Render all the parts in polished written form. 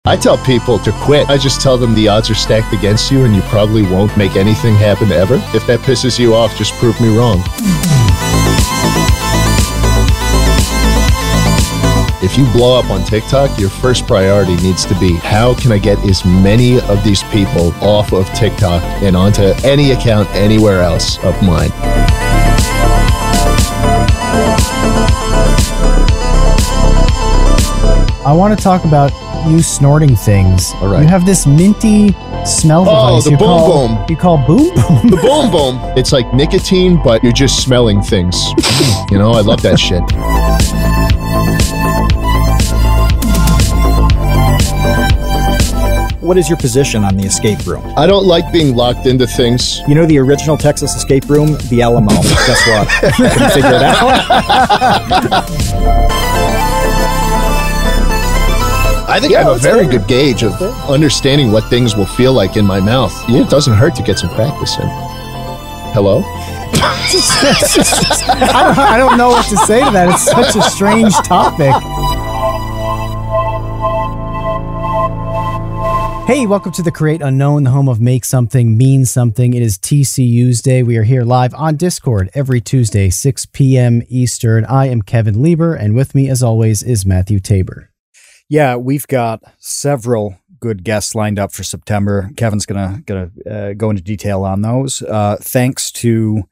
I tell people to quit. I just tell them the odds are stacked against you and you probably won't make anything happen ever. If that pisses you off, just prove me wrong. If you blow up on TikTok, your first priority needs to be, how can I get as many of these people off of TikTok and onto any account anywhere else of mine? I want to talk about you snorting things. All right. You have this minty smell device. The boom boom. You call boom boom? The boom boom. It's like nicotine, but you're just smelling things. You know, I love that shit. What is your position on the escape room? I don't like being locked into things. You know the original Texas escape room? The Alamo. Guess what? You can figure it out. I think I have a very good gauge of understanding what things will feel like in my mouth. Yeah, it doesn't hurt to get some practice in. Hello? I don't know what to say to that. It's such a strange topic. Hey, welcome to the Create Unknown, the home of Make Something Mean Something. It is TCU's Day. We are here live on Discord every Tuesday, 6 p.m. Eastern. I am Kevin Lieber, and with me, as always, is Matthew Tabor. Yeah, we've got several good guests lined up for September. Kevin's gonna go into detail on those. Thanks to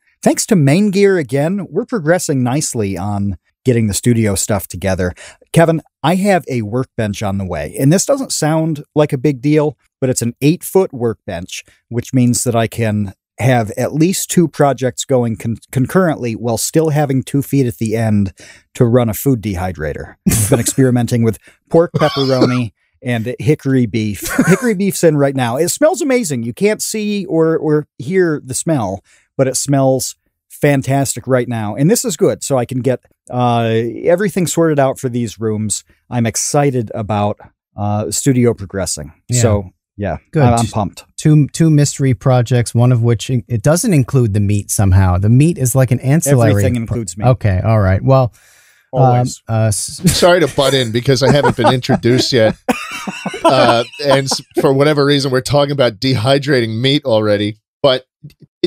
Main Gear again. We're progressing nicely on getting the studio stuff together. Kevin, I have a workbench on the way, and this doesn't sound like a big deal, but it's an 8-foot workbench, which means that I can have at least 2 projects going concurrently while still having 2 feet at the end to run a food dehydrator. I've been experimenting with pork pepperoni and hickory beef. Hickory beef's in right now. It smells amazing. You can't see or hear the smell, but it smells fantastic right now. And this is good, so I can get everything sorted out for these rooms. I'm excited about studio progressing. Yeah. So yeah, good. I'm pumped. Two mystery projects, one of which it doesn't include the meat somehow. The meat is like an ancillary. Everything includes meat. Okay, all right. Well, always. Sorry to butt in because I haven't been introduced yet. And for whatever reason, we're talking about dehydrating meat already. But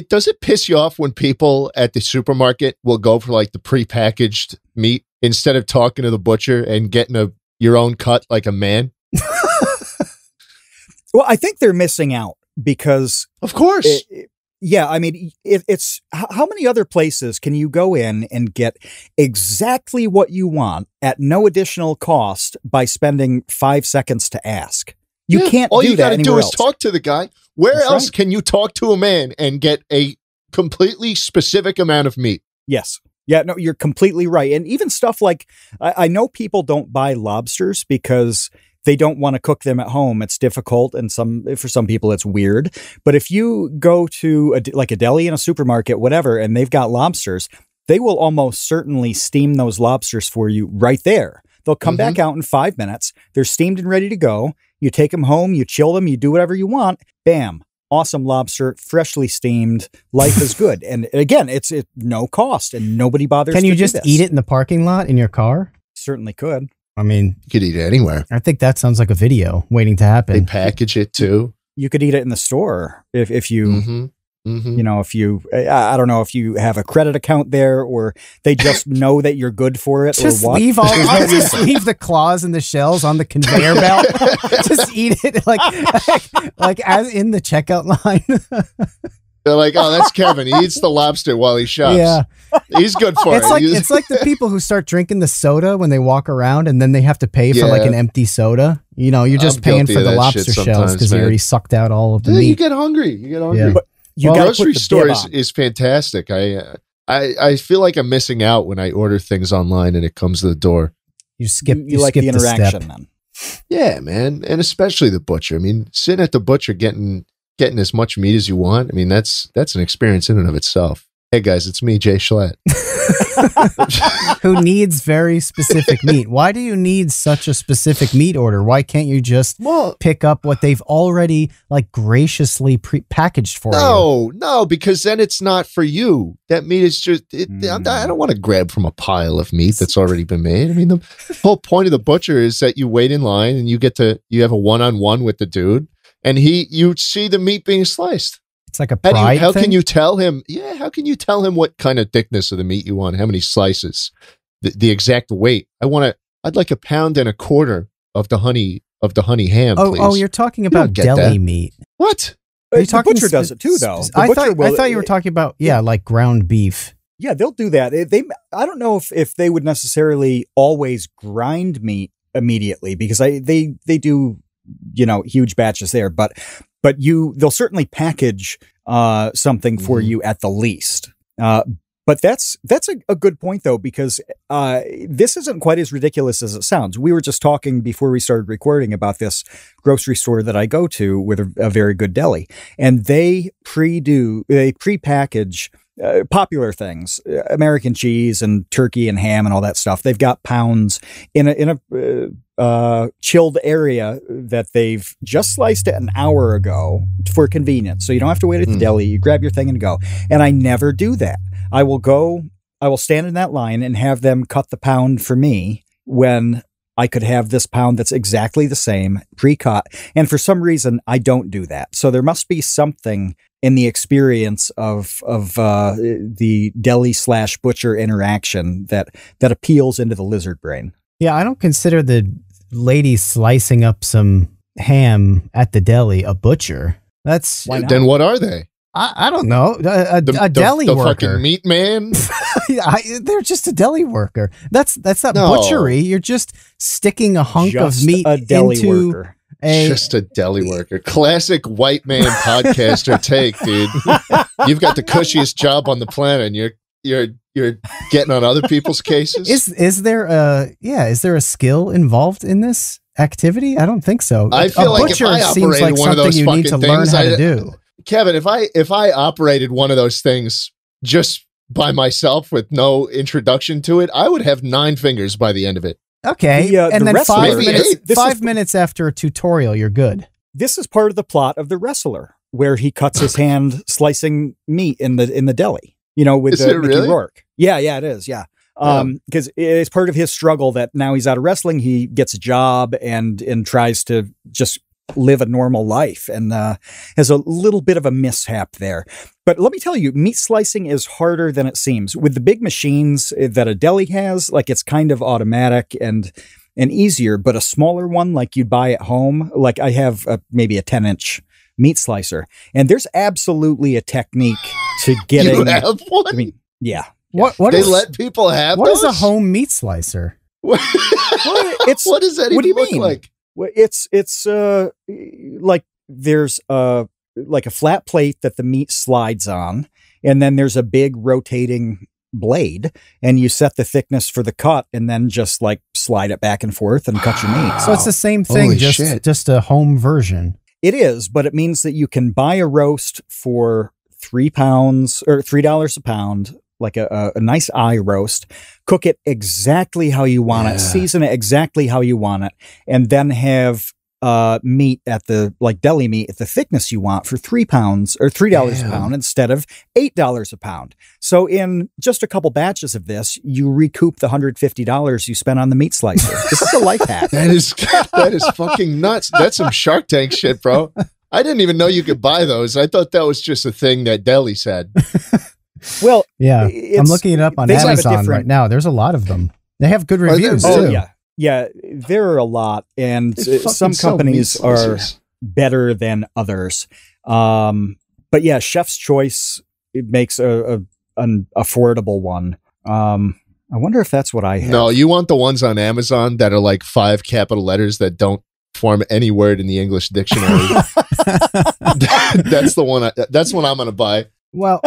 does it piss you off when people at the supermarket will go for like the prepackaged meat instead of talking to the butcher and getting your own cut like a man? Well, I think they're missing out because, of course, yeah. I mean, it's how many other places can you go in and get exactly what you want at no additional cost by spending 5 seconds to ask? You can't all do you that gotta anywhere do is else. talk to the guy. Where That's else right. can you talk to a man and get a completely specific amount of meat? Yes. Yeah, no, you're completely right. And even stuff like, I know people don't buy lobsters because they don't want to cook them at home. It's difficult, and for some people it's weird. But if you go to a deli in a supermarket, whatever, and they've got lobsters, they will almost certainly steam those lobsters for you right there. They'll come back out in 5 minutes. They're steamed and ready to go. You take them home, you chill them, you do whatever you want. Bam. Awesome lobster, freshly steamed. Life is good. And again, it's no cost and nobody bothers to do this. Can you just eat it in the parking lot in your car? Certainly could. I mean, You could eat it anywhere. I think that sounds like a video waiting to They happen. package it too. You could eat it in the store if you, you know, if you, I don't know if you have a credit account there or they just know that you're good for it Just or what. just leave the claws and the shells on the conveyor belt. Just eat it like as in the checkout line. They're like, oh, that's Kevin. He eats the lobster while he shops. Yeah. He's good for it. It's like the people who start drinking the soda when they walk around and then they have to pay for like an empty soda. You know, you're just paying guilty for of the that lobster shit shells sometimes, because you man. already sucked out all of the You meat. get hungry. You get hungry. Yeah. But you gotta Grocery put the store bib on. is fantastic. I feel like I'm missing out when I order things online and it comes to the door. You skip. You like skip the interaction step. then. Yeah, man. And especially the butcher. I mean, sitting at the butcher getting as much meat as you want. I mean, that's an experience in and of itself. Hey guys, it's me, Jschlatt. Who needs very specific meat. Why do you need such a specific meat order? Why can't you just pick up what they've already like graciously packaged for you? No, because then it's not for you. That meat is just, I don't want to grab from a pile of meat that's already been made. I mean, the whole point of the butcher is that you wait in line and you have a one-on-one with the dude and you see the meat being sliced. It's like a pride How thing? can you tell him? Yeah, how can you tell him what kind of thickness of the meat you want? How many slices? The exact weight. I'd like 1.25 pounds of the honey ham. Please. You're talking about deli meat. What? Are you talking the butcher does it too, though. I thought you were talking about like ground beef. Yeah, they'll do that. I don't know if they would necessarily always grind meat immediately because they do huge batches there, but they'll certainly package something for you at the least. But that's a good point though, because this isn't quite as ridiculous as it sounds. We were just talking before we started recording about this grocery store that I go to with a very good deli, and they pre-package popular things, American cheese and turkey and ham and all that stuff. They've got pounds in a chilled area that they've just sliced it an hour ago for convenience. So you don't have to wait at the deli. You grab your thing and go. And I never do that. I will stand in that line and have them cut the pound for me when I could have this pound that's exactly the same, pre-cut. And for some reason, I don't do that. So there must be something in the experience of the deli/butcher interaction that appeals into the lizard brain. Yeah, I don't consider the lady slicing up some ham at the deli a butcher. That's then what are they? I don't know. A deli the worker. Fucking meat man. They're just a deli worker. That's not butchery. You're just sticking a hunk of meat into worker. Just a deli worker. Classic white man podcaster take, dude. You've got the cushiest job on the planet, and you're getting on other people's cases. Is there a skill involved in this activity? I don't think so. I feel like if I operated one of those fucking things, to do. Kevin, if I operated one of those things just by myself with no introduction to it, I would have 9 fingers by the end of it. Okay, and then wrestler, 5 minutes after a tutorial, you're good. This is part of the plot of The Wrestler, where he cuts his hand slicing meat in the deli. With Mickey Rourke. Yeah, it is. Yeah. Because it's part of his struggle that now he's out of wrestling. He gets a job and tries to just live a normal life and has a little bit of a mishap there. But let me tell you, meat slicing is harder than it seems. With the big machines that a deli has, like it's kind of automatic and easier, but a smaller one like you'd buy at home, like I have maybe a 10-inch meat slicer, and there's absolutely a technique to getting. You have one? I mean, yeah. What they let people have? What those? is a home meat slicer? What does that even look like? Well, it's like there's like a flat plate that the meat slides on, and then there's a big rotating blade, and you set the thickness for the cut, and then just like slide it back and forth and cut your meat. So it's the same thing, just a home version. It is, but it means that you can buy a roast for 3 pounds or $3 a pound, like a nice eye roast, cook it exactly how you want it, season it exactly how you want it, and then have meat at the deli meat at the thickness you want for 3 pounds or $3 a pound instead of $8 a pound. So in just a couple batches of this, you recoup the $150 you spent on the meat slicer. This is a life hack. That is fucking nuts. That's some Shark Tank shit, bro. I didn't even know you could buy those. I thought that was just a thing that delis had. Well, yeah, I'm looking it up on Amazon right now. There's a lot lot. They have good reviews too. Oh yeah. Yeah, there are a lot, and some companies are better than others. But yeah, Chef's Choice, it makes an affordable one. I wonder if that's what I have. No, you want the ones on Amazon that are like 5 capital letters that don't form any word in the English dictionary. That's the one. That's what I'm going to buy. Well,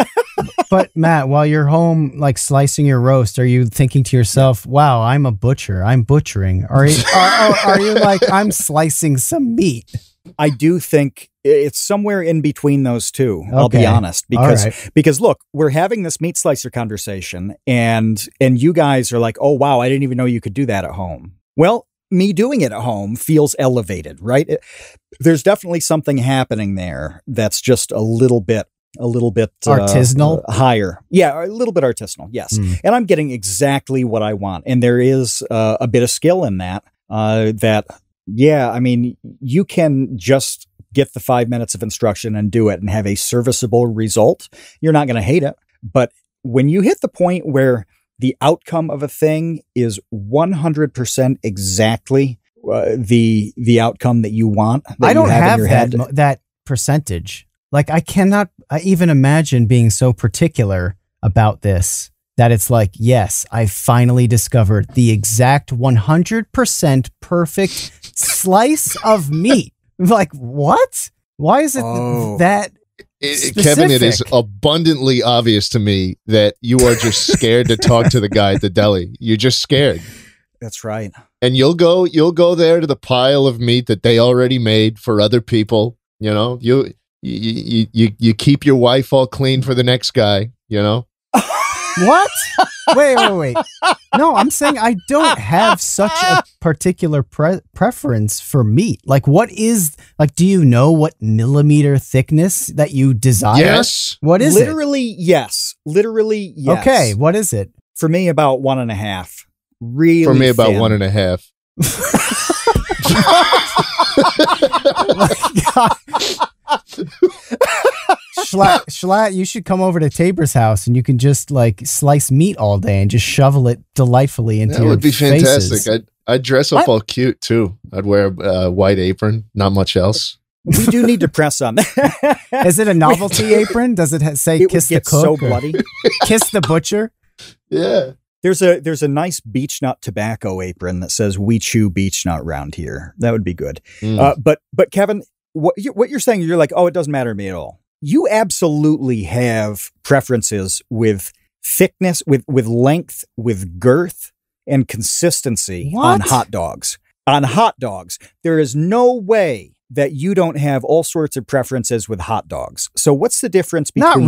but Matt, while you're home, like slicing your roast, are you thinking to yourself, wow, I'm a butcher. I'm butchering. Are you like, I'm slicing some meat? I do think It's somewhere in between those two. I'll be honest, because look, we're having this meat slicer conversation, and you guys are like, "Oh wow, I didn't even know you could do that at home." Well, me doing it at home feels elevated, right? There's definitely something happening there that's just a little bit artisanal, higher. Yeah, a little bit artisanal. Yes, and I'm getting exactly what I want, and there is a bit of skill in that. I mean, you can just get the 5 minutes of instruction and do it and have a serviceable result. You're not going to hate it. But when you hit the point where the outcome of a thing is 100% exactly the outcome that you want, that I don't you have in your that, head, that percentage. Like, I cannot even imagine being so particular about this that it's like, yes, I finally discovered the exact 100% perfect slice of meat. Like, what? Why is it that specific? Kevin, it is abundantly obvious to me that you are just scared to talk to the guy at the deli. You're just scared. That's right. And you'll go there to the pile of meat that they already made for other people. You know, you keep your wife all clean for the next guy, you know? What? Wait. No, I'm saying I don't have such a particular preference for meat. Like, do you know what millimeter thickness that you desire? Yes. What is Literally, yes. Literally, yes. Okay, what is it? For me, about 1.5. Really For me, about thin. 1.5. Schlatt, you should come over to Tabor's house and you can just like slice meat all day and just shovel it delightfully into your faces. That would be fantastic. I'd dress up all cute too. I'd wear a white apron, not much else. We do need to press on that. Is it a novelty apron? Does it say kiss the cook? So bloody. Kiss the butcher? Yeah. There's a nice beech nut tobacco apron that says "We chew beech nut round here." That would be good. But Kevin, what you're saying, you're like, oh, it doesn't matter to me at all. You absolutely have preferences with thickness, with length, with girth, and consistency on hot dogs. On hot dogs, there is no way that you don't have all sorts of preferences with hot dogs. So what's the difference between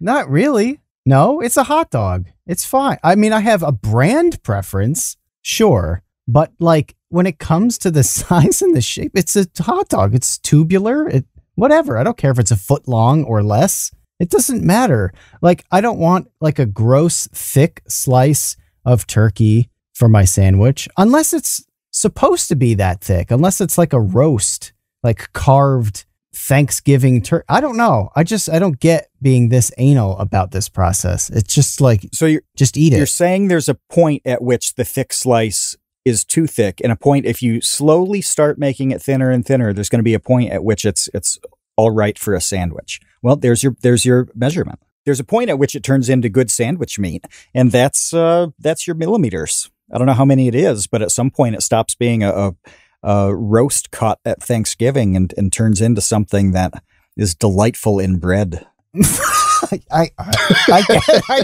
Not really. No, it's a hot dog. It's fine. I mean, I have a brand preference, sure. But like when it comes to the size and the shape, it's a hot dog. It's tubular. Whatever. I don't care if it's a foot long or less. It doesn't matter. Like, I don't want like a gross, thick slice of turkey for my sandwich, unless it's supposed to be that thick, unless it's like a roast, like carved Thanksgiving turkey. I don't know. I don't get being this anal about this process. It's just like, so you're just eat it. You're saying there's a point at which the thick slice is too thick, and a point if you slowly start making it thinner and thinner, there's going to be a point at which it's all right for a sandwich. Well, there's your measurement. There's a point at which it turns into good sandwich meat, and that's your millimeters. I don't know how many it is, but at some point it stops being a roast cut at Thanksgiving and turns into something that is delightful in bread. I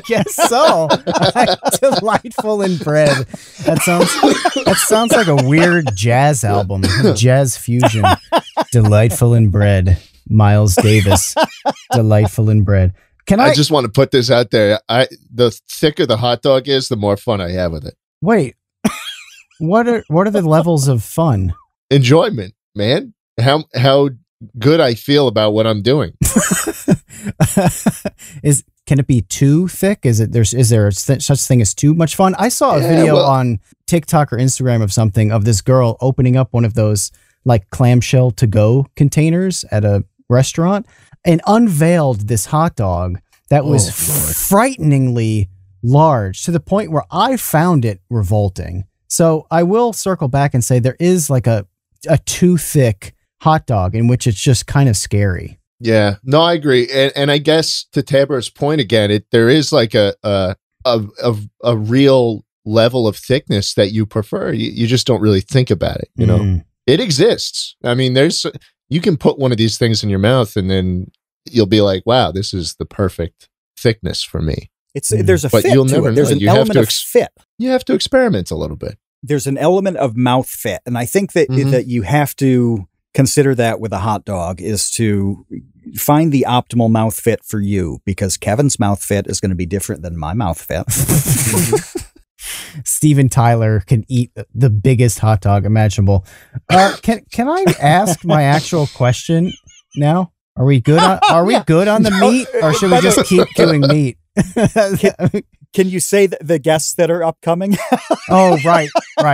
guess so. Delightful in bread. That sounds like a weird jazz album, jazz fusion. Delightful in bread. Miles Davis. Delightful in bread. I just want to put this out there. The thicker the hot dog is, the more fun I have with it. Wait. What are the levels of fun? Enjoyment, man. How good I feel about what I'm doing. Can it be too thick? Is there such thing as too much fun? I saw a video on TikTok or Instagram of something of this girl opening up one of those like clamshell to go containers at a restaurant and unveiled this hot dog that was frighteningly large to the point where I found it revolting. So I will circle back and say there is like a too thick hot dog in which it's just kind of scary. Yeah, no, I agree. And I guess to Tabor's point again, there is like a real level of thickness that you prefer. You just don't really think about it. You know, it exists. I mean, you can put one of these things in your mouth and then you'll be like, wow, this is the perfect thickness for me. There's a fit to it. There's an element of fit. You have to experiment a little bit. There's an element of mouth fit. And I think that that you have to consider that with a hot dog, is to find the optimal mouth fit for you, because Kevin's mouth fit is going to be different than my mouth fit. Steven Tyler can eat the biggest hot dog imaginable. Can I ask my actual question now? Are we good on the meat, or should we just keep doing meat? Can you say the guests that are upcoming? Oh, right.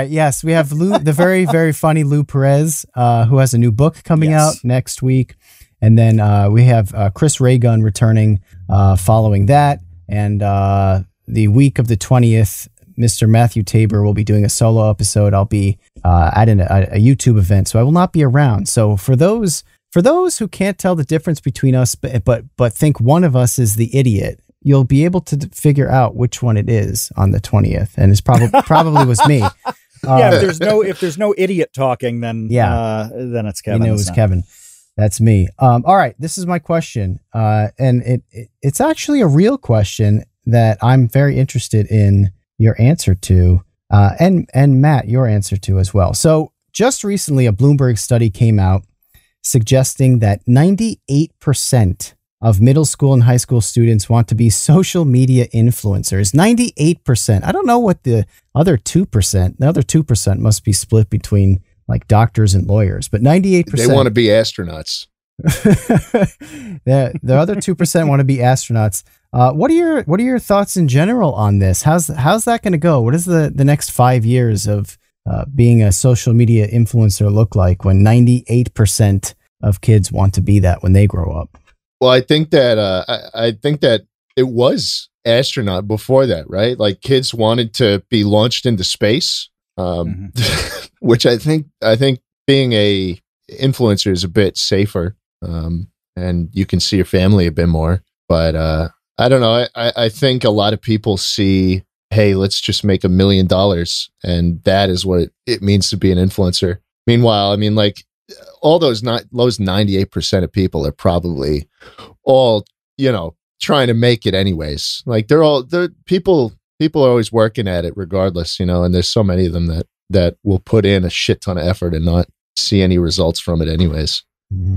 Yes, we have Lou, the very, very funny Lou Perez, who has a new book coming out next week. And then we have Chris Raygun returning following that. And the week of the 20th, Mr. Matthew Tabor will be doing a solo episode. I'll be at a YouTube event, so I will not be around. So for those who can't tell the difference between us, but think one of us is the idiot, you'll be able to figure out which one it is on the 20th, and it's probably was me. If there's no idiot talking, then it's Kevin. It was Kevin. That's me. All right, this is my question, and it's actually a real question that I'm very interested in your answer to, and Matt, your answer to as well. So just recently, a Bloomberg study came out suggesting that 98% of middle school and high school students want to be social media influencers. 98%. I don't know what the other 2%. The other 2% must be split between like doctors and lawyers, but 98%. They want to be astronauts. The other 2% want to be astronauts. What are your thoughts in general on this? How's that going to go? What is the next 5 years of being a social media influencer look like when 98% of kids want to be that when they grow up? Well, I think that it was astronaut before that, right? Like kids wanted to be launched into space, which I think being a influencer is a bit safer, and you can see your family a bit more. But I don't know. I think a lot of people see, hey, let's just make $1 million, and that is what it means to be an influencer. Meanwhile, I mean, like all those 98% of people are probably all, trying to make it anyways. Like people are always working at it regardless, and there's so many of them that will put in a shit ton of effort and not see any results from it anyways.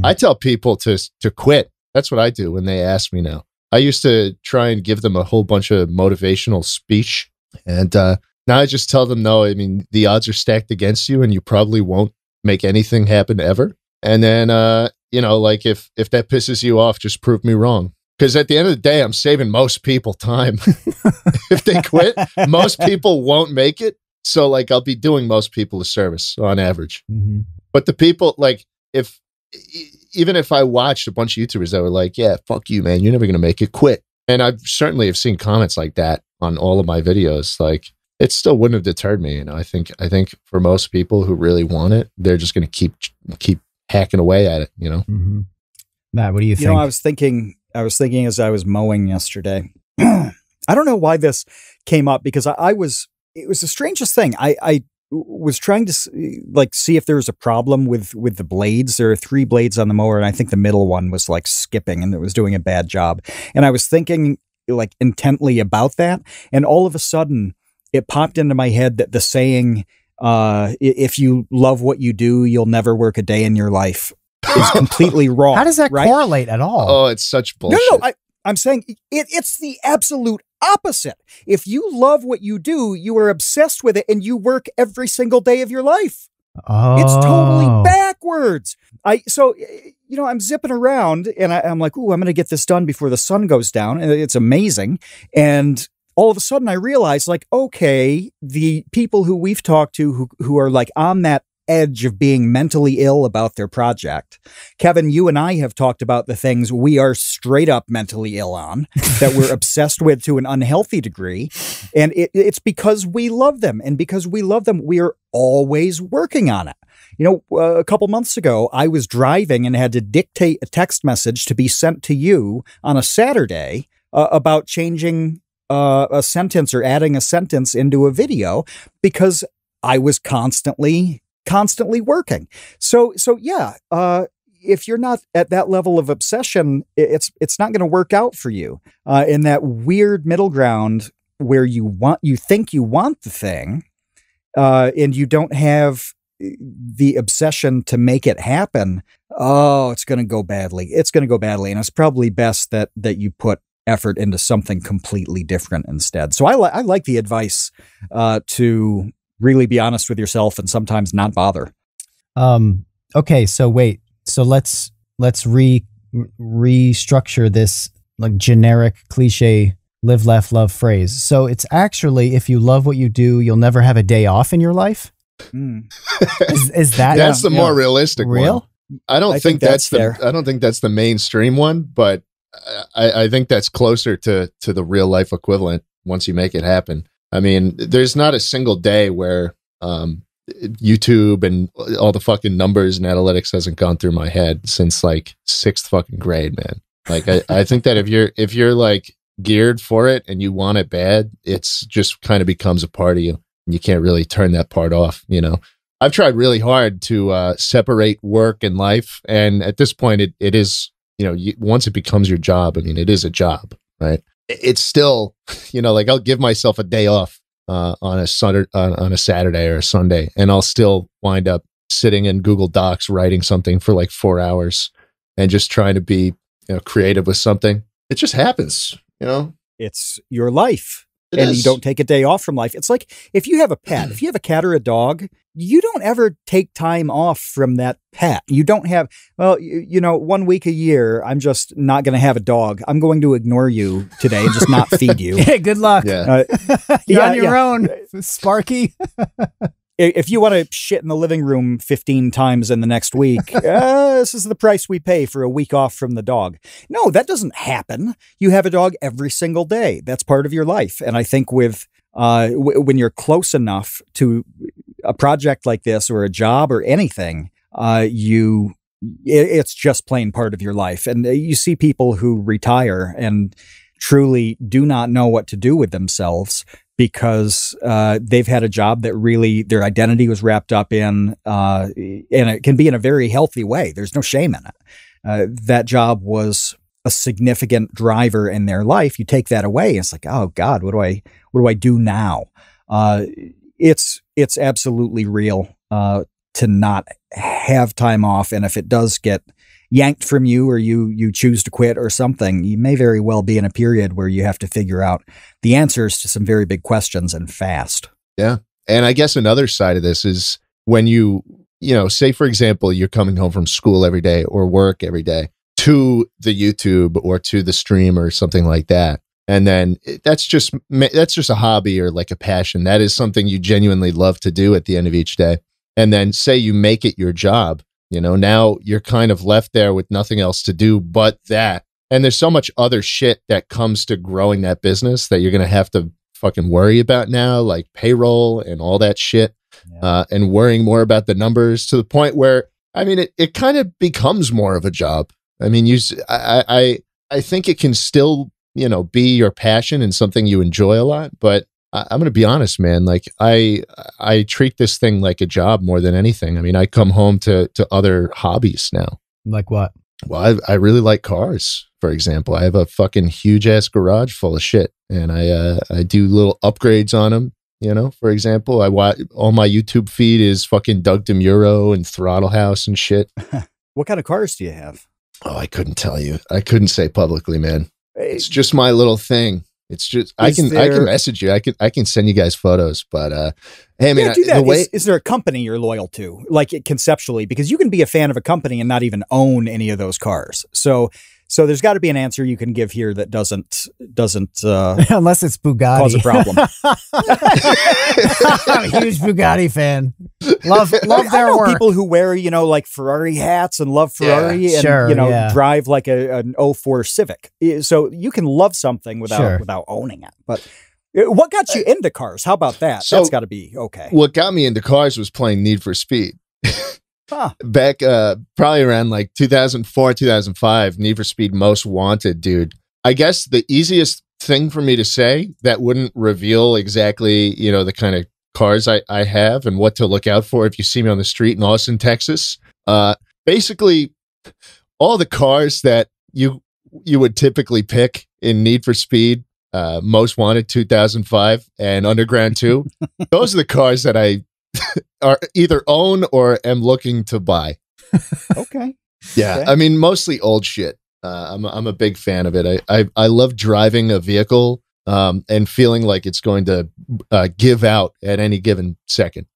I tell people to quit. That's what I do when they ask me now. I used to try and give them a whole bunch of motivational speech, and now I just tell them, no, I mean, the odds are stacked against you and you probably won't make anything happen ever. And then, like if that pisses you off, just prove me wrong. Because at the end of the day, I'm saving most people time. If they quit, most people won't make it. So like I'll be doing most people a service on average. Mm-hmm. But the people, like even if I watched a bunch of YouTubers that were like, yeah, fuck you, man, you're never going to make it, quit. And I certainly have seen comments like that on all of my videos. Like it still wouldn't have deterred me. I think for most people who really want it, they're just going to keep hacking away at it, Mm-hmm. Matt, what do you think? I was thinking as I was mowing yesterday, I don't know why this came up, because it was the strangest thing. I was trying to see if there was a problem with the blades. There are 3 blades on the mower, and I think the middle one was like skipping and it was doing a bad job. And I was thinking like intently about that, and all of a sudden it popped into my head that the saying, if you love what you do, you'll never work a day in your life, is completely wrong. How does that correlate at all? Oh, it's such bullshit. No, I'm saying it's the absolute opposite. If you love what you do, you are obsessed with it and you work every single day of your life. Oh. It's totally backwards. I'm zipping around and I'm like, ooh, I'm going to get this done before the sun goes down. And it's amazing. And all of a sudden I realized, like, okay, the people who we've talked to who are like on that edge of being mentally ill about their project. Kevin, you and I have talked about the things we are straight up mentally ill on, that we're obsessed with to an unhealthy degree. And it's because we love them. And because we love them, we are always working on it. A couple months ago, I was driving and had to dictate a text message to be sent to you on a Saturday about changing a sentence or adding a sentence into a video, because I was constantly working. So yeah, if you're not at that level of obsession, it's not going to work out for you. In that weird middle ground where you think you want the thing, and you don't have the obsession to make it happen, oh, it's going to go badly. It's going to go badly. And it's probably best that you put effort into something completely different instead. So I like the advice to really be honest with yourself and sometimes not bother. Okay, so wait. So let's restructure this like generic cliche live, laugh, love phrase. So it's actually, if you love what you do, you'll never have a day off in your life. Is that that's the more realistic real? one? I don't think that's the mainstream one, but I think that's closer to the real life equivalent once you make it happen. I mean, there's not a single day where YouTube and all the fucking numbers and analytics hasn't gone through my head since like 6th fucking grade, man. Like I think that if you're like geared for it and you want it bad, it's just kind of becomes a part of you. You can't really turn that part off, you know. I've tried really hard to separate work and life, and at this point it is, you know, once it becomes your job, I mean, it is a job, right? It's still, you know, like I'll give myself a day off on a Saturday or a Sunday, and I'll still wind up sitting in Google Docs writing something for like 4 hours and just trying to be, you know, creative with something. It just happens, you know. It's your life. You don't take a day off from life. It's like if you have a pet, if you have a cat or a dog, you don't ever take time off from that pet. You don't have, well, you know, 1 week a year, I'm just not going to have a dog. I'm going to ignore you today and just not feed you. Yeah, good luck. Yeah. You're on your own, Sparky. If you want to shit in the living room 15 times in the next week, this is the price we pay for a week off from the dog. No, that doesn't happen. You have a dog every single day. That's part of your life. And I think with when you're close enough to a project like this or a job or anything, it's just plain part of your life. And you see people who retire and truly do not know what to do with themselves because they've had a job that really their identity was wrapped up in, and it can be in a very healthy way. There's no shame in it. That job was a significant driver in their life. You take that away, and it's like, oh God, what do I do now? It's absolutely real to not have time off, and if it does get yanked from you or you choose to quit or something, you may very well be in a period where you have to figure out the answers to some very big questions and fast. Yeah. And I guess another side of this is when you know, say for example, you're coming home from school every day or work every day to the YouTube or to the stream or something like that. And then that's just a hobby or like a passion. That is something you genuinely love to do at the end of each day. And then say you make it your job. You know, now you're kind of left there with nothing else to do but that. And there's so much other shit that comes to growing that business that you're going to have to fucking worry about now, like payroll and all that shit, and worrying more about the numbers to the point where, I mean, it kind of becomes more of a job. I mean, I think it can still, you know, be your passion and something you enjoy a lot, but I'm going to be honest, man. Like I treat this thing like a job more than anything. I mean, I come home to other hobbies now. Like what? Well, I really like cars, for example. I have a fucking huge ass garage full of shit, and I do little upgrades on them. You know, for example, all my YouTube feed is fucking Doug DeMuro and Throttle House and shit. What kind of cars do you have? Oh, I couldn't tell you. I couldn't say publicly, man. It's just my little thing. It's just I can message you. I can send you guys photos, but hey, man, do that. Is there a company you're loyal to, like conceptually? Because you can be a fan of a company and not even own any of those cars. So there's got to be an answer you can give here that doesn't unless it's Bugatti cause a problem. I'm a huge Bugatti fan. Love their work. People who wear, you know, like Ferrari hats and love Ferrari and drive like an 04 Civic. So you can love something without owning it. But what got you into cars? How about that? That's got to be okay. What got me into cars was playing Need for Speed. Back probably around like 2004, 2005, Need for Speed Most Wanted, dude. I guess the easiest thing for me to say that wouldn't reveal exactly, you know, the kind of cars I have and what to look out for if you see me on the street in Austin, Texas. Basically, all the cars that you would typically pick in Need for Speed, Most Wanted 2005 and Underground 2, those are the cars that I are either own or am looking to buy. Okay. Yeah, Okay. I mean, mostly old shit. I'm a big fan of it. I love driving a vehicle and feeling like it's going to give out at any given second.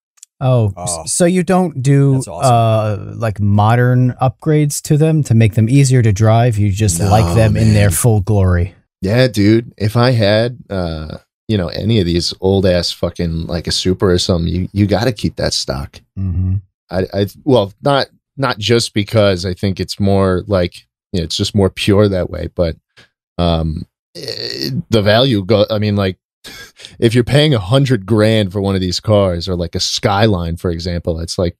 Oh, so you don't do That's awesome. like modern upgrades to them to make them easier to drive? You just like them in their full glory. Yeah, dude. If I had any of these old ass fucking like a Super or something, you got to keep that stock. Mm-hmm. Well, not just because I think it's more like it's just more pure that way, but the value I mean, like if you're paying $100,000 for one of these cars or like a Skyline, for example, it's like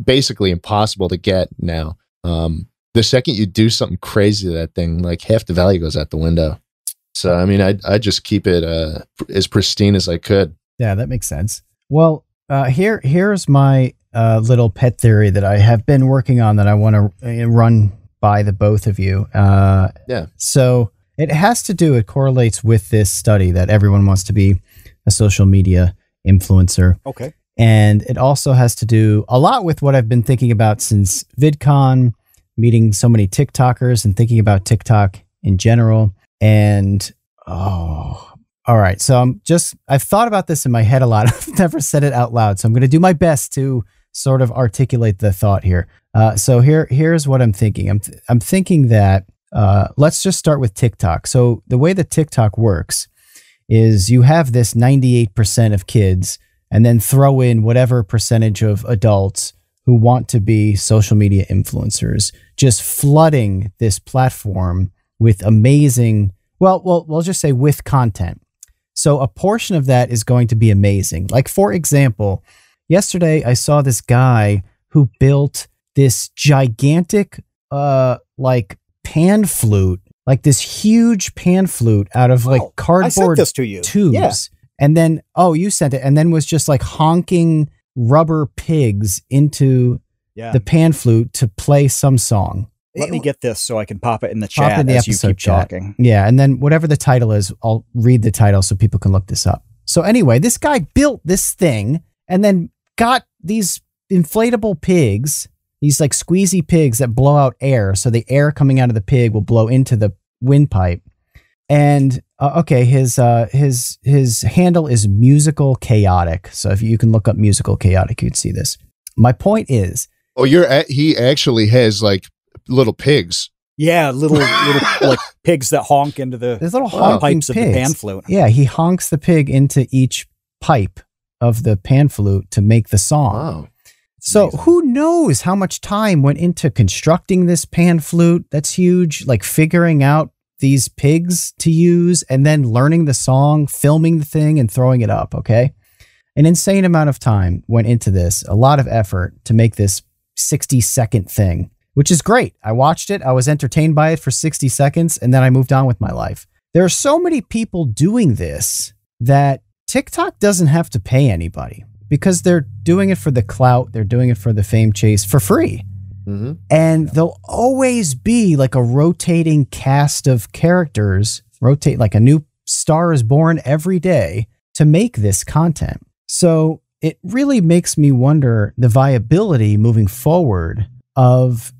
basically impossible to get now. The second you do something crazy to that thing, like half the value goes out the window. So, I mean, I just keep it as pristine as I could. Yeah, that makes sense. Well, here's my little pet theory that I have been working on that I want to run by the both of you. Yeah. So it has to do, it correlates with this study that everyone wants to be a social media influencer. Okay. And it also has to do a lot with what I've been thinking about since VidCon, meeting so many TikTokers and thinking about TikTok in general. And, all right. So I've thought about this in my head a lot. I've never said it out loud. So I'm going to do my best to sort of articulate the thought here. So here's what I'm thinking. I'm thinking that, let's just start with TikTok. So the way that TikTok works is you have this 98% of kids and then throw in whatever percentage of adults who want to be social media influencers, just flooding this platform with amazing, well, we'll just say with content. So a portion of that is going to be amazing. Like, for example, yesterday I saw this guy who built this gigantic, like pan flute, like this huge pan flute out of like cardboard tubes. Yeah. And then, you sent it, and then was just like honking rubber pigs into the pan flute to play some song. Let me get this so I can pop it in the chat as you keep talking. Yeah, and then whatever the title is, I'll read the title so people can look this up. So anyway, this guy built this thing and then got these inflatable pigs, these like squeezy pigs that blow out air. So the air coming out of the pig will blow into the windpipe. And his handle is Musical Chaotic. So if you can look up Musical Chaotic, you'd see this. My point is, he actually has like little pigs. Yeah, little like pigs that honk into the little pipes of the pan flute. Yeah, he honks the pig into each pipe of the pan flute to make the song. Wow. So who knows how much time went into constructing this pan flute? That's huge. Like figuring out these pigs to use and then learning the song, filming the thing and throwing it up. Okay. An insane amount of time went into this, a lot of effort to make this 60-second thing, which is great. I watched it. I was entertained by it for 60 seconds and then I moved on with my life. There are so many people doing this that TikTok doesn't have to pay anybody because they're doing it for the clout. They're doing it for the fame chase for free. Mm-hmm. And there'll always be like a rotating cast of characters, like a new star is born every day to make this content. So it really makes me wonder the viability moving forward of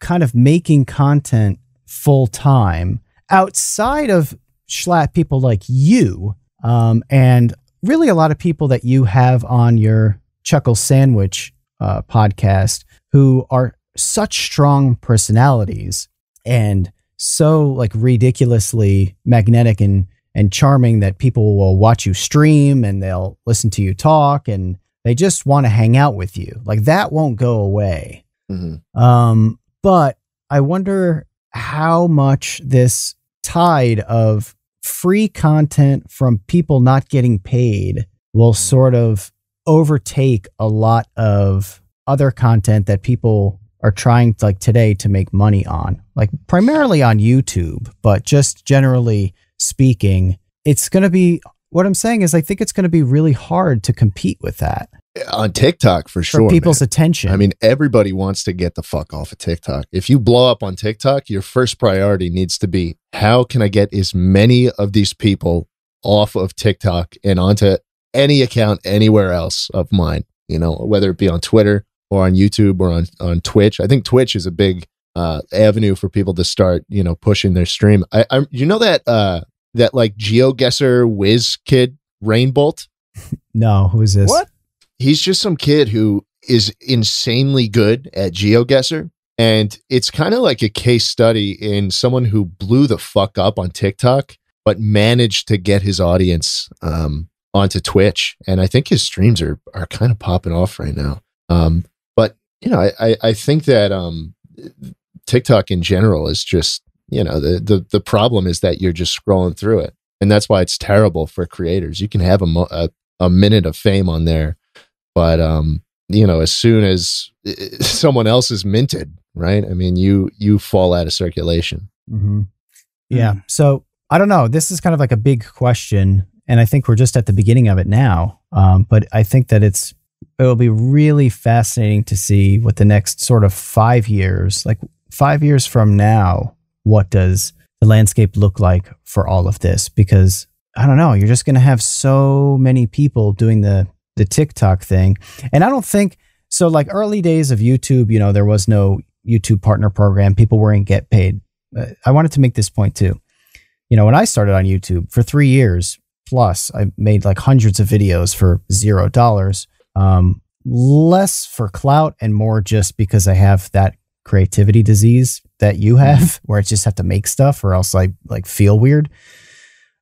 kind of making content full time outside of Schlatt people like you, and really a lot of people that you have on your Chuckle Sandwich podcast who are such strong personalities and so like ridiculously magnetic and charming that people will watch you stream and they'll listen to you talk and they just want to hang out with you. Like that won't go away. Mm-hmm. But I wonder how much this tide of free content from people not getting paid will sort of overtake a lot of other content that people are trying to, like today, to make money on, like primarily on YouTube, but just generally speaking, it's going to be, what I'm saying is I think it's going to be really hard to compete with that. On TikTok, for sure. For people's attention. I mean, everybody wants to get the fuck off of TikTok. If you blow up on TikTok, your first priority needs to be, how can I get as many of these people off of TikTok and onto any account anywhere else of mine? you know, whether it be on Twitter or on YouTube or on Twitch. I think Twitch is a big avenue for people to start, you know, pushing their stream. You know that that like GeoGuessr whiz kid, Rainbolt? No, who is this? What? He's just some kid who is insanely good at GeoGuessr. And it's kind of like a case study in someone who blew the fuck up on TikTok, but managed to get his audience onto Twitch. And I think his streams are kind of popping off right now. But, you know, I think that TikTok in general is just, you know, the problem is that you're just scrolling through it. And that's why it's terrible for creators. You can have a minute of fame on there, but, you know, as soon as someone else is minted, right? I mean, you fall out of circulation. Mm-hmm. Yeah. So I don't know. This is kind of like a big question, and I think we're just at the beginning of it now. But I think that it'll be really fascinating to see what the next sort of 5 years, like 5 years from now, what does the landscape look like for all of this? Because I don't know, you're just going to have so many people doing the TikTok thing. And I don't think so. Like early days of YouTube, you know, there was no YouTube partner program. People weren't get paid. I wanted to make this point too. You know, when I started on YouTube for 3 years plus, I made like hundreds of videos for $0, less for clout and more just because I have that creativity disease that you have, where I just have to make stuff or else I like feel weird.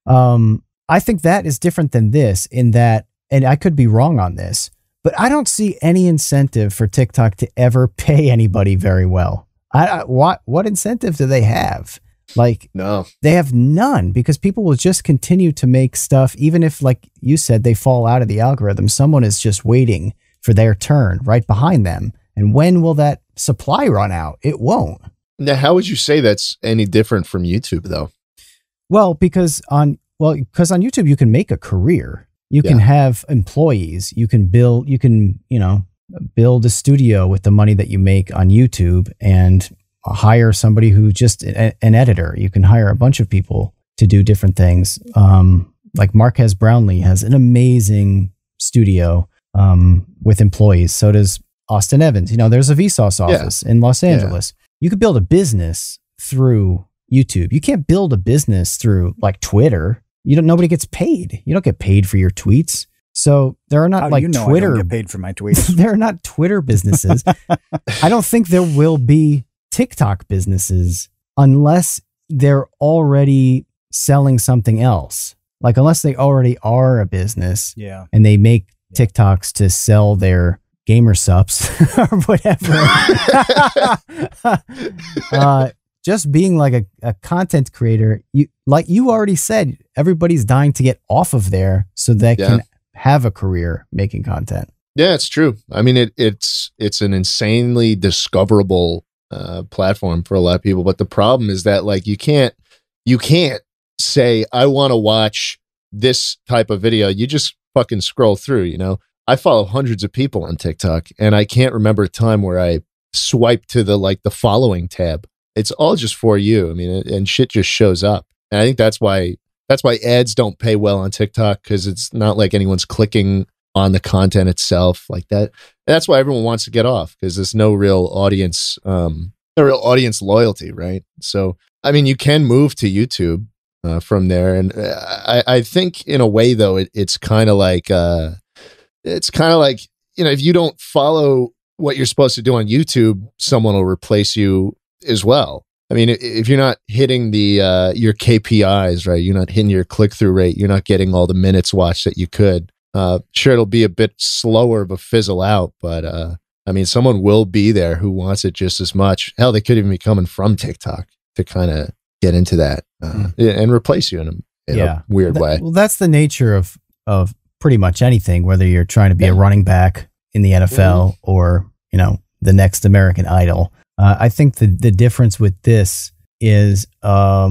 I think that is different than this in that, and I could be wrong on this, but I don't see any incentive for TikTok to ever pay anybody very well. What incentive do they have? Like, no, they have none, because people will just continue to make stuff, even if, like you said, they fall out of the algorithm. Someone is just waiting for their turn right behind them. And when will that supply run out? It won't. Now, how would you say that's any different from YouTube, though? Well, because on YouTube, you can make a career. You can have employees. You can build a studio with the money that you make on YouTube and hire somebody who just an editor. You can hire a bunch of people to do different things. Like Marquez Brownlee has an amazing studio with employees. So does Austin Evans. You know, there's a Vsauce office in Los Angeles. You could build a business through YouTube. You can't build a business through like Twitter. Nobody gets paid. You don't get paid for your tweets. So there are not Twitter. I don't get paid for my tweets. There are not Twitter businesses. I don't think there will be TikTok businesses unless they're already selling something else. Like unless they already are a business and they make TikToks to sell their gamer subs or whatever. Just being like a content creator, you already said, everybody's dying to get off of there so they can have a career making content. Yeah, it's true. I mean, it's an insanely discoverable platform for a lot of people. But the problem is that like you can't say, I want to watch this type of video. You just fucking scroll through, you know. I follow hundreds of people on TikTok, and I can't remember a time where I swipe to the following tab. It's all just for you. I mean, and shit just shows up. And I think that's why ads don't pay well on TikTok, because it's not like anyone's clicking on the content itself like that. And that's why everyone wants to get off, because there's no real audience loyalty, right? So, I mean, you can move to YouTube from there, and I think in a way though, it's kind of like you know, if you don't follow what you're supposed to do on YouTube, someone will replace you as well. I mean, if you're not hitting your KPIs, right, you're not hitting your click-through rate, you're not getting all the minutes watched that you could. Sure, it'll be a bit slower of a fizzle out, but I mean, someone will be there who wants it just as much. Hell, they could even be coming from TikTok to kind of get into that and replace you in a weird way. Well, that's the nature of pretty much anything, whether you're trying to be a running back in the NFL or, you know, the next American Idol. I think the difference with this is I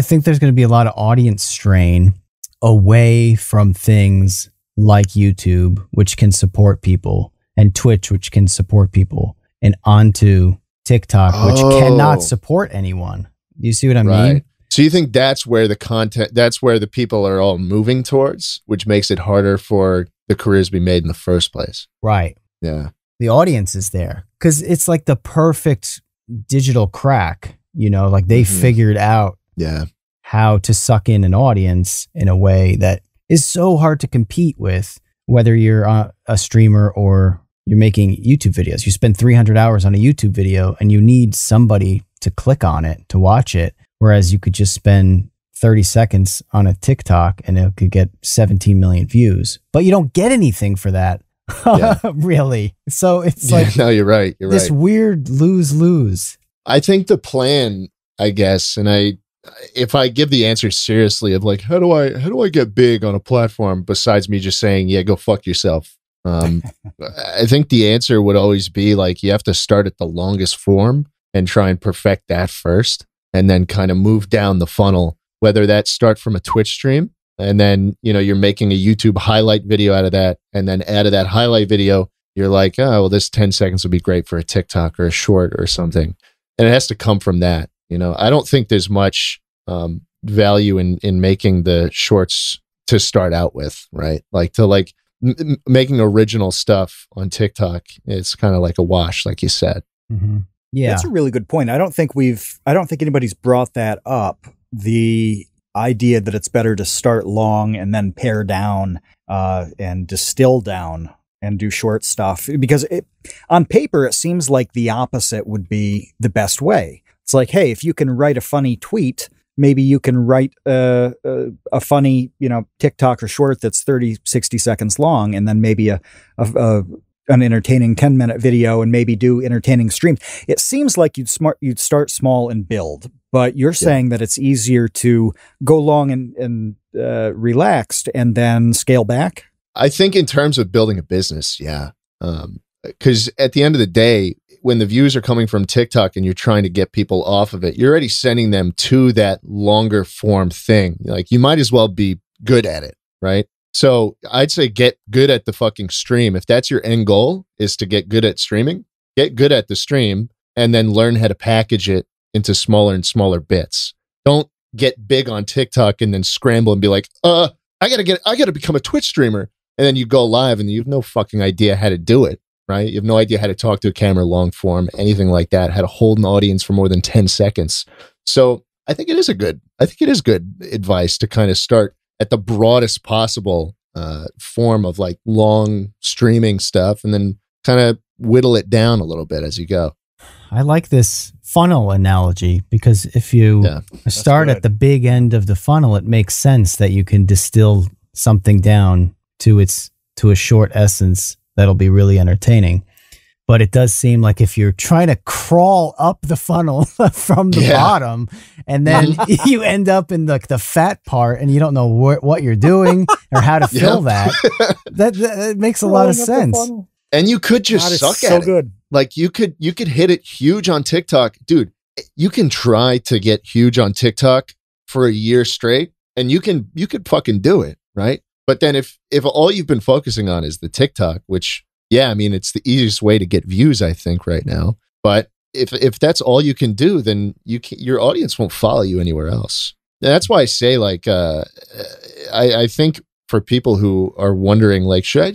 think there's going to be a lot of audience strain away from things like YouTube, which can support people, and Twitch, which can support people, and onto TikTok, which cannot support anyone. Do you see what I mean? So you think that's where the people are all moving towards, which makes it harder for the careers be made in the first place. Right. Yeah. The audience is there because it's like the perfect digital crack, like they figured out how to suck in an audience in a way that is so hard to compete with, whether you're a streamer or you're making YouTube videos. You spend 300 hours on a YouTube video and you need somebody to click on it, to watch it. Whereas you could just spend 30 seconds on a TikTok and it could get 17 million views, but you don't get anything for that. Really. So it's like, no, you're right. You're this right. weird lose-lose. I think the plan, I guess, and if I give the answer seriously of like, how do I get big on a platform besides me just saying, yeah, go fuck yourself. I think the answer would always be like, you have to start at the longest form and try and perfect that first, and then kind of move down the funnel, whether that start from a Twitch stream and then, you're making a YouTube highlight video out of that. And then out of that highlight video, you're like, oh, well, this 10 seconds would be great for a TikTok or a short or something. And it has to come from that. I don't think there's much value in making the shorts to start out with, right? Like to making original stuff on TikTok. It's kind of like a wash, like you said. Mm-hmm. Yeah. That's a really good point. I don't think anybody's brought that up. The idea that it's better to start long and then pare down and distill down and do short stuff, because on paper, it seems like the opposite would be the best way. It's like, hey, if you can write a funny tweet, maybe you can write a funny, TikTok or short that's 30, 60 seconds long, and then maybe an entertaining 10-minute video, and maybe do entertaining streams. It seems like you'd start small and build, but you're saying that it's easier to go long and relaxed and then scale back. I think in terms of building a business, yeah. Because at the end of the day, when the views are coming from TikTok and you're trying to get people off of it, you're already sending them to that longer form thing. Like, you might as well be good at it, right? So I'd say get good at the fucking stream. If that's your end goal, is to get good at streaming, get good at the stream, and then learn how to package it into smaller and smaller bits. Don't get big on TikTok and then scramble and be like, I gotta become a Twitch streamer. And then you go live and you have no fucking idea how to do it, right? You have no idea how to talk to a camera, long form, anything like that, how to hold an audience for more than 10 seconds. So I think it is good advice to kind of start at the broadest possible form of like long streaming stuff, and then kind of whittle it down a little bit as you go. I like this funnel analogy, because if you start at the big end of the funnel, it makes sense that you can distill something down to a short essence that'll be really entertaining. But it does seem like if you're trying to crawl up the funnel from the bottom, and then you end up in the fat part, and you don't know what you're doing or how to fill that makes a lot of sense. And you could just suck at it. Good. Like you could hit it huge on TikTok. Dude, you can try to get huge on TikTok for a year straight, and you could fucking do it, right? But then if all you've been focusing on is the TikTok, which, yeah, I mean, it's the easiest way to get views, I think, right now. But if that's all you can do, then your audience won't follow you anywhere else. And that's why I say, like, I think for people who are wondering, like, should I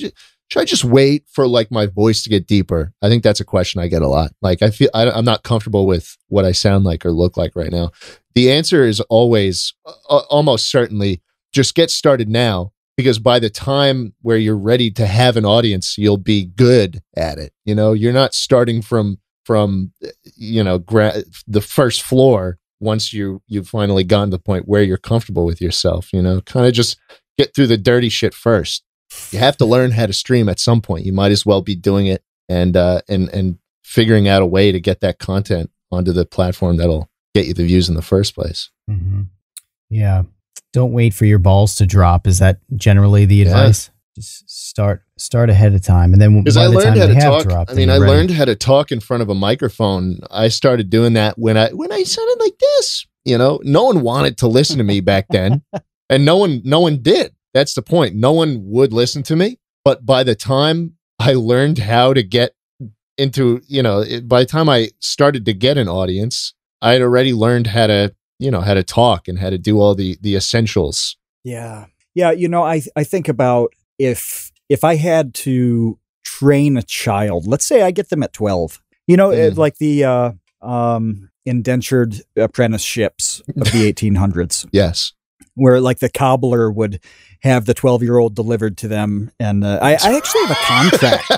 just wait for like my voice to get deeper? I think that's a question I get a lot. Like, I feel I'm not comfortable with what I sound like or look like right now. The answer is always, almost certainly, just get started now. Because by the time where you're ready to have an audience, you'll be good at it. You're not starting from the first floor once you've finally gotten to the point where you're comfortable with yourself. Kind of just get through the dirty shit first. You have to learn how to stream at some point. You might as well be doing it and figuring out a way to get that content onto the platform that'll get you the views in the first place. Mm-hmm. Yeah. Don't wait for your balls to drop. Is that generally the advice? Just start ahead of time, and then because I learned how to talk. I learned how to talk in front of a microphone. I started doing that when I sounded like this. No one wanted to listen to me back then, and no one did. That's the point. No one would listen to me. But by the time I learned how to get into, by the time I started to get an audience, I had already learned how to talk and how to do all the essentials. Yeah. Yeah. I think about if if I had to train a child, let's say I get them at 12, like the indentured apprenticeships of the 1800s. Yes. Where like the cobbler would have the 12-year-old delivered to them. And I actually have a contract.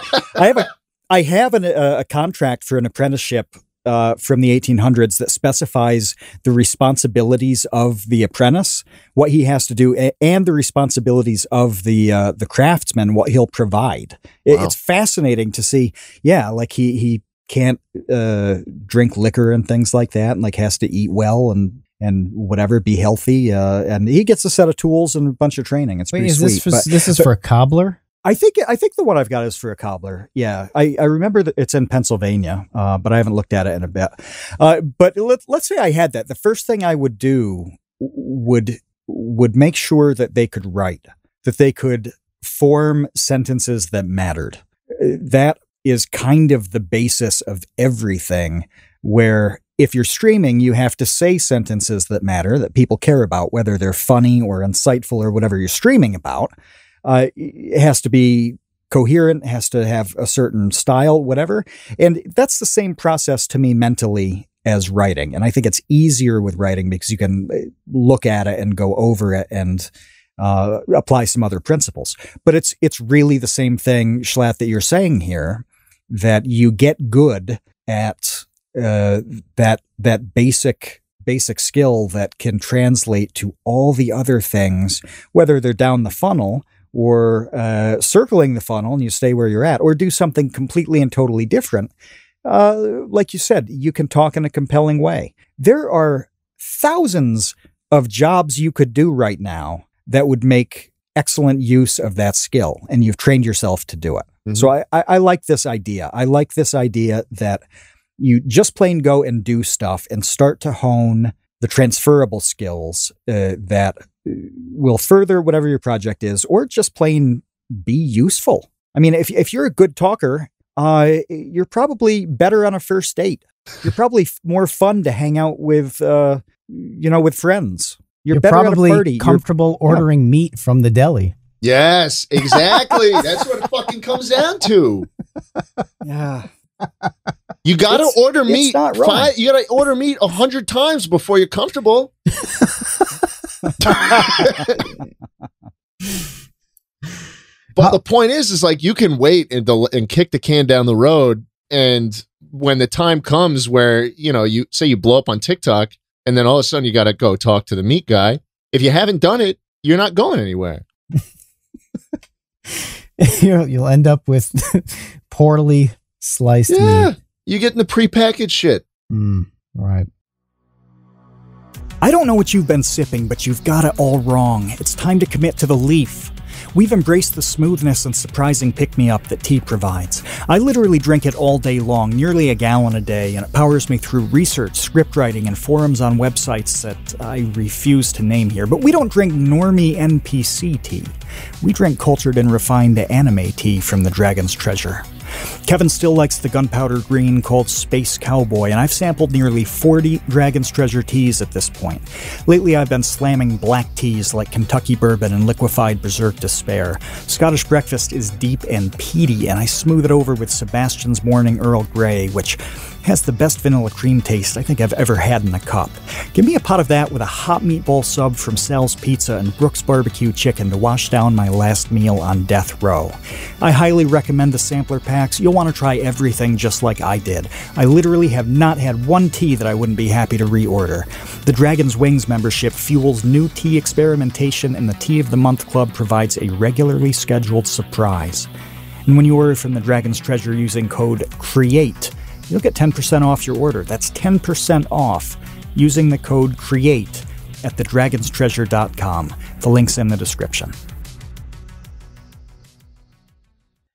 I have a contract for an apprenticeship from the 1800s that specifies the responsibilities of the apprentice, what he has to do, and the responsibilities of the craftsman, what he'll provide. Wow. It's fascinating to see. Yeah, like he can't drink liquor and things like that, and like has to eat well and whatever, be healthy. And he gets a set of tools and a bunch of training. It's pretty sweet. This is for a cobbler? I think the one I've got is for a cobbler. Yeah. I remember that it's in Pennsylvania, but I haven't looked at it in a bit. But let's say I had that. The first thing I would do would make sure that they could write, that they could form sentences that mattered. That is kind of the basis of everything, where if you're streaming, you have to say sentences that matter, that people care about, whether they're funny or insightful or whatever you're streaming about. It has to be coherent, has to have a certain style, whatever. And that's the same process to me mentally as writing. And I think it's easier with writing because you can look at it and go over it and apply some other principles. But it's really the same thing, Jschlatt, that you're saying here, that you get good at that basic skill that can translate to all the other things, whether they're down the funnel or circling the funnel and you stay where you're at, or do something completely and totally different. Like you said, you can talk in a compelling way. There are thousands of jobs you could do right now that would make excellent use of that skill, and you've trained yourself to do it. Mm-hmm. So I like this idea. I like this idea that you just plain go and do stuff and start to hone the transferable skills that will further whatever your project is, or just plain be useful. I mean, if you're a good talker, you're probably better on a first date. You're probably more fun to hang out with, with friends. You're better probably at a party. Comfortable ordering meat from the deli. Yes, exactly. That's what it fucking comes down to. Yeah. You got to order meat. You got to order meat 100 times before you're comfortable. But the point is like you can wait and kick the can down the road, and when the time comes where you say you blow up on TikTok, and then all of a sudden you got to go talk to the meat guy. If you haven't done it, you're not going anywhere. You'll end up with poorly sliced meat. You get in the prepackaged shit. Right. I don't know what you've been sipping, but you've got it all wrong. It's time to commit to the Leaf. We've embraced the smoothness and surprising pick-me-up that tea provides. I literally drink it all day long, nearly a gallon a day, and it powers me through research, script writing, and forums on websites that I refuse to name here. But we don't drink normie NPC tea. We drink cultured and refined anime tea from the Dragon's Treasure. Kevin still likes the gunpowder green called Space Cowboy, and I've sampled nearly 40 Dragon's Treasure teas at this point. Lately, I've been slamming black teas like Kentucky Bourbon and liquefied Berserk Despair. Scottish Breakfast is deep and peaty, and I smooth it over with Sebastian's Morning Earl Grey, which has the best vanilla cream taste I think I've ever had in a cup. Give me a pot of that with a hot meatball sub from Sal's Pizza and Brooks Barbecue Chicken to wash down my last meal on death row. I highly recommend the sampler packs. You'll want to try everything just like I did. I literally have not had one tea that I wouldn't be happy to reorder. The Dragon's Wings membership fuels new tea experimentation, and the Tea of the Month Club provides a regularly scheduled surprise. And when you order from the Dragon's Treasure using code CREATE, you'll get 10% off your order. That's 10% off using the code CREATE at thedragonstreasure.com. The link's in the description.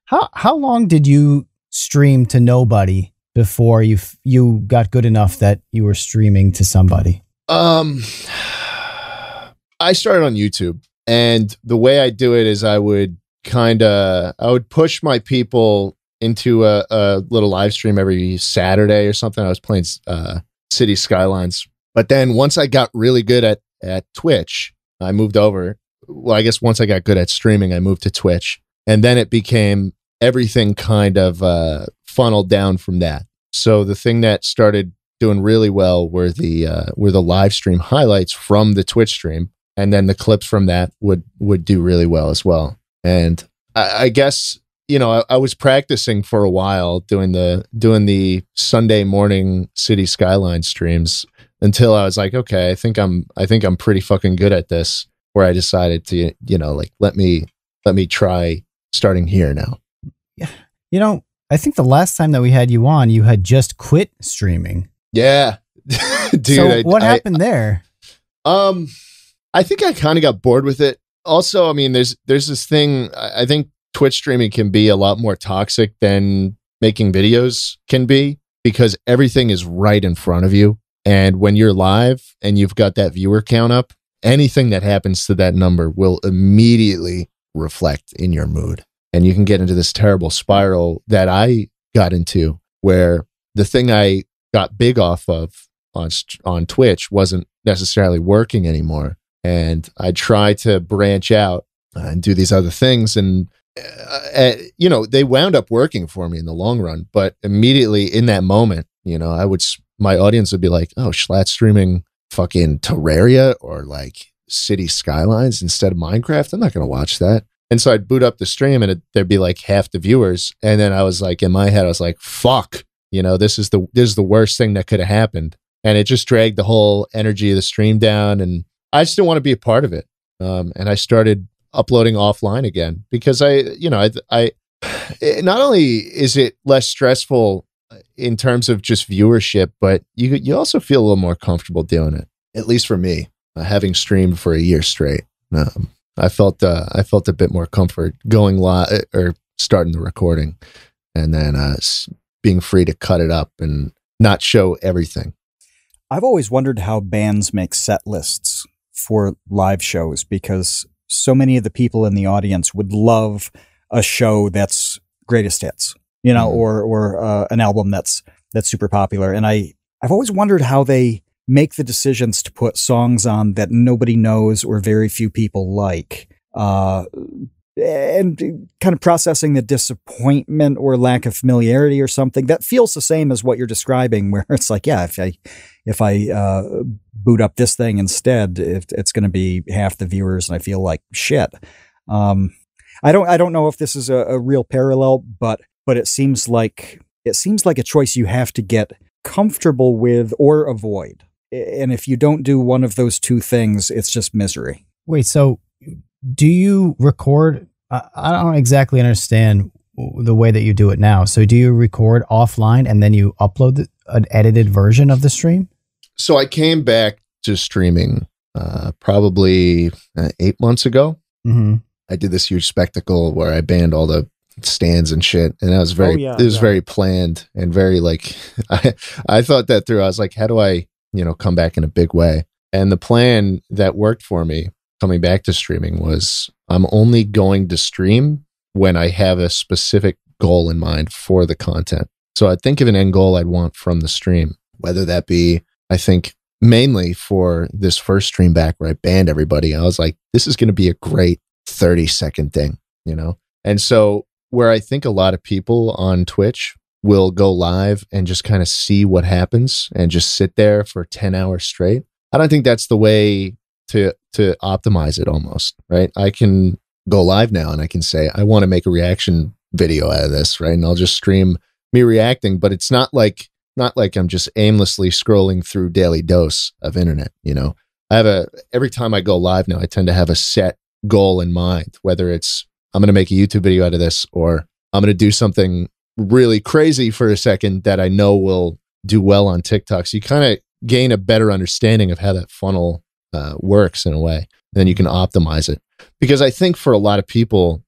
How long did you stream to nobody before you got good enough that you were streaming to somebody? I started on YouTube, and the way I do it is I would push my people into a little live stream every Saturday or something. I was playing City Skylines. But then once I got really good at Twitch, I moved over. Well, I guess once I got good at streaming, I moved to Twitch. And then it became everything kind of funneled down from that. So the thing that started doing really well were the live stream highlights from the Twitch stream, and then the clips from that would do really well as well. And I guess, you know, I was practicing for a while doing the Sunday morning City Skyline streams until I was like, okay, I think I'm pretty fucking good at this, where I decided to, you know, like, let me try starting here now. Yeah. You know, I think the last time that we had you on, you had just quit streaming. Yeah. Dude. So what happened there? I think I kind of got bored with it. Also, I mean, there's this thing, I think Twitch streaming can be a lot more toxic than making videos can be, because everything is right in front of you. And when you're live and you've got that viewer count up, anything that happens to that number will immediately reflect in your mood. And you can get into this terrible spiral that I got into, where the thing I got big off of on Twitch wasn't necessarily working anymore. And I tried to branch out and do these other things. And, you know, they wound up working for me in the long run. But immediately in that moment, you know, my audience would be like, oh, Schlatt streaming fucking Terraria or like City Skylines instead of Minecraft. I'm not going to watch that. And so I'd boot up the stream and there'd be like half the viewers. And then I was like, in my head, I was like, fuck, you know, this is the worst thing that could have happened. And it just dragged the whole energy of the stream down. And I just didn't want to be a part of it. And I started uploading offline again, because I not only is it less stressful in terms of just viewership, but you also feel a little more comfortable doing it. At least for me, having streamed for a year straight, I felt a bit more comfort going live or starting the recording, and then being free to cut it up and not show everything. I've always wondered how bands make set lists for live shows, because so many of the people in the audience would love a show that's greatest hits, you know, or an album that's super popular. And I've always wondered how they make the decisions to put songs on that nobody knows or very few people like, and kind of processing the disappointment or lack of familiarity or something that feels the same as what you're describing, where it's like, yeah, if I boot up this thing instead, it's going to be half the viewers and I feel like shit. I don't know if this is a real parallel, but it seems like a choice you have to get comfortable with or avoid. And if you don't do one of those two things, it's just misery. Wait, so do you record? I don't exactly understand the way that you do it now. So do you record offline and then you upload an edited version of the stream? So I came back to streaming probably 8 months ago. Mm-hmm. I did this huge spectacle where I banned all the stands and shit, and that was very planned and very like I thought that through. I was like, how do I, you know, come back in a big way? And the plan that worked for me coming back to streaming was, I'm only going to stream when I have a specific goal in mind for the content. So I'd think of an end goal I'd want from the stream, whether that be, I think mainly for this first stream back where I banned everybody, I was like, this is going to be a great 30-second thing, you know? And so where I think a lot of people on Twitch will go live and just kind of see what happens and just sit there for 10 hours straight, I don't think that's the way to optimize it almost, right? I can go live now and I can say, I want to make a reaction video out of this, right? And I'll just stream me reacting, but it's not like I'm just aimlessly scrolling through daily dose of internet, you know? Every time I go live now, I tend to have a set goal in mind, whether it's I'm going to make a YouTube video out of this, or I'm going to do something really crazy for a second that I know will do well on TikTok. So you kind of gain a better understanding of how that funnel works in a way. Then you can optimize it. Because I think for a lot of people,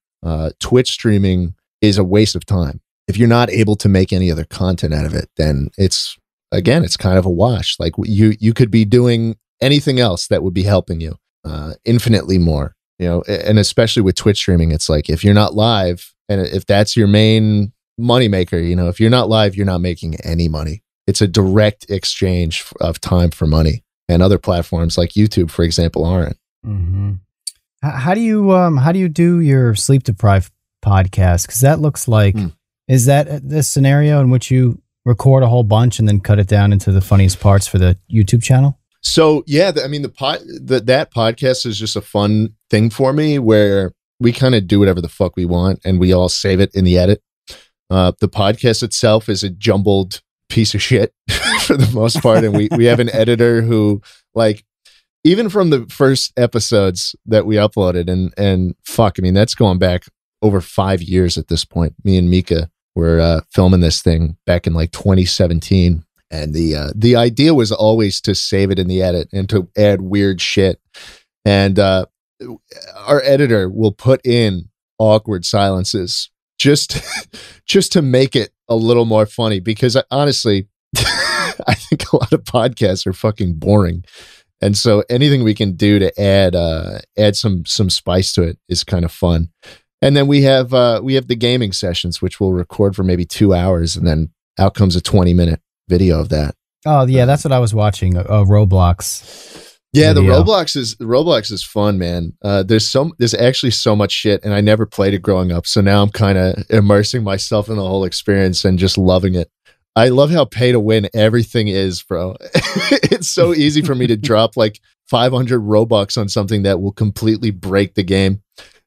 Twitch streaming is a waste of time. If you're not able to make any other content out of it, then it's kind of a wash. Like you could be doing anything else that would be helping you infinitely more. You know, and especially with Twitch streaming, it's like if you're not live, and if that's your main moneymaker, you know, if you're not live, you're not making any money. It's a direct exchange of time for money. And other platforms like YouTube, for example, aren't. Mm-hmm. How do you do your Sleep Deprived podcast? Because that looks like, is that the scenario in which you record a whole bunch and then cut it down into the funniest parts for the YouTube channel? So yeah, I mean, that podcast is just a fun thing for me where we kind of do whatever the fuck we want and we all save it in the edit. The podcast itself is a jumbled piece of shit for the most part. And we have an editor who, like, even from the first episodes that we uploaded and fuck, I mean, that's going back over 5 years at this point. Me and Mika were filming this thing back in like 2017. And the idea was always to save it in the edit and to add weird shit. And our editor will put in awkward silences just to make it a little more funny. Because honestly, I think a lot of podcasts are fucking boring. And so anything we can do to add some spice to it is kind of fun. And then we have the gaming sessions, which we'll record for maybe 2 hours, and then out comes a 20-minute video of that. Oh yeah, that's what I was watching. Roblox. Yeah, video. the Roblox is fun, man. There's actually so much shit, and I never played it growing up, so now I'm kind of immersing myself in the whole experience and just loving it. I love how pay to win everything is, bro. It's so easy for me to drop like 500 Robux on something that will completely break the game,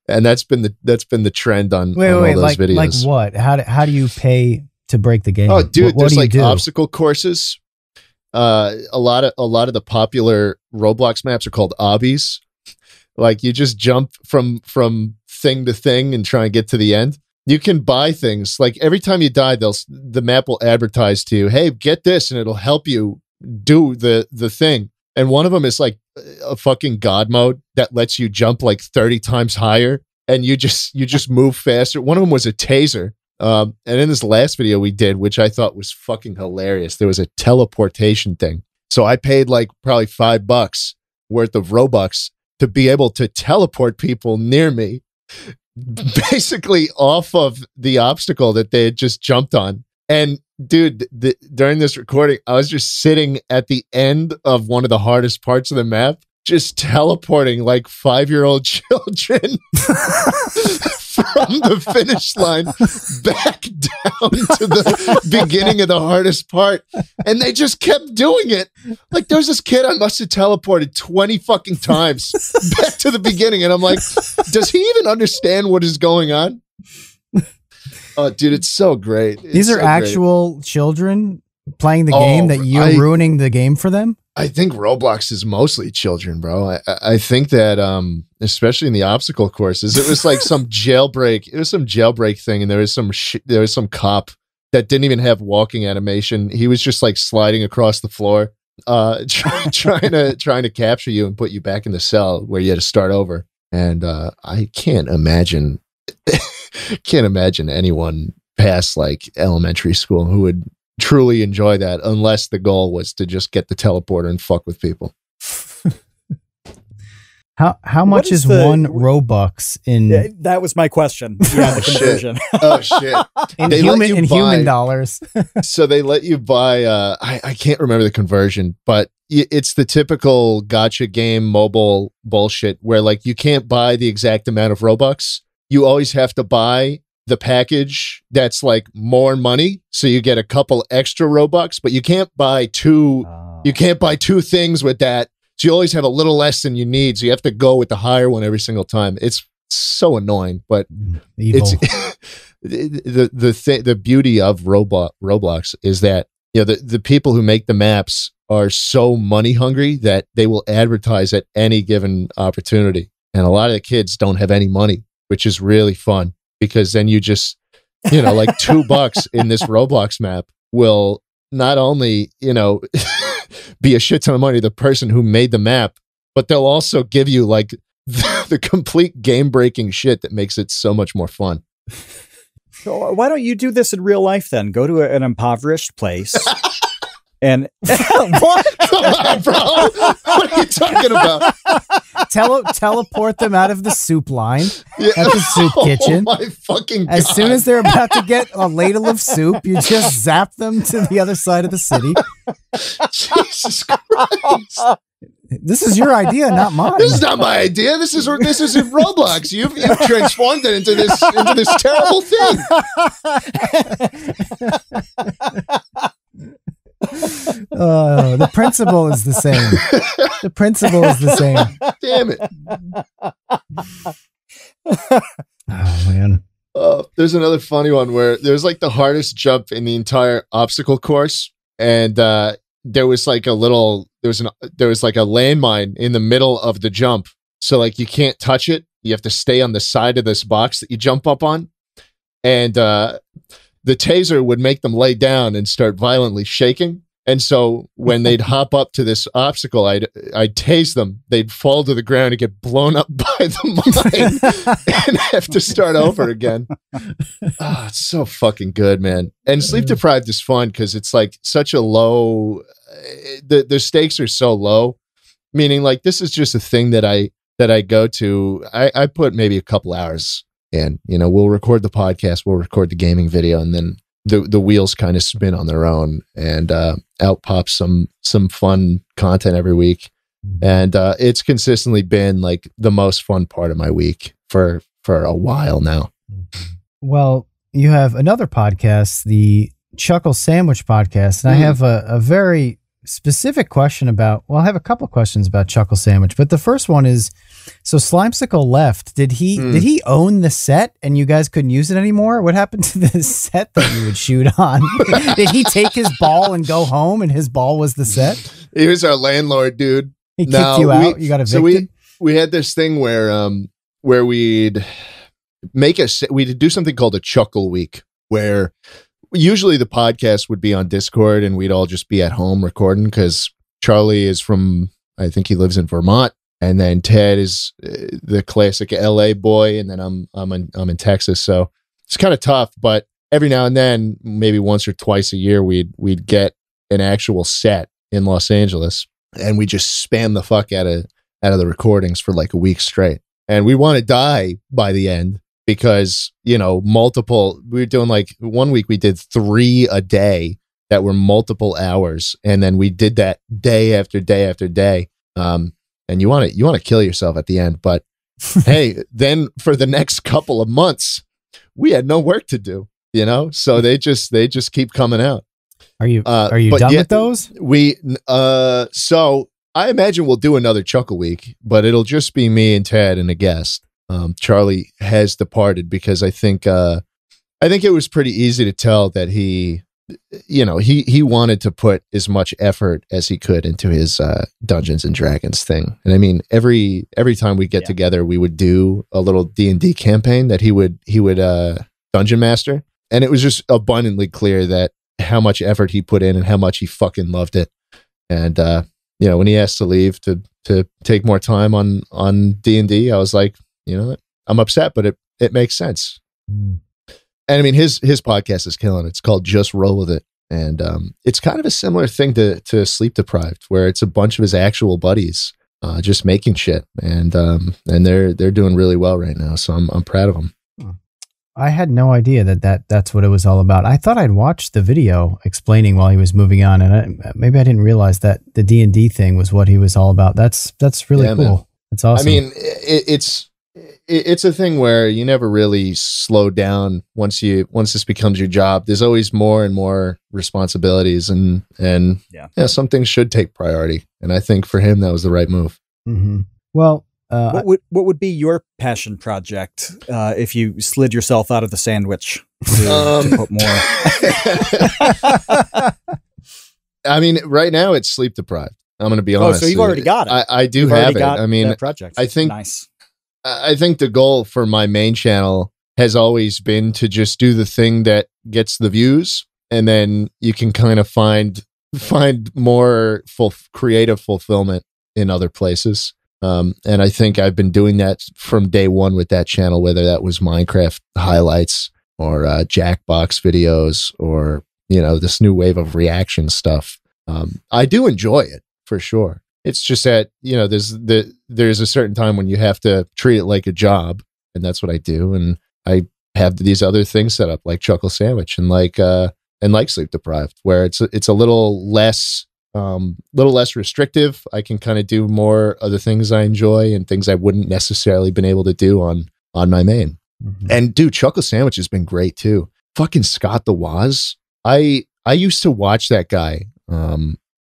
and that's been the trend on all those videos. Like what? How do you pay to break the game? Oh, dude, what there's do you like do? obstacle courses. A lot of the popular Roblox maps are called obbies. Like you just jump from thing to thing and try and get to the end. You can buy things. Like every time you die, the map will advertise to you, "Hey, get this," and it'll help you do the thing. And one of them is like a fucking God mode that lets you jump like 30 times higher, and you just move faster. One of them was a taser. And in this last video we did, which I thought was fucking hilarious, there was a teleportation thing. So I paid like probably $5 worth of Robux to be able to teleport people near me, basically off of the obstacle that they had just jumped on. And dude, during this recording, I was just sitting at the end of one of the hardest parts of the map, just teleporting like 5-year-old children from the finish line back down to the beginning of the hardest part. And they just kept doing it. Like there's this kid I must have teleported 20 fucking times back to the beginning. And I'm like, does he even understand what is going on? Oh, dude, it's so great. These are actual children playing the game that you're ruining the game for them? I think Roblox is mostly children, bro. I think that, especially in the obstacle courses, it was like some jailbreak. It was some jailbreak thing, and there was some cop that didn't even have walking animation. He was just like sliding across the floor, trying to capture you and put you back in the cell where you had to start over. And I can't imagine anyone past like elementary school who would truly enjoy that unless the goal was to just get the teleporter and fuck with people. How much is one Robux in? That was my question. Yeah, the conversion. Oh shit! in human dollars. So they let you buy. I can't remember the conversion, but it's the typical gotcha game mobile bullshit where like you can't buy the exact amount of Robux. You always have to buy the package that's like more money, so you get a couple extra Robux, but you can't buy two. You can't buy two things with that. So you always have a little less than you need. So you have to go with the higher one every single time. It's so annoying, but Evil. It's the beauty of Roblox is that the people who make the maps are so money hungry that they will advertise at any given opportunity, and a lot of the kids don't have any money, which is really fun. Because then you just, like $2 in this Roblox map will not only, be a shit ton of money to the person who made the map, but they'll also give you like the complete game breaking shit that makes it so much more fun. So why don't you do this in real life then? Go to an impoverished place. And what? Bro, what are you talking about? Teleport them out of the soup line at the soup kitchen. Oh my fucking God. As soon as they're about to get a ladle of soup, you just zap them to the other side of the city. Jesus Christ. This is your idea, not mine. This is not my idea. This is Roblox. You've transformed it into this terrible thing. The principle is the same. The principle is the same. Damn it. Oh man. There's another funny one where there's like the hardest jump in the entire obstacle course, and there was like a landmine in the middle of the jump, so like you can't touch it. You have to stay on the side of this box that you jump up on, and the taser would make them lay down and start violently shaking. And so when they'd hop up to this obstacle, I'd tase them. They'd fall to the ground and get blown up by the mine and have to start over again. Oh, it's so fucking good, man. And Sleep Deprived is fun because it's like such a low, the stakes are so low, meaning like this is just a thing that I go to. I put maybe a couple hours in, we'll record the podcast, we'll record the gaming video, and then the wheels kind of spin on their own, and out pops some fun content every week. And it's consistently been like the most fun part of my week for a while now. Well, you have another podcast, the Chuckle Sandwich podcast, and I have a very specific question about, I have a couple of questions about Chuckle Sandwich, but the first one is, so Slimesicle left. Did he own the set and you guys couldn't use it anymore? What happened to the set that you would shoot on? Did he take his ball and go home and his ball was the set? He was our landlord, dude. He kicked you out? You got evicted? So we had this thing where we'd do something called a Chuckle Week, where usually the podcast would be on Discord and we'd all just be at home recording, because Charlie is from, I think he lives in Vermont, and then Ted is the classic LA boy, and then I'm in Texas, so it's kind of tough. But every now and then, maybe once or twice a year, we'd get an actual set in Los Angeles, and we just spam the fuck out of the recordings for like a week straight. And we want to die by the end, because we were doing like one week we did 3 a day that were multiple hours, and then we did that day after day after day. And you want to kill yourself at the end, but hey, then for the next couple of months we had no work to do, so they just keep coming out. Are you done with those? So I imagine we'll do another Chuckle Week, but it'll just be me and Ted and a guest. Charlie has departed because I think it was pretty easy to tell that he wanted to put as much effort as he could into his Dungeons and Dragons thing. And I mean, every time we get together, we would do a little D&D campaign that he would dungeon master, and it was just abundantly clear that how much effort he put in and how much he fucking loved it. And when he asked to leave to take more time on D&D, I was like, I'm upset, but it makes sense. And I mean, his podcast is killing it. It's called Just Roll With It. And it's kind of a similar thing to Sleep Deprived, where it's a bunch of his actual buddies just making shit. And they're doing really well right now. So I'm proud of them. I had no idea that's what it was all about. I thought I'd watched the video explaining while he was moving on, and maybe I didn't realize that the D&D thing was what he was all about. That's really cool. Man. It's awesome. I mean, it's a thing where you never really slow down once this becomes your job. There's always more and more responsibilities, and some things should take priority. And I think for him, that was the right move. Mm-hmm. Well, what would be your passion project if you slid yourself out of the sandwich to put more? I mean, right now it's Sleep Deprived. I'm going to be honest. So you've already got it. I do have it. I mean, project. I think nice. I think the goal for my main channel has always been to just do the thing that gets the views, and then you can kind of find more creative fulfillment in other places. And I think I've been doing that from day one with that channel, whether that was Minecraft highlights or Jackbox videos or this new wave of reaction stuff. I do enjoy it for sure. It's just that, there's a certain time when you have to treat it like a job, and that's what I do. And I have these other things set up like Chuckle Sandwich and like Sleep Deprived, where it's a little less little less restrictive. I can kind of do more of the things I enjoy and things I wouldn't necessarily been able to do on my main. And dude, Chuckle Sandwich has been great too. Fucking Scott the Woz. I used to watch that guy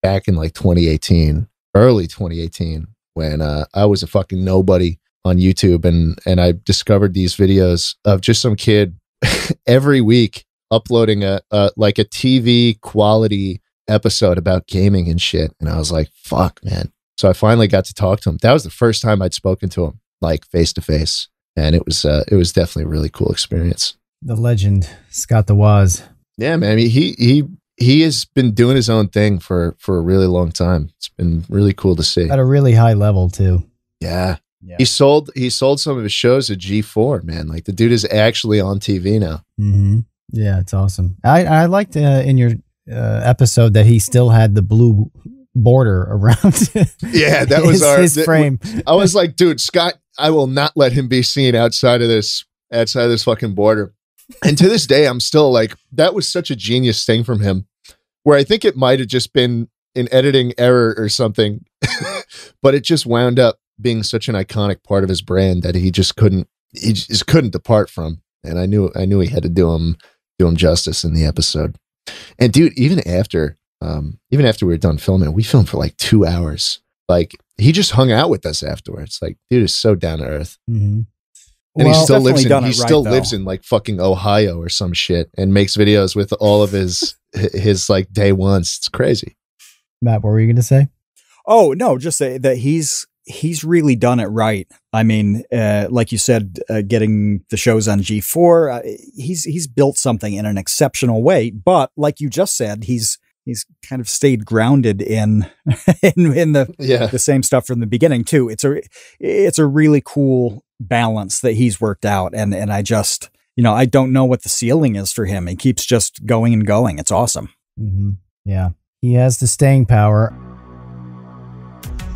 back in like 2018, early 2018, when I was a fucking nobody on YouTube, and I discovered these videos of just some kid every week uploading a like a TV quality episode about gaming and shit. And I was like, fuck, man. So I finally got to talk to him. That was the first time I'd spoken to him, like face to face. And it was definitely a really cool experience. The legend, Scott the Woz. Yeah, man. I mean, he has been doing his own thing for a really long time. It's been really cool to see. At a really high level too. Yeah. He sold some of his shows at G4, man. Like the dude is actually on TV now. Yeah, it's awesome. I liked in your episode that he still had the blue border around. Yeah, that was his frame. I was like, dude, Scott, I will not let him be seen outside of this fucking border. And to this day, I'm still like, that was such a genius thing from him, where I think it might have just been an editing error or something, but it just wound up being such an iconic part of his brand that he just couldn't depart from. And I knew he had to do him justice in the episode. And dude, even after we were done filming, we filmed for like 2 hours. Like he just hung out with us afterwards. Like, dude is so down to earth. And he still lives in like fucking Ohio or some shit and makes videos with all of his like day ones. It's crazy. Matt, what were you going to say? Oh, no, just say that he's really done it right. I mean, like you said, getting the shows on G4, he's built something in an exceptional way. But like you just said, he's kind of stayed grounded in the same stuff from the beginning too. It's a really cool balance that he's worked out. And I just, I don't know what the ceiling is for him. He keeps just going and going. It's awesome. Yeah. He has the staying power.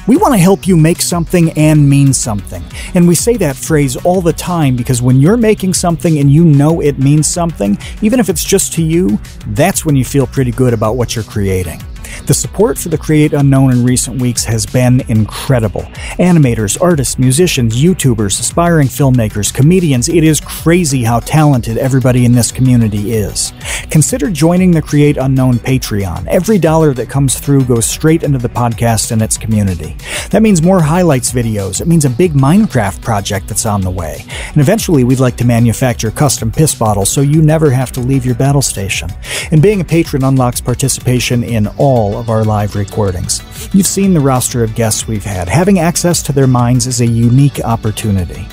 We want to help you make something and mean something. And we say that phrase all the time because when you're making something and you know it means something, even if it's just to you, that's when you feel pretty good about what you're creating. The support for the Create Unknown in recent weeks has been incredible. Animators, artists, musicians, YouTubers, aspiring filmmakers, comedians, it is crazy how talented everybody in this community is. Consider joining the Create Unknown Patreon. Every dollar that comes through goes straight into the podcast and its community. That means more highlights videos. It means a big Minecraft project that's on the way. And eventually we'd like to manufacture custom piss bottles so you never have to leave your battle station. And being a patron unlocks participation in all of our live recordings. You've seen the roster of guests we've had. Having access to their minds is a unique opportunity.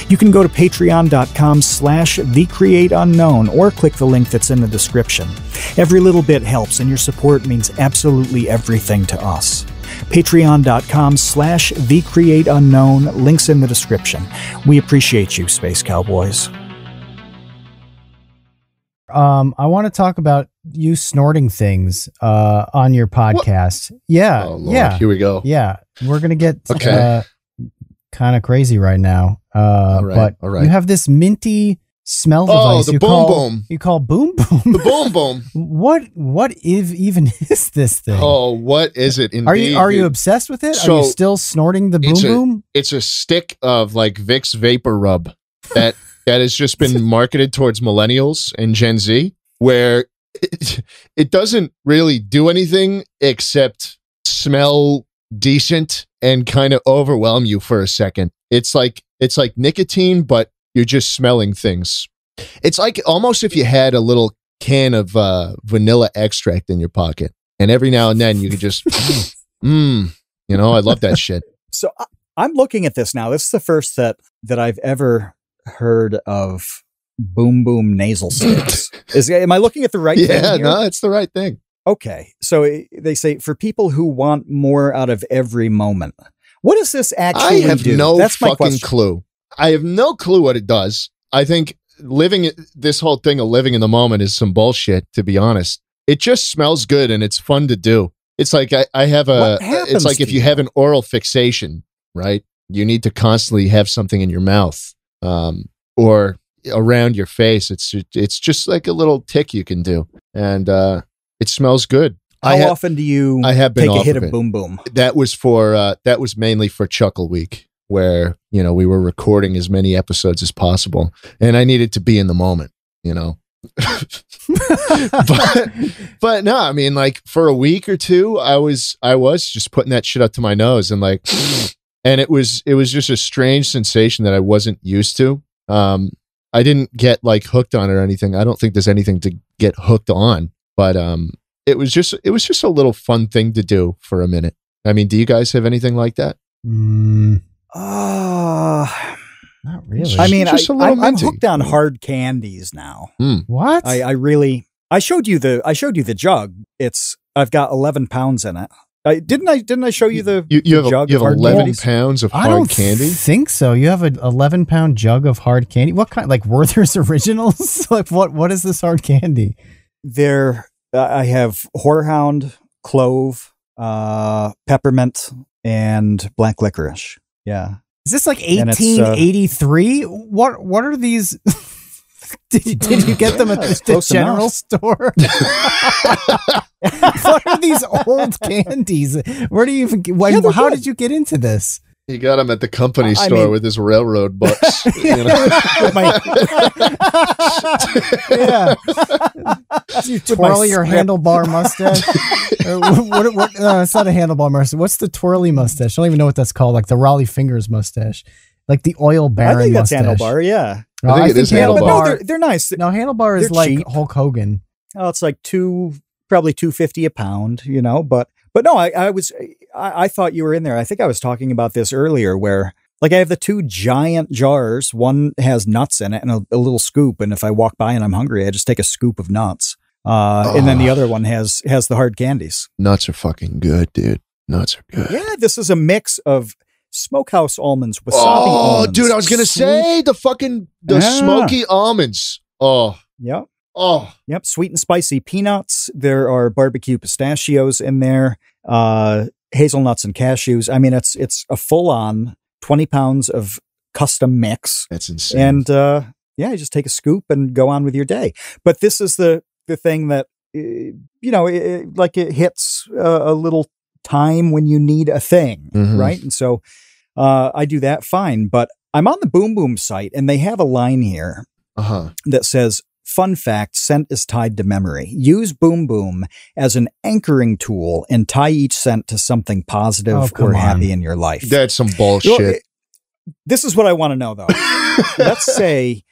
You can go to patreon.com/thecreateunknown or click the link that's in the description. Every little bit helps and your support means absolutely everything to us. Patreon.com/thecreateunknown, links in the description. We appreciate you, Space Cowboys. I want to talk about you snorting things on your podcast. What? Yeah. Oh, Lord. Here we go. Yeah. We're going to get kind of crazy right now. All right. You have this minty smell device. The boom boom. You call boom boom. The boom boom. What even is this thing? Oh, what is it? Indeed, are you obsessed with it? Are you still snorting the boom boom? It's a stick of like Vicks Vapor Rub that has just been marketed towards millennials and Gen Z, where it doesn't really do anything except smell decent and kind of overwhelm you for a second. It's like nicotine, but you're just smelling things. It's like almost if you had a little can of vanilla extract in your pocket, and every now and then you could just, I love that shit. So I'm looking at this now. This is the first that I've ever heard of boom boom nasal sticks. Am I looking at the right thing? Yeah, no, it's the right thing. Okay. So they say for people who want more out of every moment. What does this actually do? I have no fucking clue. I have no clue what it does. I think this whole thing of living in the moment is some bullshit, to be honest. It just smells good and it's fun to do. It's like it's like if you have an oral fixation, right? You need to constantly have something in your mouth. Or around your face. It's just like a little tick you can do. And it smells good. How often do you I have been take a off hit of of it. Boom Boom? That was mainly for Chuckle Week, where, you know, we were recording as many episodes as possible, and I needed to be in the moment, you know. but no, I mean, like, for a week or two, I was just putting that shit up to my nose, and like, and it was just a strange sensation that I wasn't used to. I didn't get like hooked on it or anything. I don't think there's anything to get hooked on, but it was just a little fun thing to do for a minute. I mean, do you guys have anything like that? Not really. I mean, I'm minty. hooked on hard candies now. What? I showed you the jug. I've got 11 pounds in it. Didn't I show you the you have jug? you have of hard 11 candies? pounds of I hard don't candy? think so. You have an 11-pound jug of hard candy. What kind? Like Werther's Originals? Like what is this hard candy? I have horehound, clove, peppermint, and black licorice. Yeah. Is this like 1883? What are these? Did you get them at the general store? What are these old candies? Where do you even how did you get into this? He got them at the company store with his railroad bucks. You know? Yeah. You twirl your handlebar mustache. It's not a handlebar mustache. What's the twirly mustache? I don't even know what that's called. Like the Raleigh Fingers mustache. Like the oil baron I think mustache. that's handlebar, yeah. No, I think it is handlebar. No, they're nice. No, handlebar is like cheap. Hulk Hogan. Oh, it's like probably $2.50 a pound, you know. But no, I thought you were in there. I think I was talking about this earlier, where like I have the two giant jars. One has nuts in it and a little scoop. And if I walk by and I'm hungry, I just take a scoop of nuts. And then the other one has the hard candies. Nuts are fucking good, dude. Nuts are good. Yeah, this is a mix of smokehouse almonds, wasabi almonds. Dude, I was gonna say the smoky almonds. Oh, yeah. Oh, yep. Sweet and spicy peanuts. There are barbecue pistachios in there. Hazelnuts and cashews. I mean, it's a full on 20 pounds of custom mix. That's insane. And you just take a scoop and go on with your day. But this is the thing that it hits a little time when you need a thing, right? And so I do that fine. But I'm on the Boom Boom site, and they have a line here that says, "Fun fact, scent is tied to memory. Use Boom Boom as an anchoring tool and tie each scent to something positive or happy in your life." That's some bullshit. This is what I want to know, though. Let's say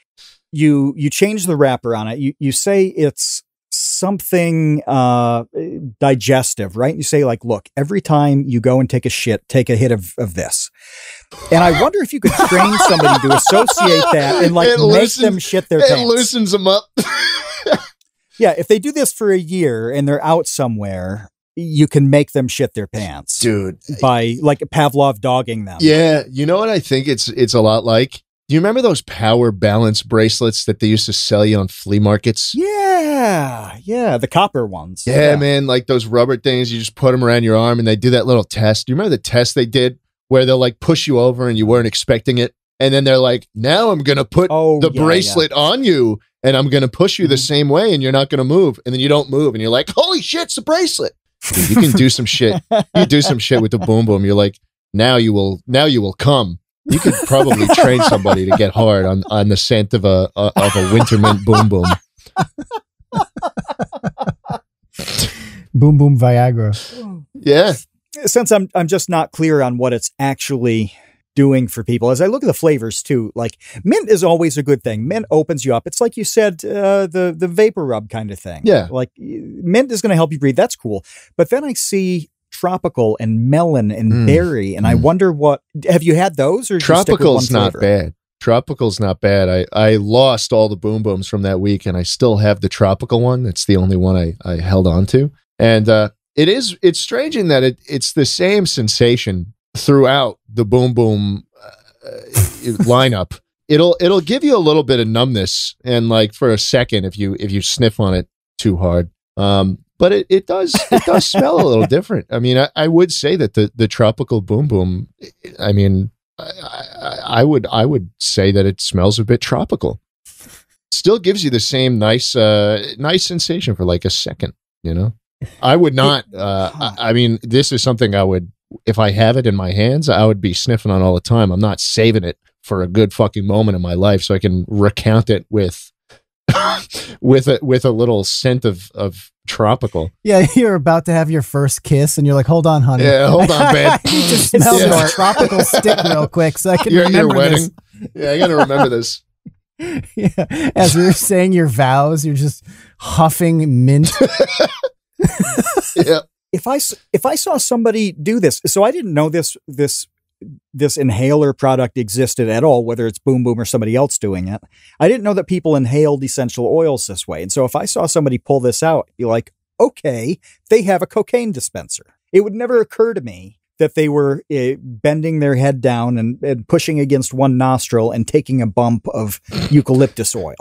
you change the wrapper on it. You say it's something digestive, right? You say, like, look, every time you go and take a shit, take a hit of this. And I wonder if you could train somebody to associate that and make them shit their pants. It loosens them up. Yeah, if they do this for a year and they're out somewhere, you can make them shit their pants, dude, by like Pavlov dogging them. Yeah, you know what I think it's a lot like? Do you remember those power balance bracelets that they used to sell you on flea markets? Yeah, the copper ones. Yeah, man, like those rubber things, you just put them around your arm and they do that little test. Do you remember the test they did where they'll like push you over and you weren't expecting it? And then they're like, now I'm going to put the bracelet on you and I'm going to push you the same way and you're not going to move. And then you don't move and you're like, holy shit, it's a bracelet. Dude, you can do some shit. You do some shit with the Boom Boom. You're like, now you will come. You could probably train somebody to get hard on the scent of a winter mint Boom Boom. Boom Boom Viagra. Yeah. Since I'm just not clear on what it's actually doing for people, as I look at the flavors too, like mint is always a good thing. Mint opens you up. It's like you said, the vapor rub kind of thing. Yeah. Like mint is going to help you breathe. That's cool. But then I see tropical and melon and berry, and I wonder have you had those? Or Tropical's not bad. Tropical's not bad. I lost all the Boom Booms from that week, and I still have the tropical one. It's the only one I held on to. And it's strange in that it's the same sensation throughout the Boom Boom lineup. It'll give you a little bit of numbness, and like for a second if you sniff on it too hard. But it does smell a little different. I mean, I would say that the tropical Boom Boom, I mean, I would say that it smells a bit tropical. Still gives you the same nice sensation for like a second, you know? I would not. I mean, this is something I would, if I have it in my hands, I would be sniffing on all the time. I'm not saving it for a good fucking moment in my life so I can recount it with with a little scent of tropical. Yeah, you're about to have your first kiss, and you're like, "Hold on, honey. Yeah, hold on, babe. I need to smell this tropical stick real quick so I can your remember wedding. this." Yeah, I got to remember this. Yeah, as you're saying your vows, you're just huffing mint. Yeah. If I saw somebody do this, so I didn't know this inhaler product existed at all, whether it's Boom Boom or somebody else doing it. I didn't know that people inhaled essential oils this way. And so if I saw somebody pull this out, be like, okay, they have a cocaine dispenser. It would never occur to me that they were bending their head down and pushing against one nostril and taking a bump of eucalyptus oil.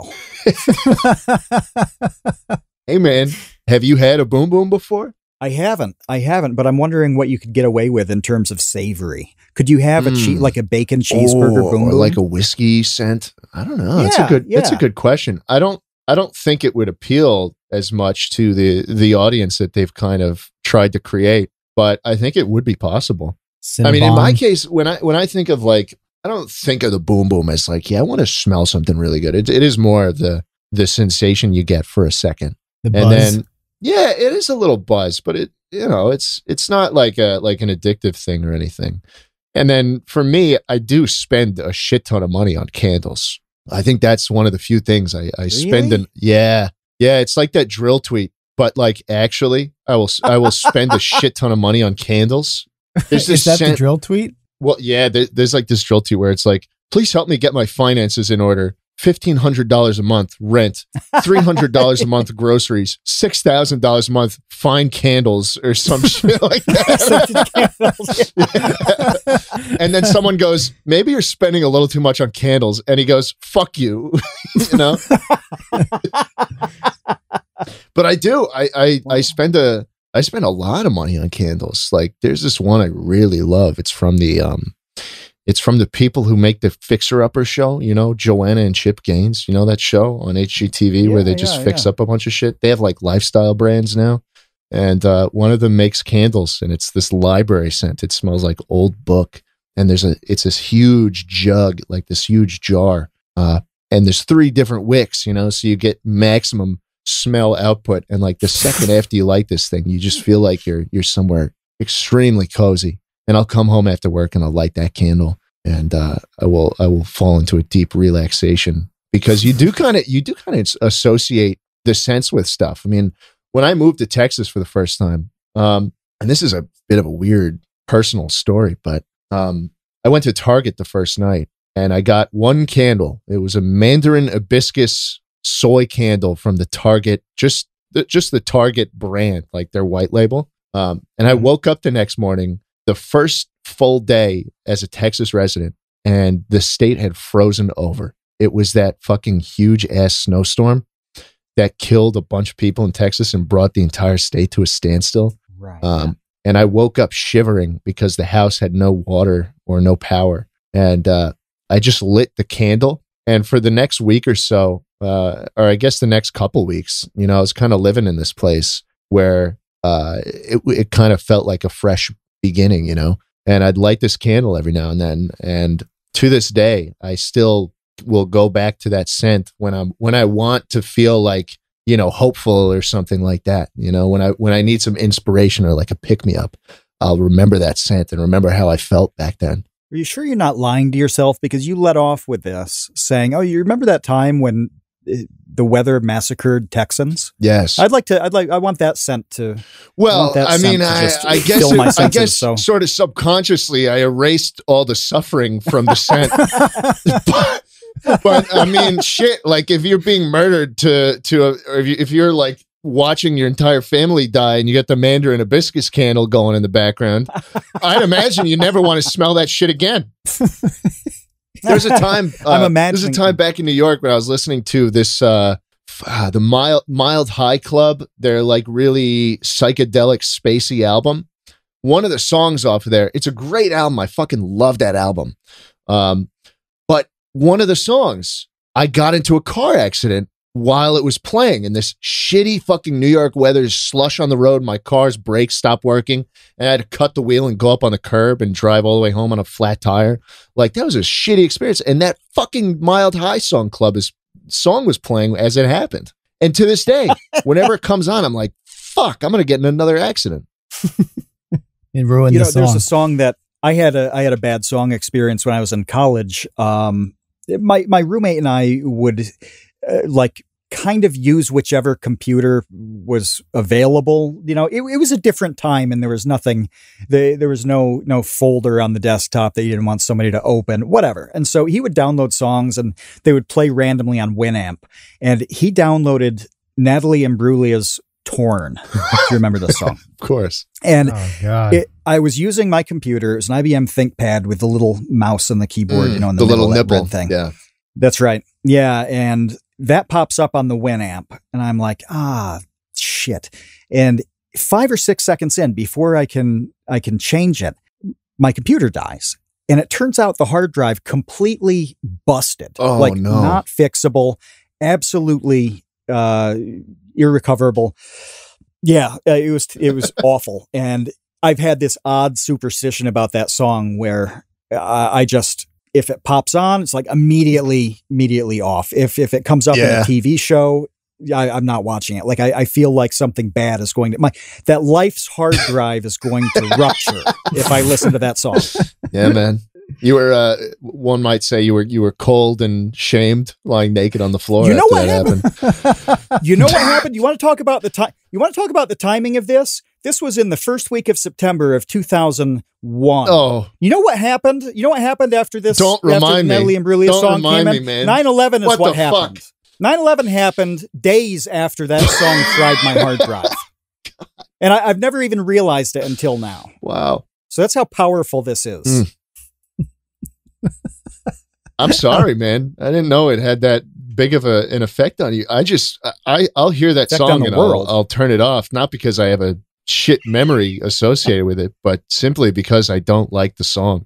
Hey, man, have you had a Boom Boom before? I haven't, but I'm wondering what you could get away with in terms of savory. Could you have like a bacon cheeseburger Boom Boom? Or like a whiskey scent? I don't know. Yeah, That's a good question. I don't think it would appeal as much to the audience that they've kind of tried to create, but I think it would be possible. Cinnabon. I mean, in my case, when I think of like, I don't think of the Boom Boom as like, yeah, I want to smell something really good. It is more the sensation you get for a second. The buzz. And then, yeah, it is a little buzz, but it's not like an addictive thing or anything. And then for me, I do spend a shit ton of money on candles. I think that's one of the few things I spend. Yeah. It's like that drill tweet, but like actually, I will spend a shit ton of money on candles. There's this Is that the drill tweet? Well, yeah, there's like this drill tweet where it's like, please help me get my finances in order. $1,500 a month rent, $300 a month groceries, $6,000 a month fine candles or some shit like that. Yeah. And then someone goes, maybe you're spending a little too much on candles, and he goes, fuck you. You know. But I do. I spend a lot of money on candles. Like there's this one I really love. It's from the people who make the Fixer Upper show, you know, Joanna and Chip Gaines, you know, that show on HGTV where they just fix up a bunch of shit. They have like lifestyle brands now. And one of them makes candles, and it's this library scent. It smells like old book. And it's this huge jug, like this huge jar. And there's 3 different wicks, you know, so you get maximum smell output. And like the second after you light this thing, you just feel like you're somewhere extremely cozy. And I'll come home after work and I'll light that candle, and I will fall into a deep relaxation, because you do kind of associate the scents with stuff. I mean, when I moved to Texas for the first time, and this is a bit of a weird personal story, but I went to Target the first night and I got one candle. It was a Mandarin hibiscus soy candle from the Target, just the Target brand, like their white label. And I woke up the next morning, the first full day as a Texas resident, and the state had frozen over. It was that fucking huge ass snowstorm that killed a bunch of people in Texas and brought the entire state to a standstill. Right. And I woke up shivering because the house had no water or no power. And I just lit the candle. And for the next week or so, or I guess the next couple weeks, you know, I was kind of living in this place where it kind of felt like a fresh beginning, you know, and I'd light this candle every now and then. And to this day, I still will go back to that scent when I want to feel like, you know, hopeful or something like that. You know, when I need some inspiration or like a pick me up, I'll remember that scent and remember how I felt back then. Are you sure you're not lying to yourself? Because you let off with this saying, oh, you remember that time when the weather massacred Texans? Yes. I want that scent to. Well, I mean, I guess sort of subconsciously, I erased all the suffering from the scent. but I mean, shit, like if you're being murdered or if you're like watching your entire family die and you get the Mandarin hibiscus candle going in the background, I'd imagine you never want to smell that shit again. There's a time there's a time back in New York when I was listening to this the Mild High Club, their like really psychedelic spacey album. One of the songs off of there, it's a great album. I fucking love that album. But one of the songs, I got into a car accident while it was playing, and this shitty fucking New York weather, slush on the road, my car's brakes stopped working, and I had to cut the wheel and go up on the curb and drive all the way home on a flat tire. Like, that was a shitty experience. And that fucking Mild High song was playing as it happened. And to this day, whenever it comes on, I'm like, fuck, I'm going to get in another accident. And ruin the song. There's a song that I had a bad song experience when I was in college. My roommate and I would kind of use whichever computer was available. It was a different time, and there was nothing, there was no folder on the desktop that you didn't want somebody to open, whatever. And so he would download songs, and they would play randomly on Winamp. And he downloaded Natalie Imbruglia's Torn. Do you remember this song? Of course. And I was using my computer. It was an IBM ThinkPad with the little mouse and the keyboard, in the little nipple thing. Yeah, that's right. Yeah, and that pops up on the Winamp, and I'm like, shit. And 5 or 6 seconds in, before I can change it, my computer dies, and it turns out the hard drive completely busted. Oh, no. Not fixable, absolutely irrecoverable. Yeah, it was awful. And I've had this odd superstition about that song where I just, if it pops on, it's like immediately off. If it comes up in a TV show, I'm not watching it. Like I feel like something bad is going to that life's hard drive is going to rupture if I listen to that song. Yeah, man. You were, one might say, you were cold and shamed, lying naked on the floor. You know what happened? You know what happened? You want to talk about the time? You want to talk about the timing of this? This was in the first week of September of 2001. Oh, you know what happened? You know what happened after this? Don't remind me. Natalie Imbruglia song came in. Man. 9/11 is what happened. Fuck? 9/11 happened days after that song fried my hard drive, and I've never even realized it until now. Wow. So that's how powerful this is. I'm sorry, man. I didn't know it had that big of an effect on you. I'll hear that song and I'll turn it off, not because I have a shit memory associated with it, but simply because I don't like the song.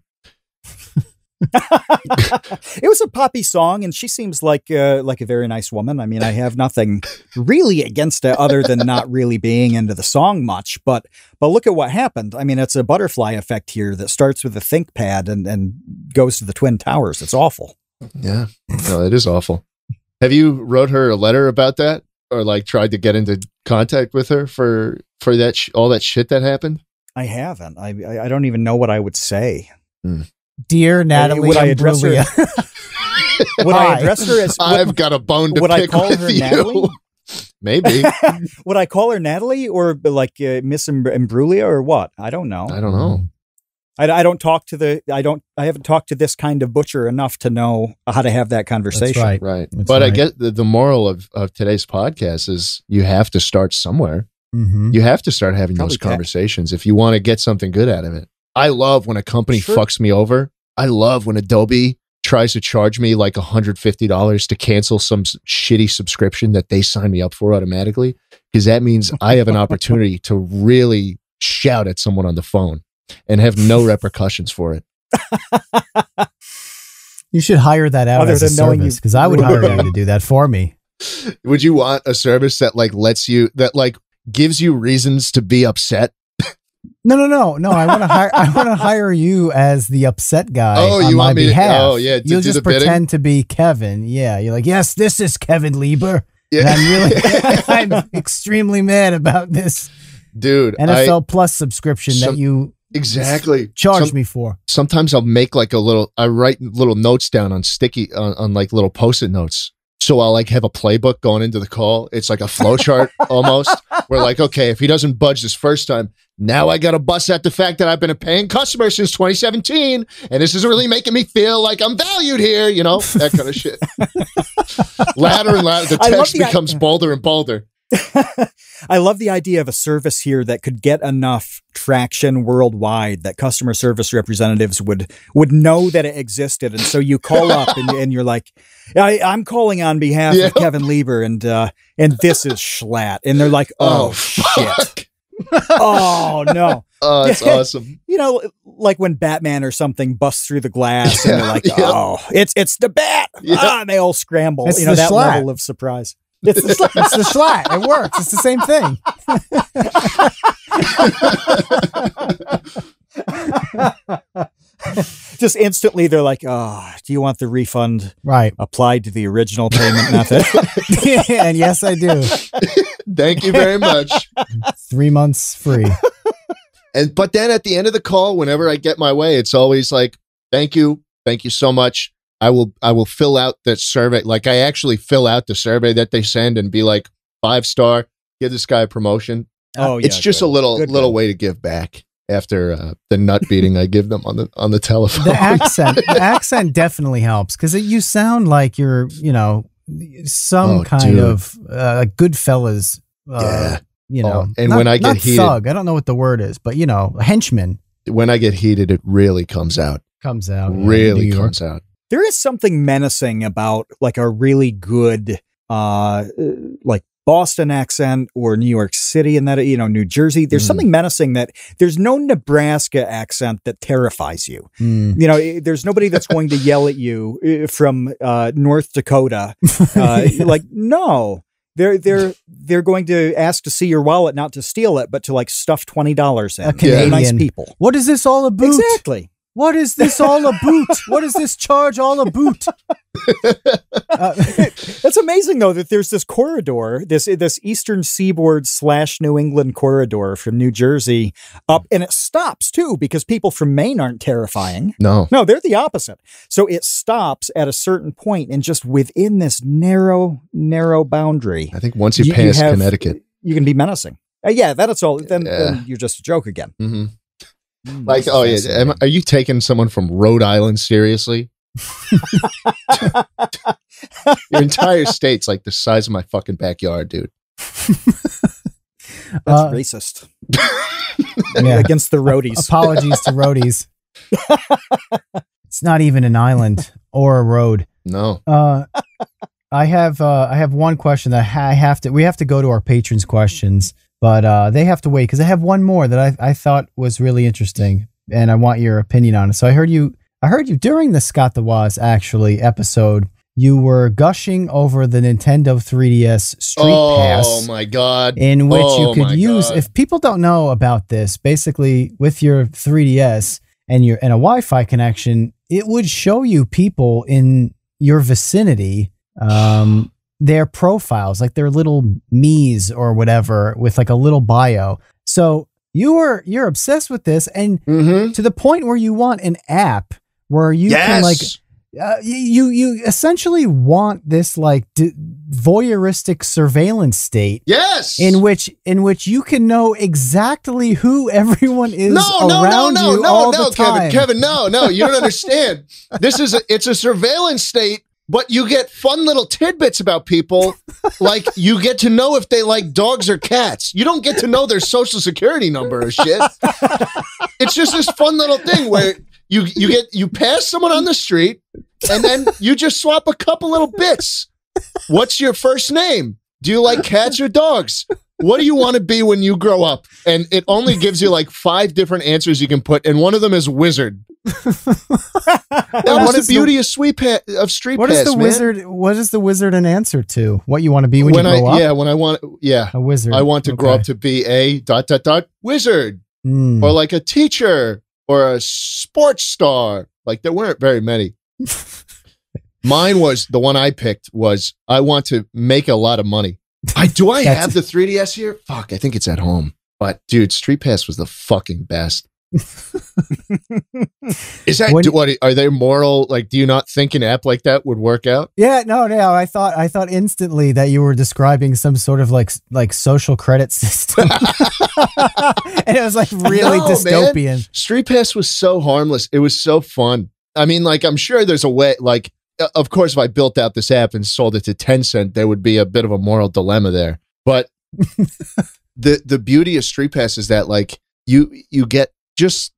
It was a poppy song, and she seems like a very nice woman. I mean, I have nothing really against it other than not really being into the song much. But look at what happened. I mean, it's a butterfly effect here that starts with a ThinkPad and goes to the Twin Towers. It's awful. Yeah, no, it is awful. Have you wrote her a letter about that, or tried to get into contact with her for that all that shit that happened? I haven't. I don't even know what I would say. Dear Natalie, would I address her? Would I address her as? I've got a bone to pick with you. Natalie? Maybe. Would I call her Natalie or Miss Imbruglia or what? I don't know. I don't know. I don't talk to I haven't talked to this kind of butcher enough to know how to have that conversation. That's right. That's but right. I get the moral of today's podcast is you have to start somewhere. Mm-hmm. You have to start having those conversations if you want to get something good out of it. I love when a company fucks me over. I love when Adobe tries to charge me like $150 to cancel some shitty subscription that they sign me up for automatically, because that means I have an opportunity to really shout at someone on the phone and have no repercussions for it. You should hire that out as a service, because I would hire you to do that for me. Would you want a service that lets you, that gives you reasons to be upset? No. I want to hire you as the upset guy on my behalf. You'll just pretend to be Kevin. Yeah, you're like, yes, this is Kevin Lieber. Yeah. And I'm extremely mad about this, dude. NFL Plus subscription that you charge me for. Sometimes I'll make I write little notes down on sticky on little Post-it notes. So I'll have a playbook going into the call. It's like a flow chart almost. We're okay, if he doesn't budge this first time, now I got to bust out the fact that I've been a paying customer since 2017, and this is really making me feel like I'm valued here, that kind of shit. Louder and louder. The text becomes bolder and bolder. I love the idea of a service here that could get enough traction worldwide that customer service representatives would know that it existed. And so you call up and you're like, I'm calling on behalf of Kevin Lieber and this is Schlatt. And they're like, oh shit. Oh no. Oh, it's awesome. Like when Batman or something busts through the glass and they're like, oh, it's the bat. And they all scramble. It's that Schlatt. level of surprise. It's the Schlatt. It's the Schlatt. It works. It's the same thing. Just instantly, they're like, "Oh, do you want the refund Right. applied to the original payment method?" And yes, I do. Thank you very much. 3 months free. But then at the end of the call, whenever I get my way, it's always like, thank you so much. I will fill out that survey. Like, I actually fill out the survey that they send and be like, 5-star, give this guy a promotion. Oh, yeah, It's just a little way to give back after the nut beating I give them on the telephone. The accent definitely helps because you sound like you're, some kind of Goodfellas. Yeah. And not, when I get not heated, thug. I don't know what the word is, but henchman when I get heated, it really comes out. Really comes out. There is something menacing about like a really good, like Boston accent or New York City and that, New Jersey. There's something menacing that there's no Nebraska accent that terrifies you. There's nobody that's going to yell at you from North Dakota. Like, no, they're going to ask to see your wallet, not to steal it, but to like stuff $20 in. Canadian. Nice people. What is this all about? Exactly. What is this all about? What is this charge all about? That's amazing, though, that there's this corridor, this Eastern Seaboard / New England corridor from New Jersey up, and it stops too because people from Maine aren't terrifying. No, they're the opposite. So it stops at a certain point, and just within this narrow boundary, I think once you pass Connecticut, you can be menacing. Yeah, that's all. Then you're just a joke again. Mm-hmm. Like, oh yeah, are you taking someone from Rhode Island seriously? Your entire state's like the size of my fucking backyard, dude. That's racist. Against the roadies. Apologies to roadies. It's not even an island or a road. No. I have one question that we have to go to our patrons' questions. But they have to wait because I have one more that I thought was really interesting, and I want your opinion on it. So I heard you during the Scott the Woz episode. You were gushing over the Nintendo 3DS Street Pass. Oh my god! In which you could use. If people don't know about this, basically with your 3DS and a Wi-Fi connection, it would show you people in your vicinity. Their profiles, like their little me's or whatever, with like a little bio. So you're obsessed with this, and to the point where you want an app where you can like you essentially want this like voyeuristic surveillance state. Yes, in which you can know exactly who everyone is around you all the time. Kevin, no, you don't understand. It's a surveillance state. But you get fun little tidbits about people, like you get to know if they like dogs or cats. You don't get to know their social security number or shit. It's just this fun little thing where you pass someone on the street and then you just swap a couple little bits. What's your first name? Do you like cats or dogs? What do you want to be when you grow up? And it only gives you like 5 different answers you can put, and one of them is wizard. That was the beauty of Street Pass, What is the wizard an answer to? What you want to be when you grow up? Yeah, when I want, a wizard. I want to grow up to be a ... wizard, or like a teacher, or a sports star. Like there weren't very many. Mine was the one I picked was I want to make a lot of money. I have the 3DS here? Fuck, I think it's at home. But dude, Street Pass was the fucking best. Is that what are they moral? Like, do you not think an app like that would work out? Yeah, no. I thought instantly that you were describing some sort of like social credit system, and it was like really dystopian. Man. Street Pass was so harmless. It was so fun. I mean, like, I'm sure there's a way. Like, of course, if I built out this app and sold it to Tencent, there would be a bit of a moral dilemma there. But the beauty of Street Pass is that like you get just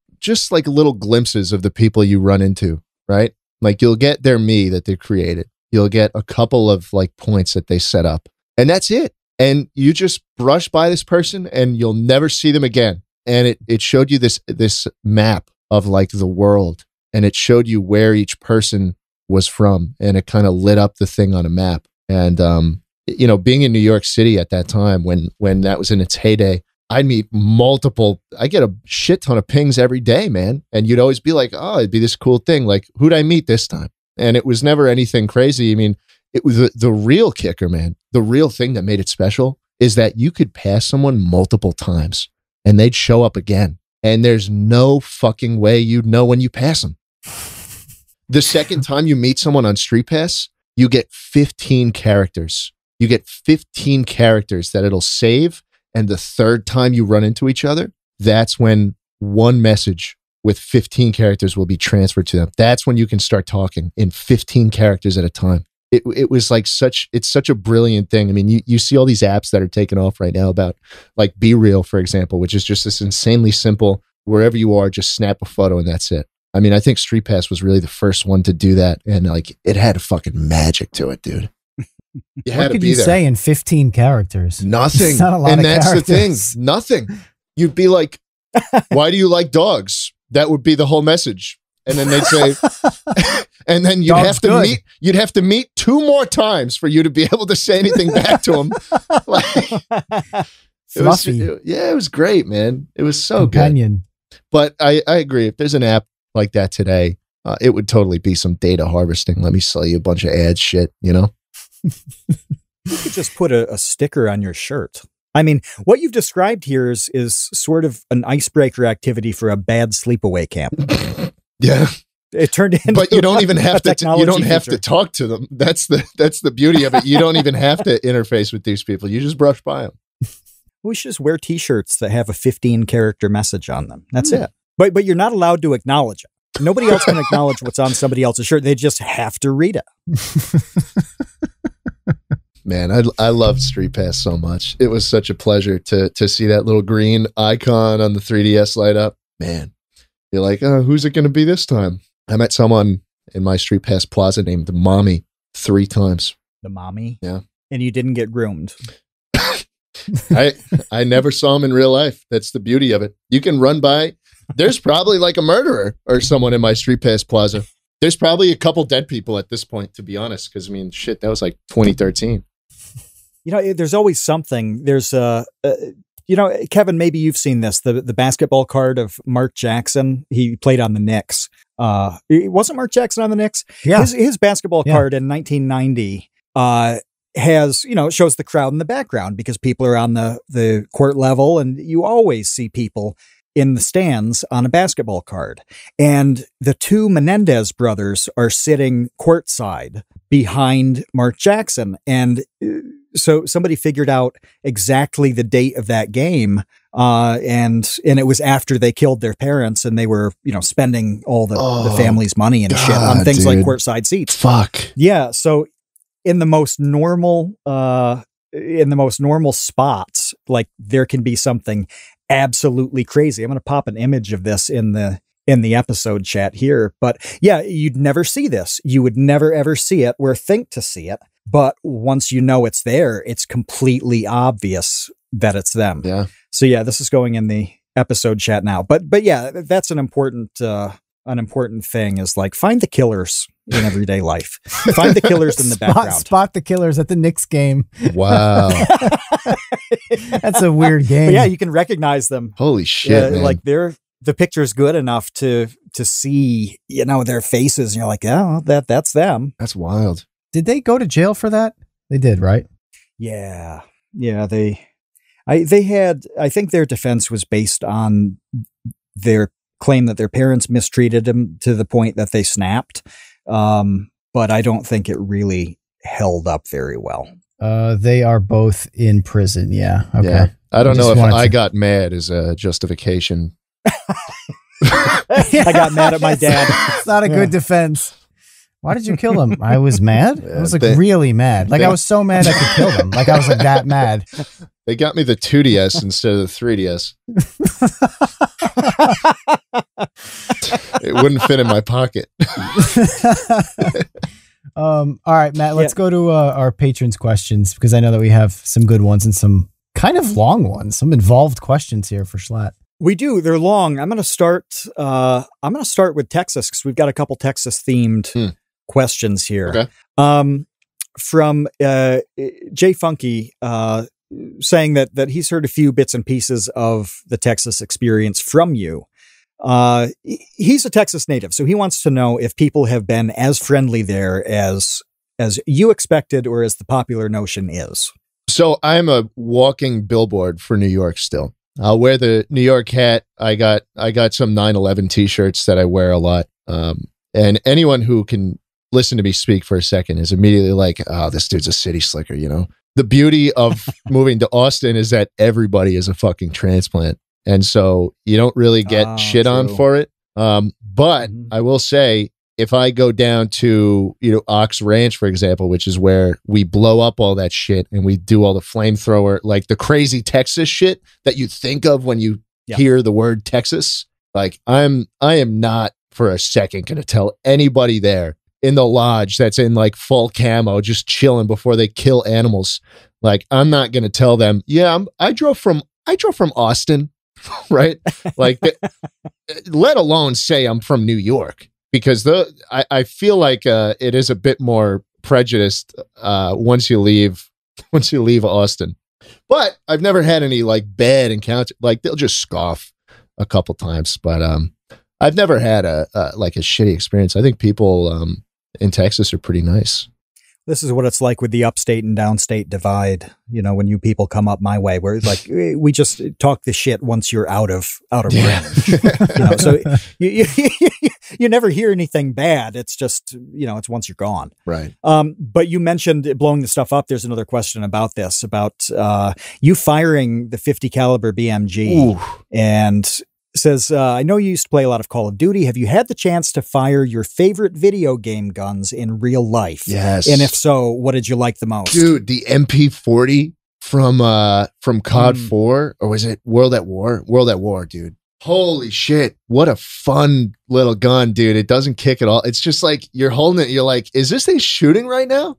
like little glimpses of the people you run into, right? Like you'll get their me that they created. You'll get a couple of like points that they set up, and that's it. And you just brush by this person and you'll never see them again. And it showed you this map of like the world, and it showed you where each person was from, and it kind of lit up the thing on a map. And you know, being in New York City at that time when that was in its heyday, I get a shit ton of pings every day, man. And you'd always be like, oh, it'd be this cool thing. Like, who'd I meet this time? And it was never anything crazy. I mean, it was the real kicker, man. The real thing that made it special is that you could pass someone multiple times and they'd show up again. And there's no fucking way you'd know when you pass them. The second time you meet someone on Street Pass, you get 15 characters. You get 15 characters that it'll save. And the third time you run into each other, that's when one message with 15 characters will be transferred to them. That's when you can start talking in 15 characters at a time. It was like it's such a brilliant thing. I mean, you see all these apps that are taking off right now about like Be Real, for example, which is just this insanely simple, wherever you are, just snap a photo and that's it. I mean, I think Street Pass was really the first one to do that. And like, it had a fucking magic to it, dude. What could you say in 15 characters? Nothing. It's not a lot and of that's characters. the thing. Nothing. You'd be like, why do you like dogs? That would be the whole message. And then they'd say, and then you'd have to meet 2 more times for you to be able to say anything back to them. It was great, man. It was so Companion. good. But I agree. If there's an app like that today, it would totally be some data harvesting. Let me sell you a bunch of ads shit, you know? You could just put a sticker on your shirt. I mean, what you've described here is sort of an icebreaker activity for a bad sleepaway camp. Yeah. It turned into but you don't even have to you don't have to talk to them. That's the beauty of it. You don't even have to interface with these people. You just brush by them. We should just wear t-shirts that have a 15 character message on them. That's it. But you're not allowed to acknowledge it. Nobody else can acknowledge what's on somebody else's shirt. They just have to read it. Man, I loved Street Pass so much. It was such a pleasure to see that little green icon on the 3DS light up. Man, you're like, oh, who's it going to be this time? I met someone in my Street Pass plaza named Mommy 3 times. The Mommy? Yeah. And you didn't get groomed. I never saw him in real life. That's the beauty of it. You can run by. There's probably like a murderer or someone in my Street Pass plaza. There's probably a couple dead people at this point, to be honest, because I mean, shit, that was like 2013. You know, there's always something. There's you know, Kevin, maybe you've seen this, the basketball card of Mark Jackson. He played on the Knicks. Wasn't Mark Jackson on the Knicks? Yeah. His basketball card in 1990 has, you know, it shows the crowd in the background because people are on the court level, and you always see people in the stands on a basketball card. And the 2 Menendez brothers are sitting courtside behind Mark Jackson. And so somebody figured out exactly the date of that game. And it was after they killed their parents and they were, you know, spending all the family's money and shit on things like courtside seats. Fuck. Yeah. So in the most normal spots, like there can be something absolutely crazy. I'm going to pop an image of this in the episode chat here, but yeah, you'd never see this. You would never ever see it or think to see it. But once you know it's there, it's completely obvious that it's them. Yeah. So yeah, this is going in the episode chat now. But yeah, that's an important thing is like find the killers in everyday life. Find the killers in the background. Spot the killers at the Knicks game. Wow. That's a weird game. But yeah, you can recognize them. Holy shit, man. Like the picture's good enough to see, you know, their faces, and you're like, oh, that's them. That's wild. Did they go to jail for that? They did, right? Yeah. Yeah, they had, I think their defense was based on their claim that their parents mistreated them to the point that they snapped. But I don't think it really held up very well. They are both in prison. Yeah. Okay. Yeah. I don't know if I got mad as a justification. I got mad at my dad. It's not a good defense. Why did you kill him? I was mad. I was like really mad. Like I was so mad I could kill them. Like I was like that mad. They got me the 2DS instead of the 3DS. It wouldn't fit in my pocket. All right, Matt, let's go to our patrons' questions because I know that we have some good ones and some kind of long ones, some involved questions here for Schlatt. We do. They're long. I'm going to start with Texas because we've got a couple Texas themed questions here. Okay. from Jay Funky saying that he's heard a few bits and pieces of the Texas experience from you. He's a Texas native, so he wants to know if people have been as friendly there as you expected or as the popular notion is. So I'm a walking billboard for New York still. I'll wear the New York hat. I got some 9/11 t-shirts that I wear a lot. And anyone who can listen to me speak for a second is immediately like, oh, this dude's a city slicker, you know? The beauty of moving to Austin is that everybody is a fucking transplant. And so you don't really get shit on for it. But I will say, if I go down to, Ox Ranch, for example, which is where we blow up all that shit and we do all the flamethrower, like the crazy Texas shit that you think of when you hear the word Texas. Like I am not for a second going to tell anybody there in the lodge that's in like full camo, just chilling before they kill animals. Like I'm not going to tell them, I drove from Austin, right? Like, let alone say I'm from New York, because I feel like it is a bit more prejudiced once you leave Austin. But I've never had any like bad encounter. Like they'll just scoff a couple times, but I've never had a shitty experience. I think people in Texas are pretty nice. This is what it's like with the upstate and downstate divide. When you people come up my way, where it's like we just talk the shit once you're out of range. So you never hear anything bad. It's just it's once you're gone. Right. But you mentioned blowing the stuff up. There's another question about this, about you firing the 50 caliber BMG. Ooh. And says, I know you used to play a lot of Call of Duty. Have you had the chance to fire your favorite video game guns in real life? Yes. And if so, what did you like the most? Dude, the MP40 from COD 4, or was it World at War? World at War, dude. Holy shit. What a fun little gun, dude. It doesn't kick at all. It's just like you're holding it. You're like, is this thing shooting right now?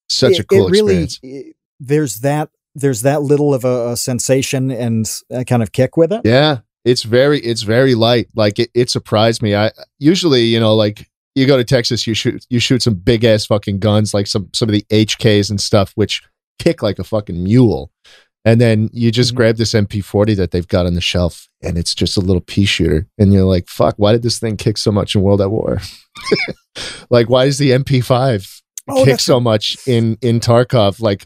Such a cool experience. There's that little of a sensation and a kind of kick with it. Yeah. It's very light. Like it surprised me. I usually, like you go to Texas, you shoot some big ass fucking guns, like some of the HKs and stuff, which kick like a fucking mule. And then you just grab this MP40 that they've got on the shelf, and it's just a little pea shooter. And you're like, fuck, why did this thing kick so much in World at War? Like, why does the MP5 kick so much in Tarkov? Like,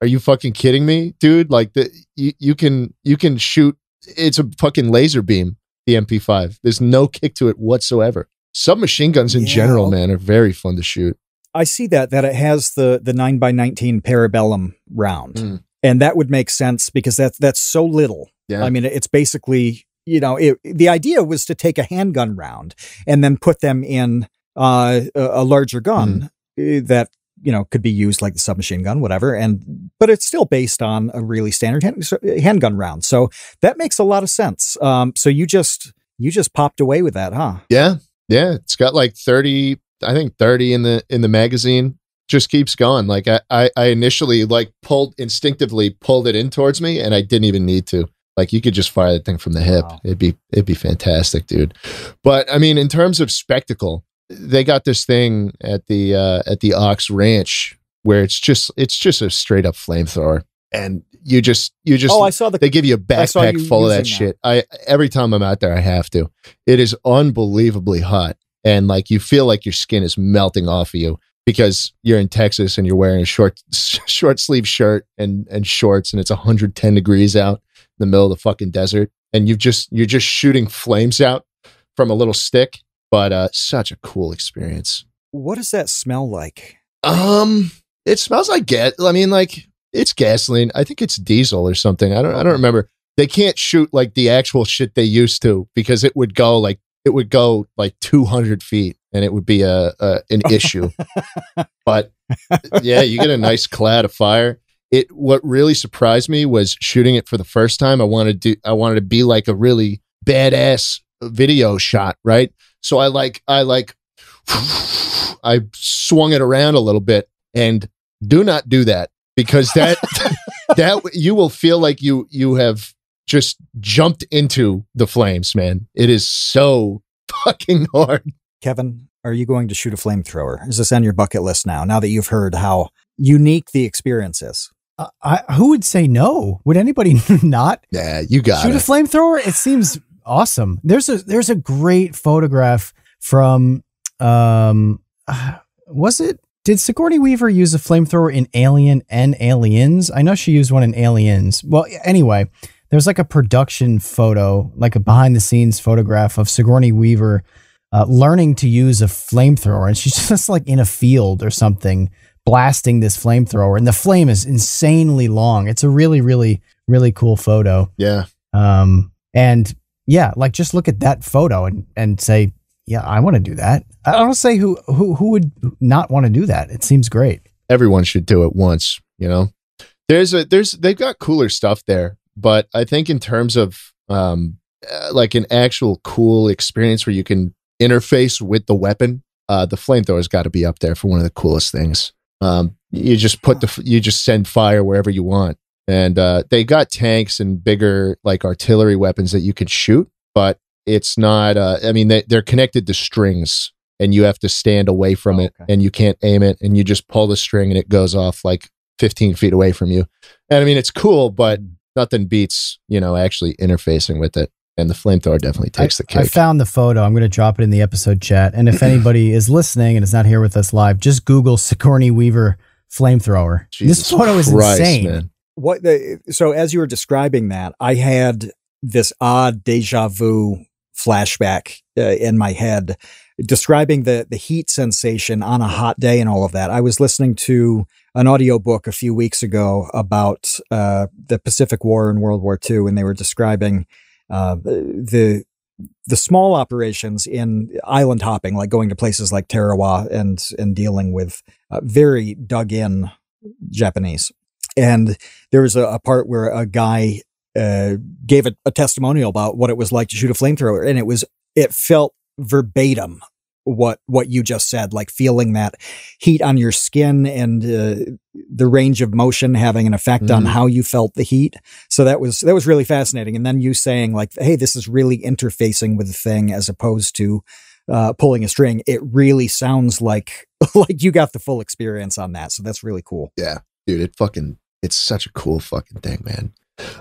are you fucking kidding me, dude? Like you can shoot. It's a fucking laser beam, the MP5. There's no kick to it whatsoever. Submachine guns in general, man, are very fun to shoot. I see that it has the 9x19 Parabellum round. And that would make sense because that's so little. Yeah. I mean, it's basically, the idea was to take a handgun round and then put them in a larger gun that, could be used like the submachine gun, whatever. But it's still based on a really standard handgun round. So that makes a lot of sense. So you just popped away with that, huh? Yeah. Yeah. It's got like 30 in the magazine. Just keeps going. Like I initially instinctively pulled it in towards me, and I didn't even need to. Like you could just fire that thing from the hip. Wow. It'd be fantastic, dude. But I mean, in terms of spectacle, they got this thing at the Ox Ranch where it's just a straight up flamethrower, and you just I saw they give you a backpack full of that shit. Every time I'm out there, I have to. It is unbelievably hot, and like you feel like your skin is melting off of you because you're in Texas and you're wearing a short sleeve shirt and shorts, and it's 110 degrees out in the middle of the fucking desert, and you're just shooting flames out from a little stick. But such a cool experience. What does that smell like? It smells like it's gasoline. I think it's diesel or something. I don't remember. They can't shoot like the actual shit they used to, because it would go like 200 feet, and it would be an issue. But yeah, you get a nice cloud of fire. What really surprised me was shooting it for the first time. I wanted to be like a really badass video shot, right? So I swung it around a little bit, and do not do that, because that you will feel like you have just jumped into the flames, man. It is so fucking hard. Kevin, are you going to shoot a flamethrower? Is this on your bucket list now that you've heard how unique the experience is? Who would say no? Would anybody not? Yeah, you got shoot a flamethrower? It seems awesome. There's a great photograph from did Sigourney Weaver use a flamethrower in Alien and Aliens? I know she used one in Aliens. Well, anyway, there's like a production photo, like a behind the scenes photograph of Sigourney Weaver learning to use a flamethrower, and she's just like in a field or something, blasting this flamethrower, and the flame is insanely long. It's a really, really, really cool photo. Yeah. And yeah, like just look at that photo and say, yeah, I want to do that. I don't say who would not want to do that. It seems great. Everyone should do it once, you know. They've got cooler stuff there, but I think in terms of like an actual cool experience where you can interface with the weapon, the flamethrower's got to be up there for one of the coolest things. You just send fire wherever you want. And they got tanks and bigger like artillery weapons that you can shoot, but it's not, I mean, they're connected to strings and you have to stand away from it and you can't aim it and you just pull the string and it goes off like 15 feet away from you. And I mean, it's cool, but nothing beats, you know, actually interfacing with it. And the flamethrower definitely takes the cake. I found the photo. I'm going to drop it in the episode chat. And if anybody is listening and is not here with us live, just Google Sigourney Weaver flamethrower. This photo is insane. Man. So as you were describing that, I had this odd deja vu flashback in my head describing the heat sensation on a hot day and all of that. I was listening to an audiobook a few weeks ago about the Pacific War and World War II, and they were describing the small operations in island hopping, like going to places like Tarawa and dealing with very dug in Japanese. And there was a part where a guy gave a testimonial about what it was like to shoot a flamethrower, and it felt verbatim what you just said, like feeling that heat on your skin and the range of motion having an effect on how you felt the heat. So that was really fascinating. And then you saying like, hey, this is really interfacing with the thing as opposed to pulling a string. It really sounds like you got the full experience on that. So that's really cool. Yeah, dude, it's such a cool fucking thing, man.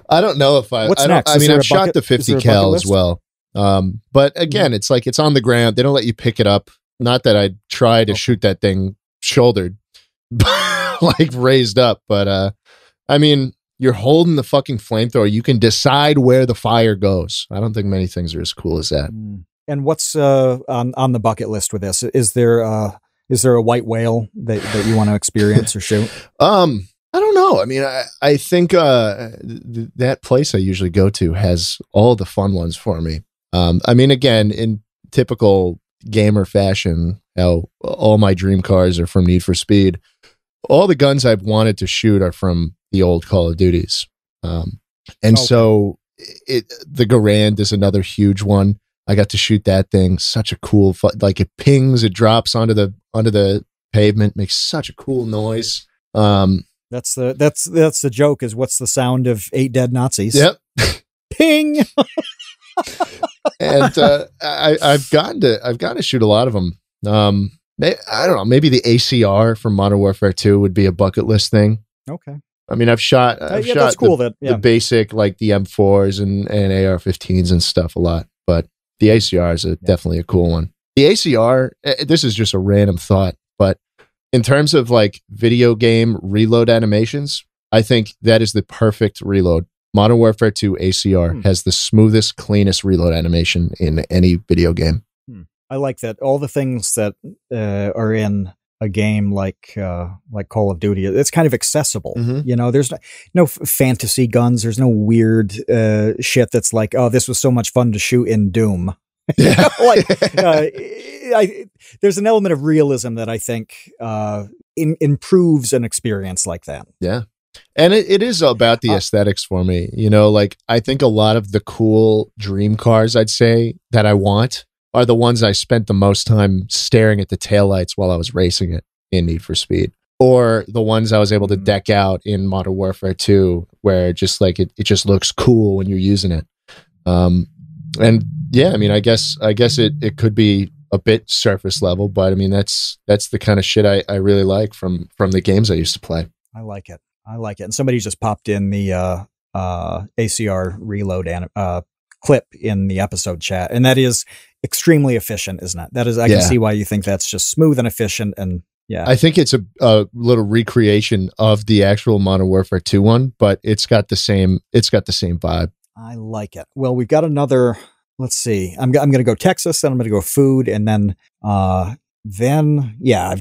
I don't know if What's next? I mean, I've shot the 50 cal as well. But again, it's like, it's on the ground. They don't let you pick it up. Not that I'd try to shoot that thing shouldered, like raised up. But, I mean, you're holding the fucking flamethrower. You can decide where the fire goes. I don't think many things are as cool as that. And what's, on the bucket list with this? Is there a white whale that you want to experience or shoot? I don't know. I mean, I think that place I usually go to has all the fun ones for me. I mean, again, in typical gamer fashion, how all my dream cars are from Need for Speed. All the guns I've wanted to shoot are from the old Call of Duties. So the Garand is another huge one. I got to shoot that thing. Such a cool, like it pings, it drops onto the pavement, makes such a cool noise. That's the joke, is what's the sound of 8 dead Nazis? Yep. Ping. And I've gotten to shoot a lot of them. I don't know, maybe the ACR from Modern Warfare 2 would be a bucket list thing. Okay. I mean, I've shot that's cool, the basic, like the M4s and AR-15s and stuff a lot, but the ACR is definitely a cool one. The ACR, this is just a random thought, but in terms of like video game reload animations, I think that is the perfect reload. Modern Warfare 2 ACR has the smoothest, cleanest reload animation in any video game. I like that. All the things that are in a game like Call of Duty, it's kind of accessible. You know, there's no fantasy guns. There's no weird shit that's like, oh, this was so much fun to shoot in Doom. Yeah. There's an element of realism that I think improves an experience like that. Yeah. And it is about the aesthetics for me. You know, like I think a lot of the cool dream cars, I'd say, that I want are the ones I spent the most time staring at the taillights while I was racing it in Need for Speed. Or the ones I was able to deck out in Modern Warfare 2, where just like it just looks cool when you're using it. And yeah, I mean, I guess it could be a bit surface level, but I mean that's the kind of shit I really like from the games I used to play. I like it. And somebody just popped in the ACR reload clip in the episode chat, and that is extremely efficient, isn't it? That is, I can see why you think that's just smooth and efficient, and yeah. I think it's a little recreation of the actual Modern Warfare 2 one, but it's got the same vibe. I like it. Well, we've got another, let's see. I'm going to go Texas, then I'm going to go food, and then I've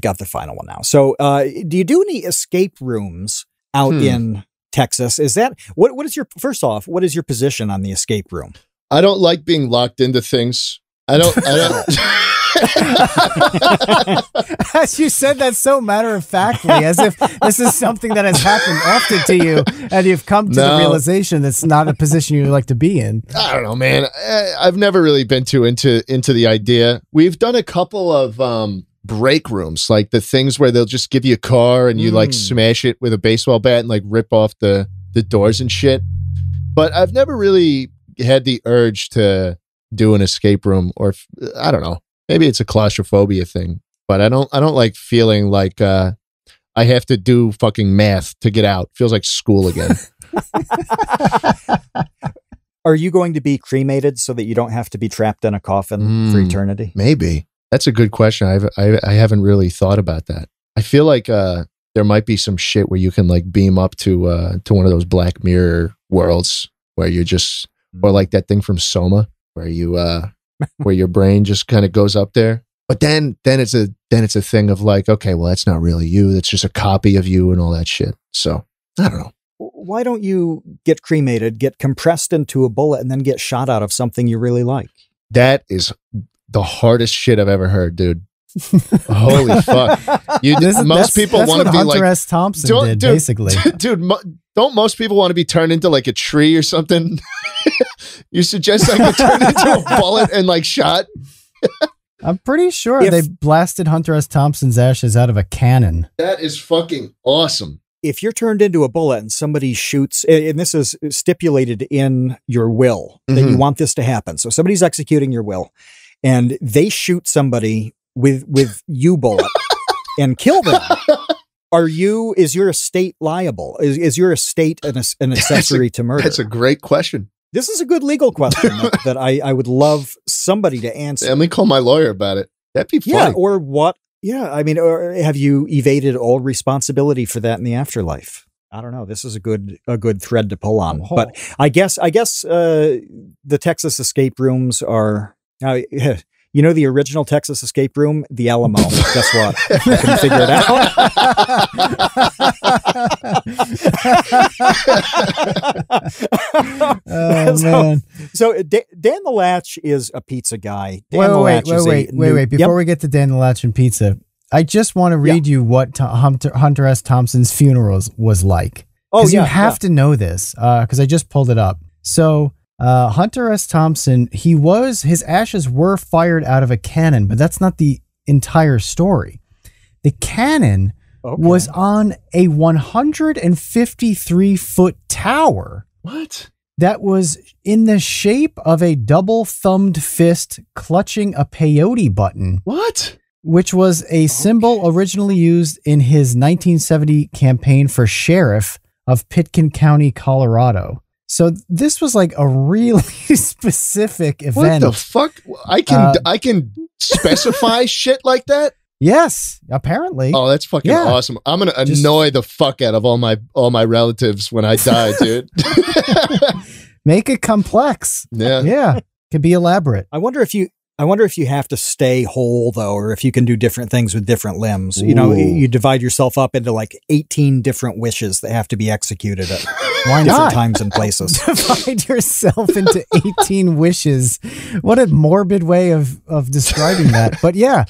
got the final one now. So, do you do any escape rooms out in Texas? Is that what is your, first off, what is your position on the escape room? I don't like being locked into things. I don't. As you said that so matter-of-factly, as if this is something that has happened often to you, and you've come to the realization that's not a position you like to be in. I don't know, man. I've never really been too into the idea. We've done a couple of break rooms, like the things where they'll just give you a car and you like smash it with a baseball bat and like rip off the doors and shit. But I've never really had the urge to do an escape room, or I don't know. Maybe it's a claustrophobia thing, but I don't like feeling like I have to do fucking math to get out. Feels like school again. Are you going to be cremated so that you don't have to be trapped in a coffin for eternity? Maybe. That's a good question. I haven't really thought about that. I feel like there might be some shit where you can like beam up to one of those Black Mirror worlds where you're just, or like that thing from Soma where you where your brain just kind of goes up there. But then it's a thing of like, okay, well, that's not really you. That's just a copy of you and all that shit. So I don't know. Why don't you get cremated, get compressed into a bullet, and then get shot out of something you really like? That is the hardest shit I've ever heard, dude. Holy fuck! Most people want to be like Hunter S. Thompson did, basically. Dude, don't most people want to be turned into like a tree or something? You suggest I get turned into a bullet and like shot? I'm pretty sure they blasted Hunter S. Thompson's ashes out of a cannon. That is fucking awesome. If you're turned into a bullet and somebody shoots, and this is stipulated in your will that you want this to happen. So somebody's executing your will and they shoot somebody with you bullet and kill them. Is your estate liable? Is your estate an accessory to murder? That's a great question. This is a good legal question that I would love somebody to answer. Let me call my lawyer about it. That'd be funny. Yeah, or what? Yeah, I mean, or have you evaded all responsibility for that in the afterlife? I don't know. This is a good thread to pull on. Oh. But I guess the Texas escape rooms are. You know the original Texas escape room? The Alamo. Guess what? I can figure it out. Man. So Dan the Latch is a pizza guy. Wait. Before we get to Dan the Latch and pizza, I just want to read you what Hunter S. Thompson's funeral was like. Oh, yeah. You have to know this because I just pulled it up. So... Hunter S. Thompson, his ashes were fired out of a cannon, but that's not the entire story. The cannon was on a 153-foot tower. What? That was in the shape of a double-thumbed fist clutching a peyote button. What? Which was a symbol originally used in his 1970 campaign for sheriff of Pitkin County, Colorado. So this was like a really specific event. What the fuck? I can specify shit like that? Yes, apparently. Oh, that's fucking awesome. I'm going to annoy the fuck out of all my relatives when I die, dude. Make it complex. Yeah. Yeah. Could be elaborate. I wonder if you have to stay whole though, or if you can do different things with different limbs. Ooh. You know, you divide yourself up into like 18 different wishes that have to be executed at different times and places. Divide yourself into 18 wishes. What a morbid way of describing that. But yeah,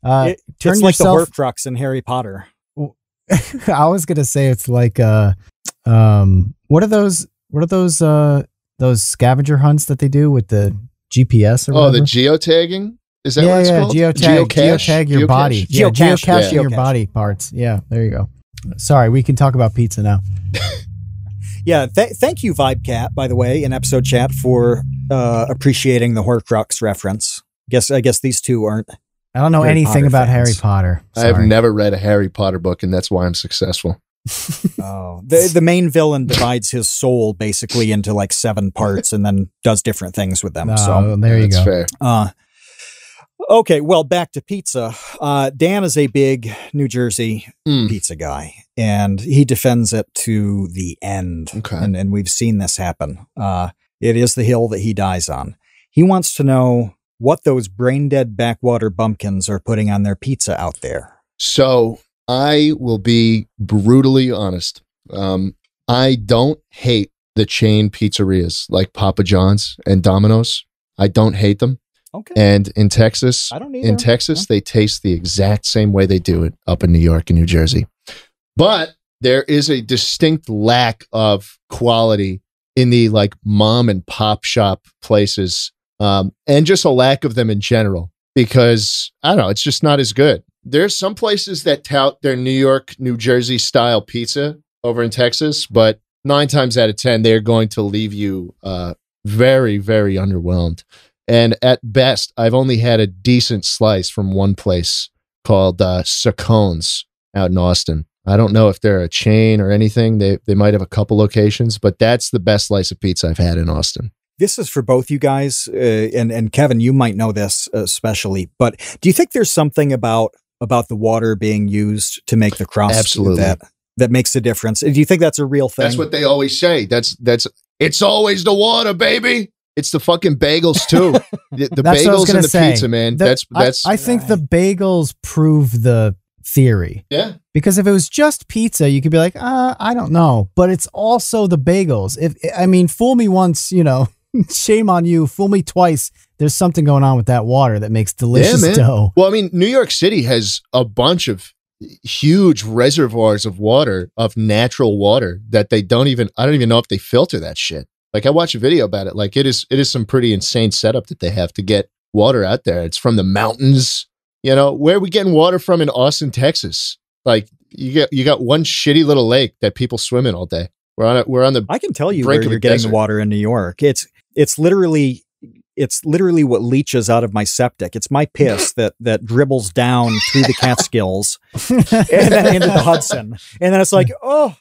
it's like the Horcrux in Harry Potter. I was gonna say it's like what are those scavenger hunts that they do with the GPS or whatever? Oh, the geotagging? Is that what it's called? Geotag your body. Geocache your body parts. Yeah, there you go. Sorry, we can talk about pizza now. Yeah, thank you, VibeCat, by the way, in episode chat for appreciating the Horcrux reference. I guess these two aren't I don't know Harry anything Potter about fans. Harry Potter. I have Sorry. never read a Harry Potter book, and that's why I'm successful. Oh, the main villain divides his soul basically into like 7 parts and then does different things with them. So there you That's go. fair. okay, well, back to pizza. Dan is a big New Jersey pizza guy, and he defends it to the end. Okay. And we've seen this happen. It is the hill that he dies on. He wants to know what those brain-dead backwater bumpkins are putting on their pizza out there. So I will be brutally honest. I don't hate the chain pizzerias like Papa John's and Domino's. I don't hate them. Okay. And in Texas, I don't either. they taste the exact same way they do it up in New York and New Jersey. But there is a distinct lack of quality in the like mom and pop shop places, and just a lack of them in general, because I don't know, it's just not as good. There's some places that tout their New York, New Jersey style pizza over in Texas, but 9 times out of 10, they're going to leave you very, very underwhelmed. And at best, I've only had a decent slice from one place called Sacone's out in Austin. I don't know if they're a chain or anything. They might have a couple locations, but that's the best slice of pizza I've had in Austin. This is for both you guys, and Kevin, you might know this especially, but do you think there's something about the water being used to make the crust Absolutely. that makes a difference? Do you think that's a real thing? That's what they always say. It's always the water, baby. It's the fucking bagels too. The That's what I was bagels and gonna the say. pizza, man. The- That's I think the bagels prove the theory. yeah. Because if it was just pizza, you could be like, I don't know. But it's also the bagels. Fool me once, shame on you. Fool me twice. There's something going on with that water that makes delicious man. dough. Well, I mean, New York City has a bunch of huge reservoirs of water, of natural water that I don't even know if they filter that shit. Like I watched a video about it. Like it is some pretty insane setup that they have to get water out there. It's from the mountains. Where are we getting water from in Austin, Texas? Like you got one shitty little lake that people swim in all day. We're on the I can tell you brink where of you're a getting desert. the water in New York. It's literally what leaches out of my septic. It's my piss that dribbles down through the Catskills and then into the Hudson. And then it's like, oh,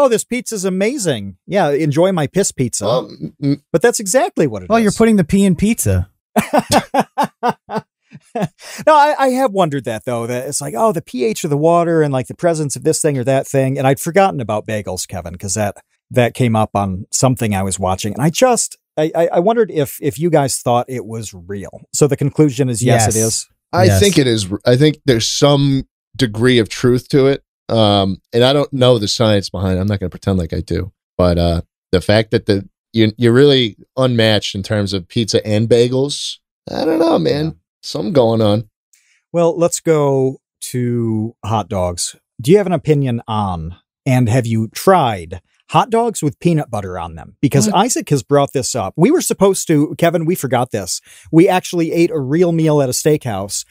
this pizza's amazing. Yeah, enjoy my piss pizza. But that's exactly what it is. Well, you're putting the pee in pizza. No, I have wondered that though, that it's like, the pH of the water and like the presence of this thing or that thing. And I'd forgotten about bagels, Kevin, because that came up on something I was watching. And I wondered if you guys thought it was real. So the conclusion is yes. It is. I think it is. I think there's some degree of truth to it. And I don't know the science behind it. I'm not going to pretend like I do. But the fact that you're really unmatched in terms of pizza and bagels, I don't know, man. Yeah. Something going on. Well, let's go to hot dogs. Do you have an opinion on, and have you tried hot dogs with peanut butter on them? Because Isaac has brought this up. We were supposed to, Kevin, we forgot this. We actually ate a real meal at a steakhouse,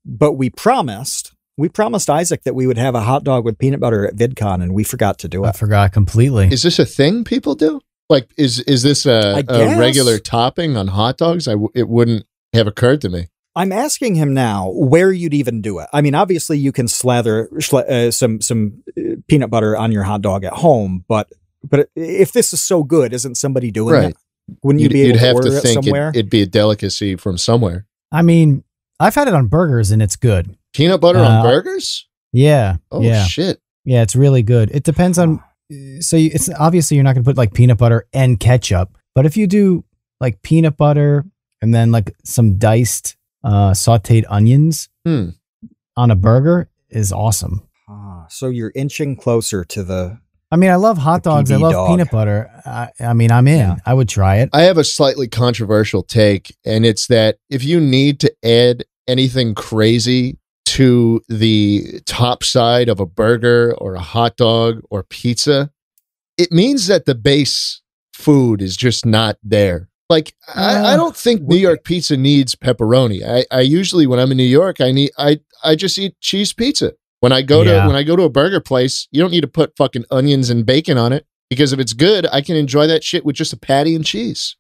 but we promised Isaac that we would have a hot dog with peanut butter at VidCon, and we forgot to do it. I forgot completely. Is this a thing people do? Like, is this a regular topping on hot dogs? It wouldn't have occurred to me. I'm asking him now where you'd even do it. I mean, obviously you can slather some peanut butter on your hot dog at home, but if this is so good, isn't somebody doing it? Wouldn't you be able to order it somewhere? It'd be a delicacy from somewhere. I mean, I've had it on burgers and it's good. Peanut butter on burgers? Yeah. Oh, yeah. shit. Yeah, it's really good. It depends on, it's obviously you're not going to put like peanut butter and ketchup, but if you do like peanut butter and then like some diced sauteed onions on a burger is awesome. So you're inching closer to the... I mean, I love hot dogs. I love peanut butter. I mean, I'm in. Yeah. I would try it. I have a slightly controversial take, and it's that if you need to add anything crazy to the top side of a burger or a hot dog or pizza, it means that the base food is just not there. Like, I don't think New York pizza needs pepperoni. I usually, when I'm in New York, I just eat cheese pizza. When I go to a burger place, you don't need to put fucking onions and bacon on it, because if it's good, I can enjoy that shit with just a patty and cheese.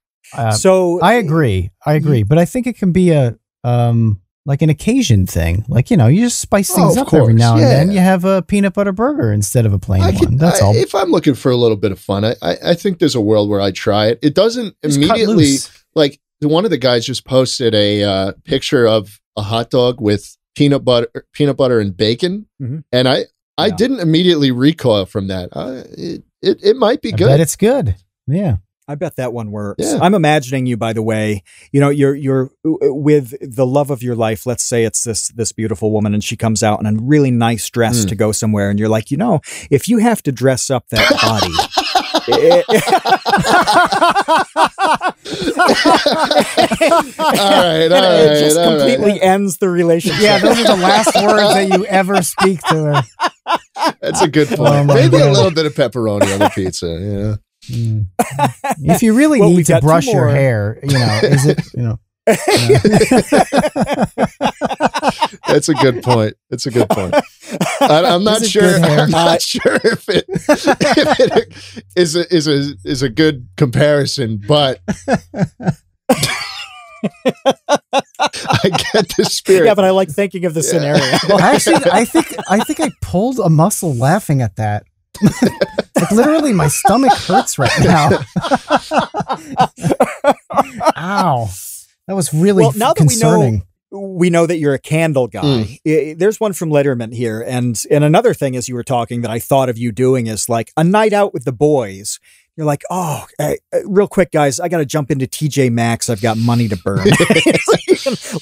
So I agree, but I think it can be a like an occasion thing. Like, you just spice things up every now and then. You have a peanut butter burger instead of a plain one. That's all. If I'm looking for a little bit of fun, I think there's a world where I try it. It doesn't immediately, like one of the guys just posted a picture of a hot dog with peanut butter and bacon. And I didn't immediately recoil from that. It might be good. I bet it's good. Yeah. I bet that one works. Yeah. I'm imagining you, by the way, you're with the love of your life. Let's say it's this beautiful woman and she comes out in a really nice dress to go somewhere. And you're like, if you have to dress up that body. all right. It just completely ends the relationship. Yeah, those are the last words that you ever speak to her. That's a good point. Maybe a little bit of pepperoni on the pizza. Yeah. If you really need to brush your hair, is it, That's a good point. I'm not sure. I'm not sure if it is a good comparison, but I get the spirit. Yeah, but I like thinking of the scenario. Well, actually, I think I pulled a muscle laughing at that. Like literally my stomach hurts right now. Ow. That was really concerning. We know that you're a candle guy. There's one from Letterman here. And another thing as you were talking that I thought of you doing is like a night out with the boys. You're like, real quick, guys, I got to jump into TJ Maxx. I've got money to burn.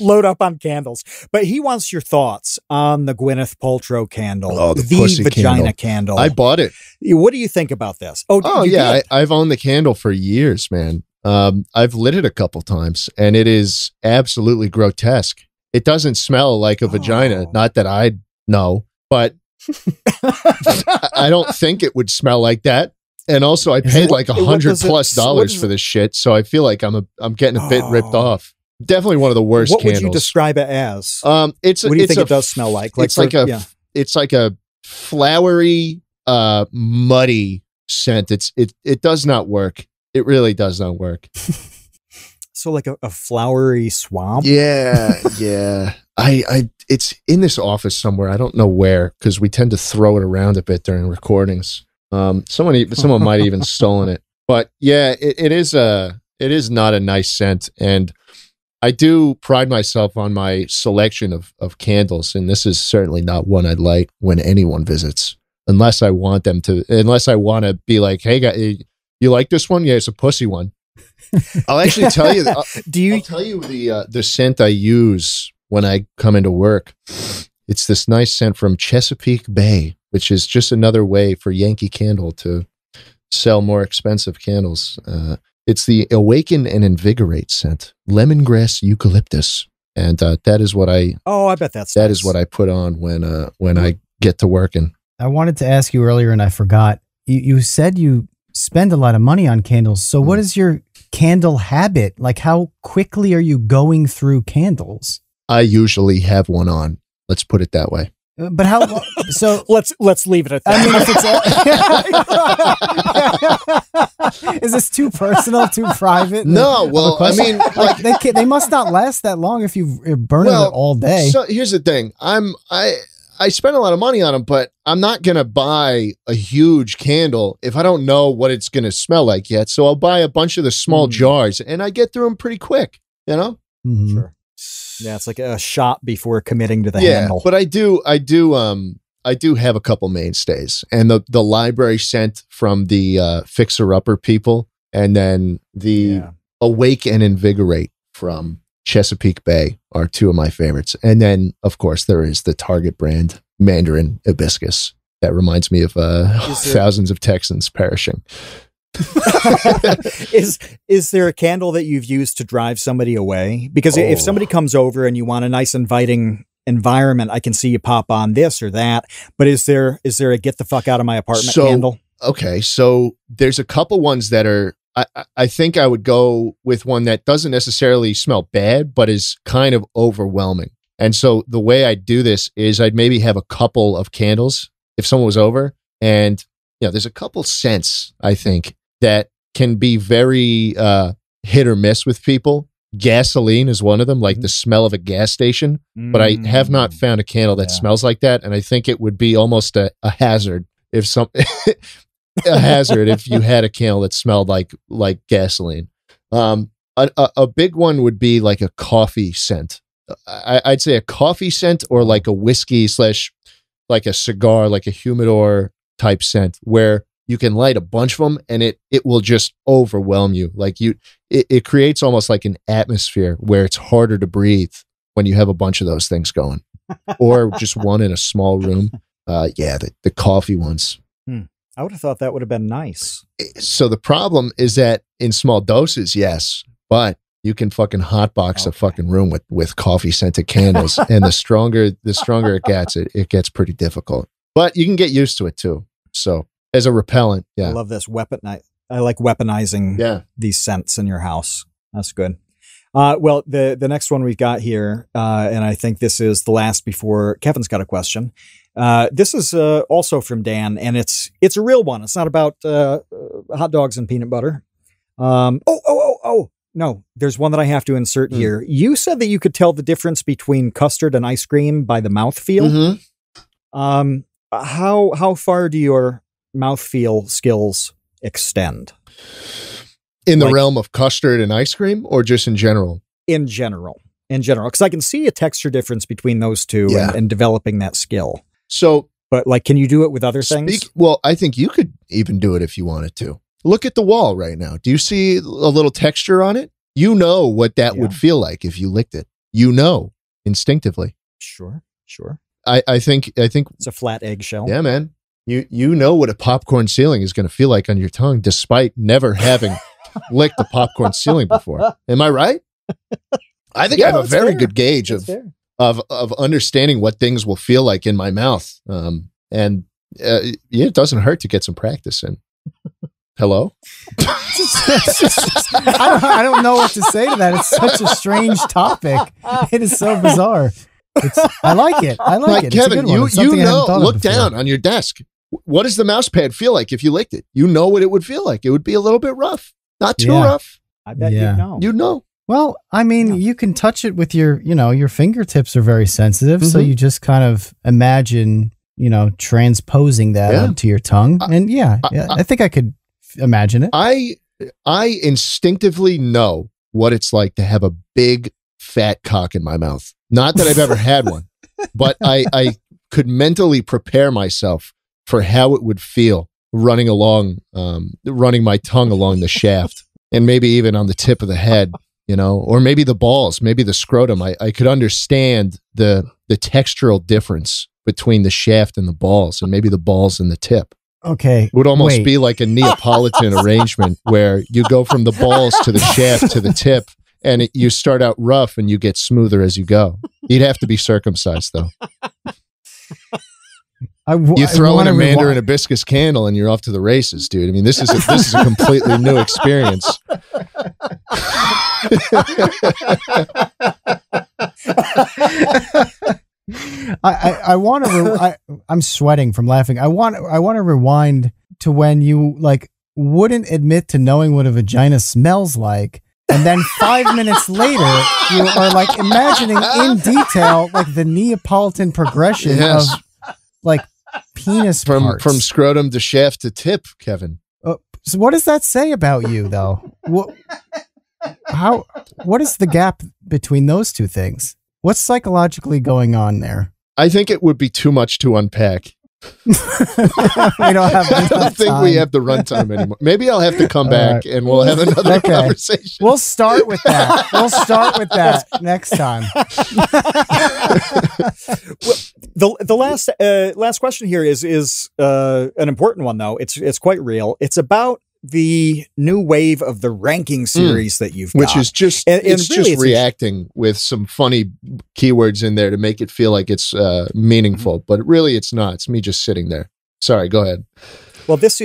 Load up on candles. But he wants your thoughts on the Gwyneth Paltrow candle. Oh, the vagina candle. I bought it. What do you think about this? I've owned the candle for years, man. I've lit it a couple times, and it is absolutely grotesque. It doesn't smell like a vagina. Not that I know, but I don't think it would smell like that. And also, I paid like $100+ for this shit, so I feel like I'm getting a bit ripped off. Definitely one of the worst candles. What would you describe it as? What do you think it does smell like? It's like a flowery, muddy scent. It does not work. It really does not work. So like a flowery swamp? Yeah. It's in this office somewhere. I don't know where, because we tend to throw it around a bit during recordings. Someone might have even stolen it. But yeah, it is not a nice scent. And I do pride myself on my selection of candles, and this is certainly not one I'd light when anyone visits, unless I want to be like, hey, guys, you like this one? Yeah, it's a pussy one. I'll actually tell you. I'll tell you the scent I use when I come into work. It's this nice scent from Chesapeake Bay, which is just another way for Yankee Candle to sell more expensive candles. It's the Awaken and Invigorate scent, lemongrass eucalyptus, and that is what I. Oh, I bet that is what I put on when I get to working. I wanted to ask you earlier, and I forgot. You said you spend a lot of money on candles. So what is your candle habit? Like, how quickly are you going through candles? I usually have one on. Let's put it that way. But how? So let's leave it at that. I mean, if it's is this too personal, too private? No, well, I mean, like they must not last that long if you're burning it all day. So here's the thing: I spend a lot of money on them, but I'm not gonna buy a huge candle if I don't know what it's gonna smell like yet. So I'll buy a bunch of the small jars, and I get through them pretty quick. Mm-hmm. Sure. Yeah, it's like a shot before committing to the handle. But I do have a couple mainstays, and the library scent from the Fixer Upper people, and then the Awake and Invigorate from Chesapeake Bay are two of my favorites. And then, of course, there is the Target brand Mandarin Hibiscus. That reminds me of thousands of Texans perishing. Is there a candle that you've used to drive somebody away? Because if somebody comes over and you want a nice inviting environment, I can see you pop on this or that. But is there a get the fuck out of my apartment candle? Okay, so there's a couple ones that are. I think I would go with one that doesn't necessarily smell bad, but is kind of overwhelming. And so the way I do this is I'd maybe have a couple of candles if someone was over, and there's a couple scents I think that can be very hit or miss with people. gasoline is one of them, like the smell of a gas station. But I have not found a candle that smells like that, and I think it would be almost a hazard if a hazard if you had a candle that smelled like gasoline. A big one would be like a coffee scent. I'd say a coffee scent, or like a whiskey / like a cigar, like a humidor type scent, where you can light a bunch of them and it will just overwhelm you. Like it creates almost like an atmosphere where it's harder to breathe when you have a bunch of those things going, or just one in a small room. The coffee ones. I would have thought that would have been nice. So the problem is that in small doses, yes, but you can fucking hotbox a fucking room with coffee scented candles, and the stronger it gets pretty difficult. But you can get used to it too. So as a repellent, yeah. I love this I like weaponizing these scents in your house. That's good. Well, the next one we've got here, and I think this is the last before Kevin's got a question. This is also from Dan, and it's a real one. It's not about hot dogs and peanut butter. No, there's one that I have to insert here. You said that you could tell the difference between custard and ice cream by the mouthfeel. How far do your mouthfeel skills extend? In the realm of custard and ice cream, or just in general? In general, because I can see a texture difference between those two and developing that skill. So, but like, can you do it with other things? Well, I think you could even do it if you wanted to. Look at the wall right now. Do you see a little texture on it? You know what that would feel like if you licked it. You know, instinctively. Sure. I think it's a flat eggshell. Yeah, man. You know what a popcorn ceiling is going to feel like on your tongue, despite never having licked the popcorn ceiling before. Am I right? I think I have a very good gauge of understanding what things will feel like in my mouth. It doesn't hurt to get some practice in. Hello? I don't know what to say to that. It's such a strange topic. It is so bizarre. I like it. It's Kevin, you know, look down on your desk. What does the mouse pad feel like if you licked it? You know what it would feel like. It would be a little bit rough. Not too rough. I bet you'd know. You'd know. Well, I mean, you can touch it with your fingertips are very sensitive. So you just kind of imagine, transposing that onto your tongue. And I think I could imagine it. I instinctively know what it's like to have a big fat cock in my mouth. Not that I've ever had one, but I could mentally prepare myself for how it would feel running my tongue along the shaft, and maybe even on the tip of the head, or maybe the balls, maybe the scrotum. I could understand the textural difference between the shaft and the balls, and maybe the balls and the tip. Okay. It would almost be like a Neapolitan arrangement where you go from the balls to the shaft to the tip, and you start out rough and you get smoother as you go. You'd have to be circumcised, though. You throw in a Mandarin hibiscus candle and you're off to the races, dude. I mean, this is a completely new experience. I want to. I'm sweating from laughing. I want to rewind to when you wouldn't admit to knowing what a vagina smells like, and then 5 minutes later you are imagining in detail the Neapolitan progression of penis parts. From scrotum to shaft to tip, Kevin. So what does that say about you, though? What is the gap between those two things? What's psychologically going on there? I think it would be too much to unpack. We don't have I don't think we have the runtime anymore. Maybe I'll have to come back and we'll have another conversation. We'll start with that. Next time. Well, the last question here is an important one, though. It's quite real. It's about the new wave of the ranking series that you've got. Which is just, it's really just reacting with some funny keywords in there to make it feel like it's meaningful, but really it's not. It's me just sitting there. Sorry, go ahead. Well, it's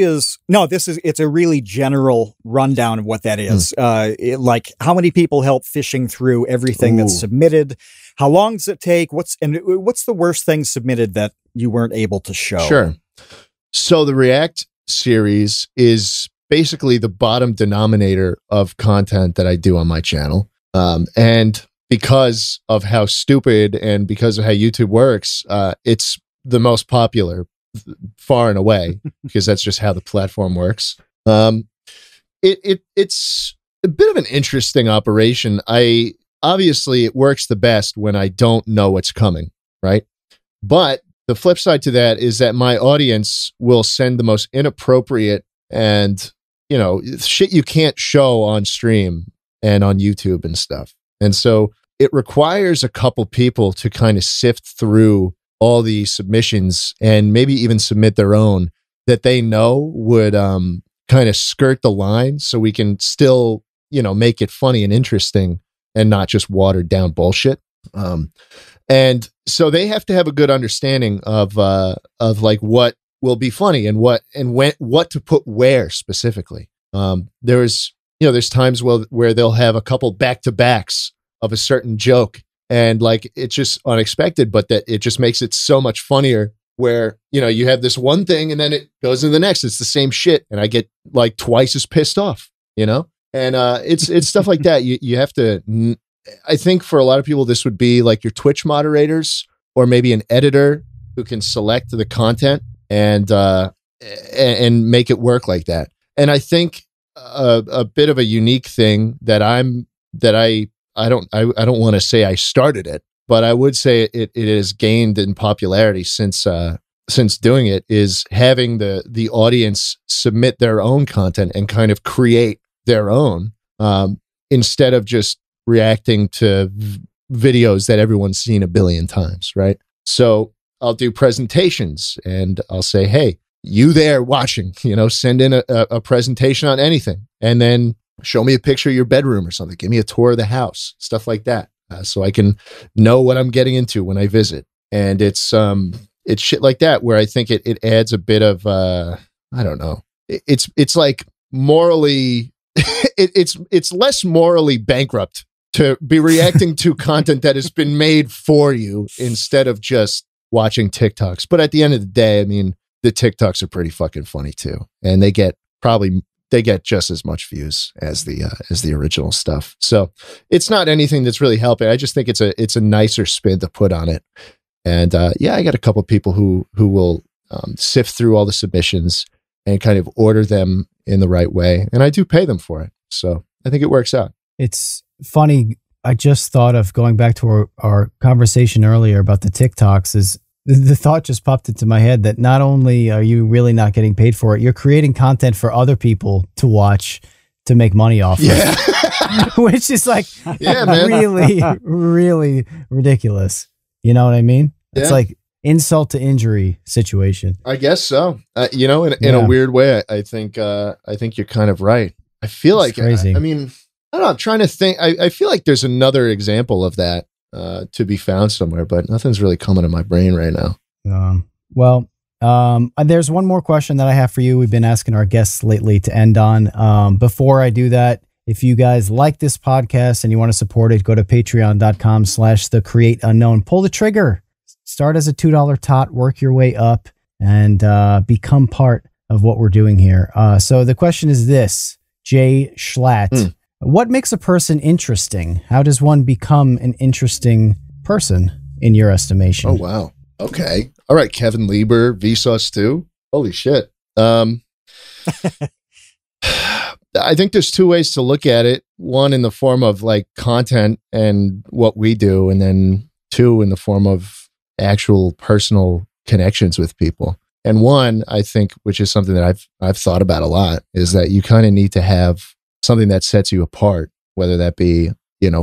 a really general rundown of what that is. How many people help fishing through everything that's submitted? How long does it take? What's the worst thing submitted that you weren't able to show? Sure. So the React series is basically the bottom denominator of content that I do on my channel. And because of how stupid and because of how YouTube works, it's the most popular far and away because that's just how the platform works. It's a bit of an interesting operation. Obviously it works the best when I don't know what's coming, right? But the flip side to that is that my audience will send the most inappropriate and, shit you can't show on stream and on YouTube and stuff. And so it requires a couple people to kind of sift through all the submissions and maybe even submit their own that they know would kind of skirt the line so we can still, make it funny and interesting and not just watered down bullshit. And so they have to have a good understanding of like what will be funny and what to put where specifically. There's times where they'll have a couple back-to-backs of a certain joke and like it's just unexpected, but that it just makes it so much funnier where, you have this one thing and then it goes into the next. It's the same shit. And I get like twice as pissed off, and it's stuff like that. You have to, I think for a lot of people, this would be like your Twitch moderators or maybe an editor who can select the content and make it work like that. And I think a bit of a unique thing that I don't want to say I started it, but I would say it has gained in popularity since doing it is having the audience submit their own content and kind of create their own instead of just reacting to videos that everyone's seen a billion times, right? So I'll do presentations and I'll say, hey, you there watching, send in a presentation on anything and then show me a picture of your bedroom or something. Give me a tour of the house, stuff like that. So I can know what I'm getting into when I visit. And it's shit like that where I think it adds a bit of, I don't know. It's like morally, it's less morally bankrupt to be reacting to content that has been made for you instead of just watching TikToks. But at the end of the day, I mean, the TikToks are pretty fucking funny too. And they get just as much views as the original stuff. So it's not anything that's really helping. I just think it's a nicer spin to put on it. And I got a couple of people who will sift through all the submissions and kind of order them in the right way. And I do pay them for it. So I think it works out. It's funny. I just thought of going back to our conversation earlier about the TikToks is the thought just popped into my head that not only are you really not getting paid for it, you're creating content for other people to watch to make money off of, which is like really, really ridiculous. You know what I mean? It's like insult to injury situation. I guess so. In a weird way, I think you're kind of right. I feel like, crazy. I mean, I don't know. I'm trying to think. I feel like there's another example of that to be found somewhere, but nothing's really coming to my brain right now. There's one more question that I have for you. We've been asking our guests lately to end on. Before I do that, if you guys like this podcast and you want to support it, go to patreon.com/thecreateunknown. Pull the trigger. Start as a $2 tot, work your way up, and become part of what we're doing here. So the question is this, Jschlatt. What makes a person interesting? How does one become an interesting person in your estimation? Oh, wow. Okay. All right. Kevin Lieber, Vsauce too. Holy shit. I think there's two ways to look at it. One in the form of like content and what we do. And then two in the form of actual personal connections with people. And one, I think, which is something that I've thought about a lot, is that you kind of need to have something that sets you apart, whether that be,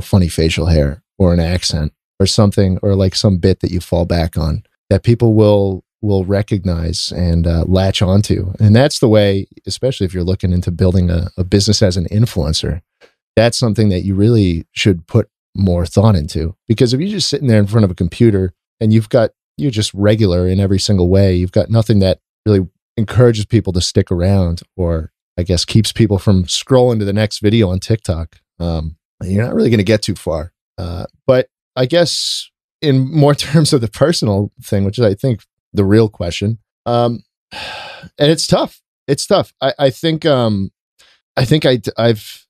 funny facial hair or an accent or something, or like some bit that you fall back on that people will recognize and latch onto. And that's the way, especially if you're looking into building a business as an influencer, that's something that you really should put more thought into. Because if you're just sitting there in front of a computer and you're just regular in every single way, you've got nothing that really encourages people to stick around, or I guess keeps people from scrolling to the next video on TikTok. You're not really going to get too far. But I guess in more terms of the personal thing, which is I think the real question, and it's tough. It's tough. I think I've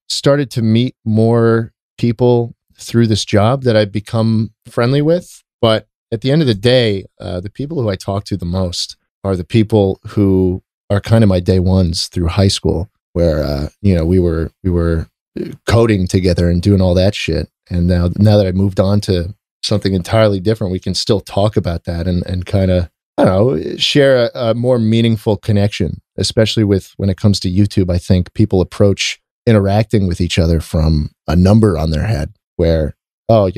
started to meet more people through this job that I've become friendly with. But at the end of the day, the people who I talk to the most are the people who are kind of my day ones through high school, where we were coding together and doing all that shit. And now that I moved on to something entirely different, we can still talk about that and kind of, I don't know, share a more meaningful connection, especially when it comes to YouTube. I think people approach interacting with each other from a number on their head where, I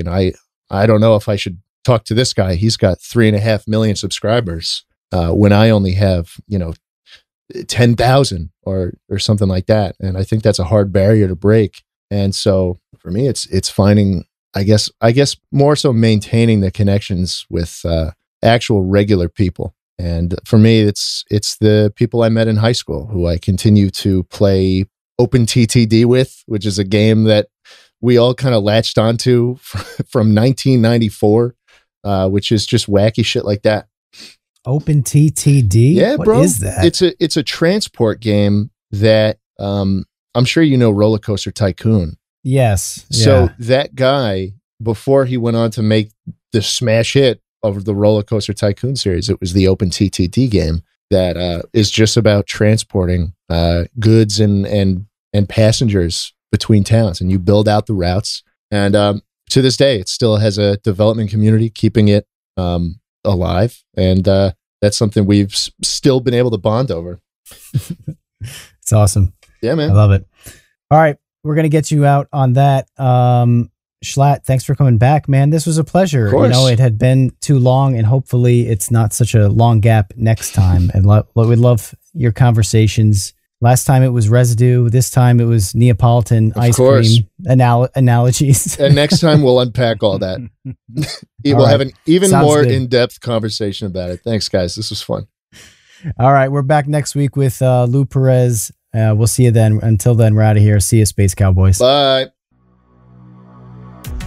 don't know if I should talk to this guy. He's got 3.5 million subscribers when I only have, 10,000 or something like that. And I think that's a hard barrier to break. And so for me, it's finding, I guess more so maintaining the connections with actual regular people. And for me, it's the people I met in high school who I continue to play OpenTTD with, which is a game that we all kind of latched onto from 1994, which is just wacky shit like that. OpenTTD? Yeah, bro. What is that? It's a transport game that I'm sure you know Roller Coaster Tycoon. Yes. So that guy, before he went on to make the smash hit of the Roller Coaster Tycoon series, it was the OpenTTD game that is just about transporting goods and passengers between towns, and you build out the routes. And to this day, it still has a development community keeping it alive, and that's something we've still been able to bond over. It's awesome. Yeah, man. I love it. All right, we're gonna get you out on that. Schlatt, thanks for coming back, man. This was a pleasure. Of course. It had been too long, and hopefully it's not such a long gap next time. And we'd love your conversations. Last time it was residue. This time it was Neapolitan ice cream analogies. And next time we'll unpack all that. We'll have an even more in-depth conversation about it. Thanks, guys. This was fun. All right. We're back next week with Lou Perez. We'll see you then. Until then, we're out of here. See you, Space Cowboys. Bye.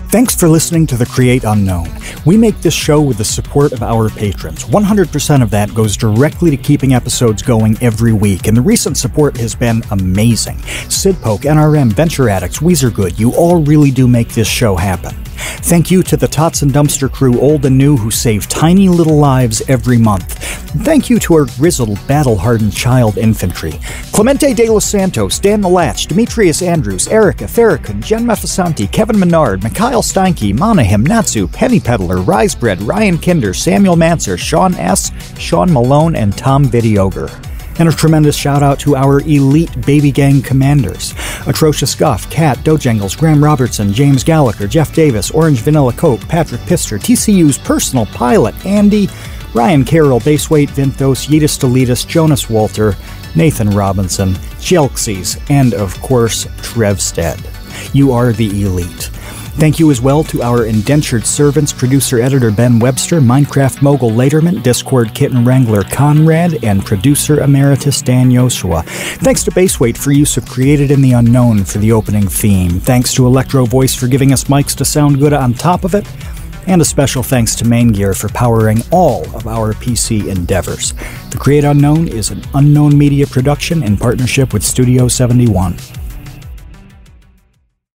Thanks for listening to The Create Unknown. We make this show with the support of our patrons. 100% of that goes directly to keeping episodes going every week, and the recent support has been amazing. Sid Poke, NRM, Venture Addicts, Weezer Good, you all really do make this show happen. Thank you to the Tots and Dumpster crew, old and new, who save tiny little lives every month. Thank you to our grizzled, battle-hardened child infantry. Clemente de los Santos, Dan the Latch, Demetrius Andrews, Erica, Farrakhan, Jen Mefasanti, Kevin Menard, Mikhail Steinke, Monahim, Natsu, Penny Peddler, Risebread, Ryan Kinder, Samuel Manser, Sean S., Sean Malone, and Tom Videoger. And a tremendous shout out to our elite baby gang commanders: Atrocious Guff, Kat, Dojangles, Graham Robertson, James Gallagher, Jeff Davis, Orange Vanilla Coke, Patrick Pister, TCU's personal pilot, Andy, Ryan Carroll, Baseweight, Vinthos, Yeetus Deletus, Jonas Walter, Nathan Robinson, Jelxies, and of course, Trevstead. You are the elite. Thank you as well to our indentured servants, producer-editor Ben Webster, Minecraft mogul Laterman, Discord kitten wrangler Conrad, and producer emeritus Dan Yoshua. Thanks to Baseweight for use of Created in the Unknown for the opening theme. Thanks to Electro Voice for giving us mics to sound good on top of it. And a special thanks to Main Gear for powering all of our PC endeavors. The Create Unknown is an Unknown Media production in partnership with Studio 71.